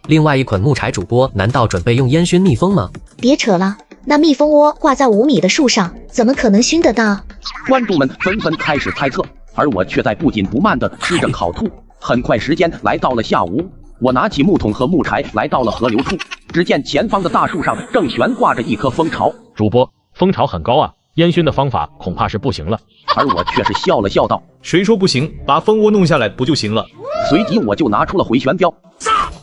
另外一捆木柴，主播难道准备用烟熏蜜蜂吗？别扯了，那蜜蜂窝挂在5米的树上，怎么可能熏得到？观众们纷纷开始猜测，而我却在不紧不慢地吃着烤兔。很快时间来到了下午，我拿起木桶和木柴来到了河流处，只见前方的大树上正悬挂着一棵蜂巢。主播，蜂巢很高啊，烟熏的方法恐怕是不行了。而我却是笑了笑道：“谁说不行？把蜂窝弄下来不就行了？”随即我就拿出了回旋镖。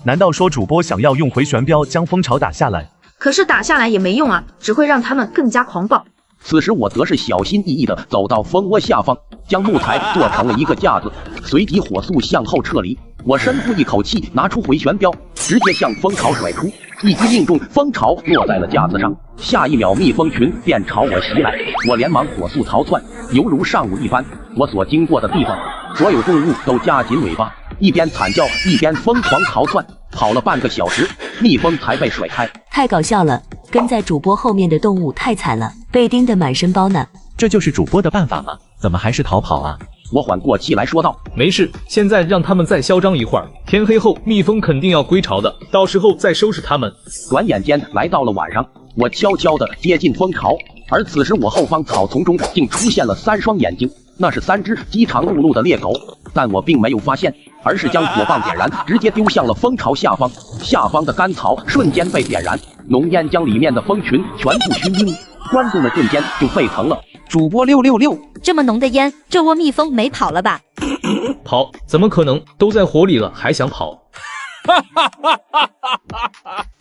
难道说主播想要用回旋镖将蜂巢打下来？可是打下来也没用啊，只会让他们更加狂暴。此时我则是小心翼翼地走到蜂窝下方，将木材做成了一个架子，随即火速向后撤离。我深呼一口气，拿出回旋镖，直接向蜂巢甩出，一击命中，蜂巢落在了架子上。下一秒，蜜蜂群便朝我袭来，我连忙火速逃窜，犹如上午一般。我所经过的地方，所有动物都夹紧尾巴，一边惨叫，一边疯狂逃窜。跑了半个小时，蜜蜂才被甩开。太搞笑了，跟在主播后面的动物太惨了，被叮得满身包呢。这就是主播的办法吗？怎么还是逃跑啊？我缓过气来说道：“没事，现在让他们再嚣张一会儿，天黑后蜜蜂肯定要归巢的，到时候再收拾他们。”转眼间来到了晚上，我悄悄地接近蜂巢，而此时我后方草丛中竟出现了3双眼睛，那是3只饥肠辘辘的猎狗，但我并没有发现，而是将火棒点燃，直接丢向了蜂巢下方。下方的干草瞬间被点燃，浓烟将里面的蜂群全部熏晕，观众们瞬间就沸腾了。主播666，这么浓的烟，这窝蜜蜂没跑了吧？跑？怎么可能？都在火里了，还想跑？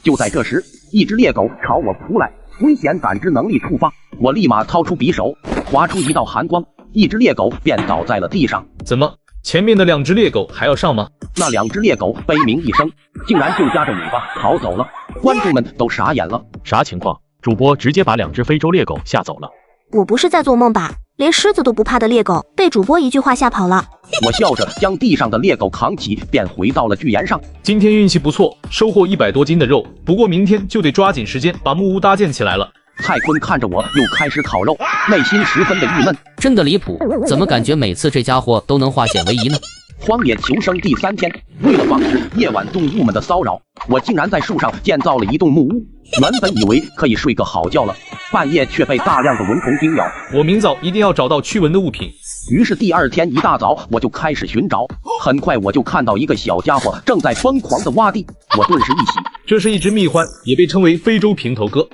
就在这时，一只猎狗朝我扑来，危险感知能力触发，我立马掏出匕首，划出一道寒光，一只猎狗便倒在了地上。怎么？前面的2只猎狗还要上吗？那2只猎狗悲鸣一声，竟然就夹着尾巴逃走了。观众们都傻眼了，啥情况？主播直接把2只非洲猎狗吓走了。我不是在做梦吧？连狮子都不怕的猎狗，被主播一句话吓跑了。我笑着将地上的猎狗扛起，便回到了巨岩上。今天运气不错，收获100多斤的肉，不过明天就得抓紧时间把木屋搭建起来了。蔡坤看着我又开始烤肉，内心十分的郁闷。真的离谱，怎么感觉每次这家伙都能化险为夷呢？荒野求生第3天，为了防止夜晚动物们的骚扰，我竟然在树上建造了一栋木屋。原本以为可以睡个好觉了，半夜却被大量的蚊虫叮咬。我明早一定要找到驱蚊的物品。于是第2天一大早我就开始寻找，很快我就看到一个小家伙正在疯狂的挖地，我顿时一喜。这是一只蜜獾，也被称为非洲平头哥。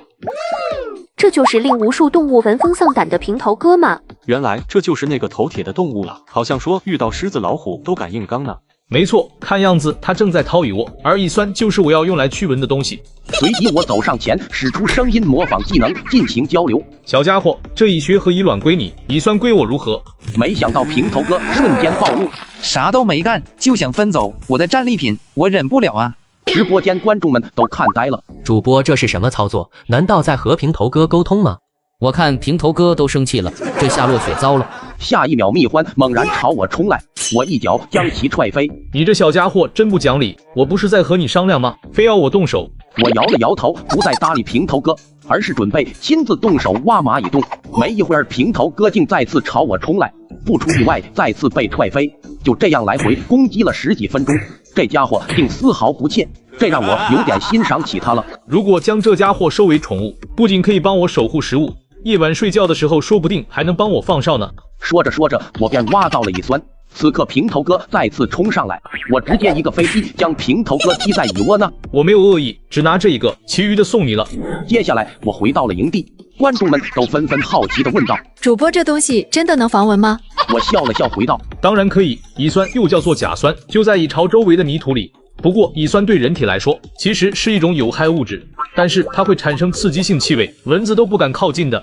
这就是令无数动物闻风丧胆的平头哥吗？原来这就是那个头铁的动物了，好像说遇到狮子老虎都敢硬刚呢。没错，看样子它正在掏蚁窝，而蚁酸就是我要用来驱蚊的东西。随即我走上前，使出声音模仿技能进行交流。小家伙，这蚁穴和蚁卵归你，蚁酸归我，如何？没想到平头哥瞬间暴怒，啥都没干就想分走我的战利品，我忍不了啊！直播间观众们都看呆了，主播这是什么操作？难道在和平头哥沟通吗？我看平头哥都生气了，这下落血糟了。下一秒蜜獾猛然朝我冲来，我一脚将其踹飞。你这小家伙真不讲理，我不是在和你商量吗？非要我动手？我摇了摇头，不再搭理平头哥，而是准备亲自动手挖蚂蚁洞。没一会儿，平头哥竟再次朝我冲来，不出意外再次被踹飞。就这样来回攻击了10几分钟，这家伙竟丝毫不怯，这让我有点欣赏起他了。如果将这家伙收为宠物，不仅可以帮我守护食物，夜晚睡觉的时候说不定还能帮我放哨呢。说着说着，我便挖到了蚁酸。此刻平头哥再次冲上来，我直接一个飞踢将平头哥踢在蚁窝呢。我没有恶意，只拿这一个，其余的送你了。接下来我回到了营地，观众们都纷纷好奇地问道：主播这东西真的能防蚊吗？我笑了笑回道：当然可以，蚁酸又叫做甲酸，就在蚁巢周围的泥土里。不过蚁酸对人体来说其实是一种有害物质，但是它会产生刺激性气味，蚊子都不敢靠近的。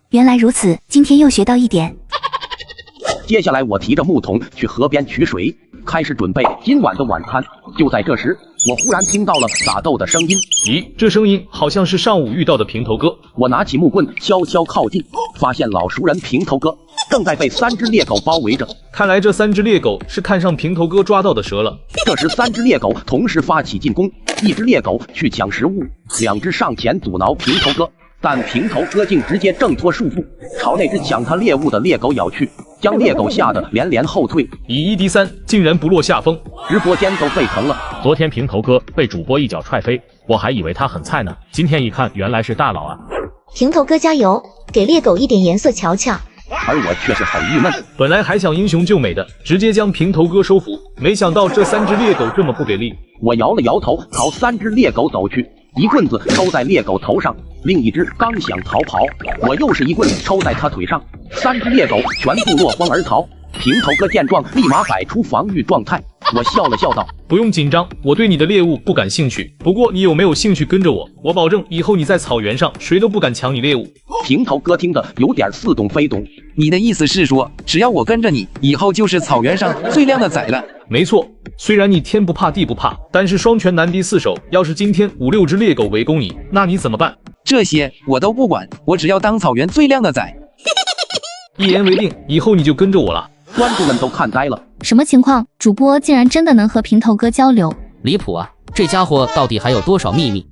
原来如此，今天又学到一点。接下来我提着木桶去河边取水，开始准备今晚的晚餐。就在这时，我忽然听到了打斗的声音。咦，这声音好像是上午遇到的平头哥。我拿起木棍悄悄靠近，发现老熟人平头哥正在被3只猎狗包围着。看来这3只猎狗是看上平头哥抓到的蛇了。这时3只猎狗同时发起进攻，一只猎狗去抢食物，2只上前阻挠平头哥。但平头哥竟直接挣脱束缚，朝那只抢他猎物的猎狗咬去，将猎狗吓得连连后退。以1敌3，竟然不落下风，直播间都沸腾了。昨天平头哥被主播一脚踹飞，我还以为他很菜呢，今天一看原来是大佬啊！平头哥加油，给猎狗一点颜色瞧瞧。而我却是很郁闷，本来还想英雄救美的，直接将平头哥收服，没想到这3只猎狗这么不给力。我摇了摇头，朝3只猎狗走去，一棍子抽在猎狗头上，另一只刚想逃跑，我又是一棍抽在他腿上，3只猎狗全部落荒而逃。平头哥见状，立马摆出防御状态。我笑了笑道：不用紧张，我对你的猎物不感兴趣，不过你有没有兴趣跟着我？我保证以后你在草原上谁都不敢抢你猎物。平头哥听得有点似懂非懂，你的意思是说，只要我跟着你，以后就是草原上最靓的仔了？没错，虽然你天不怕地不怕，但是双拳难敌4手，要是今天5、6只猎狗围攻你，那你怎么办？这些我都不管，我只要当草原最靓的仔。一言为定，以后你就跟着我了。观众们都看呆了，什么情况？主播竟然真的能和平头哥交流？离谱啊！这家伙到底还有多少秘密？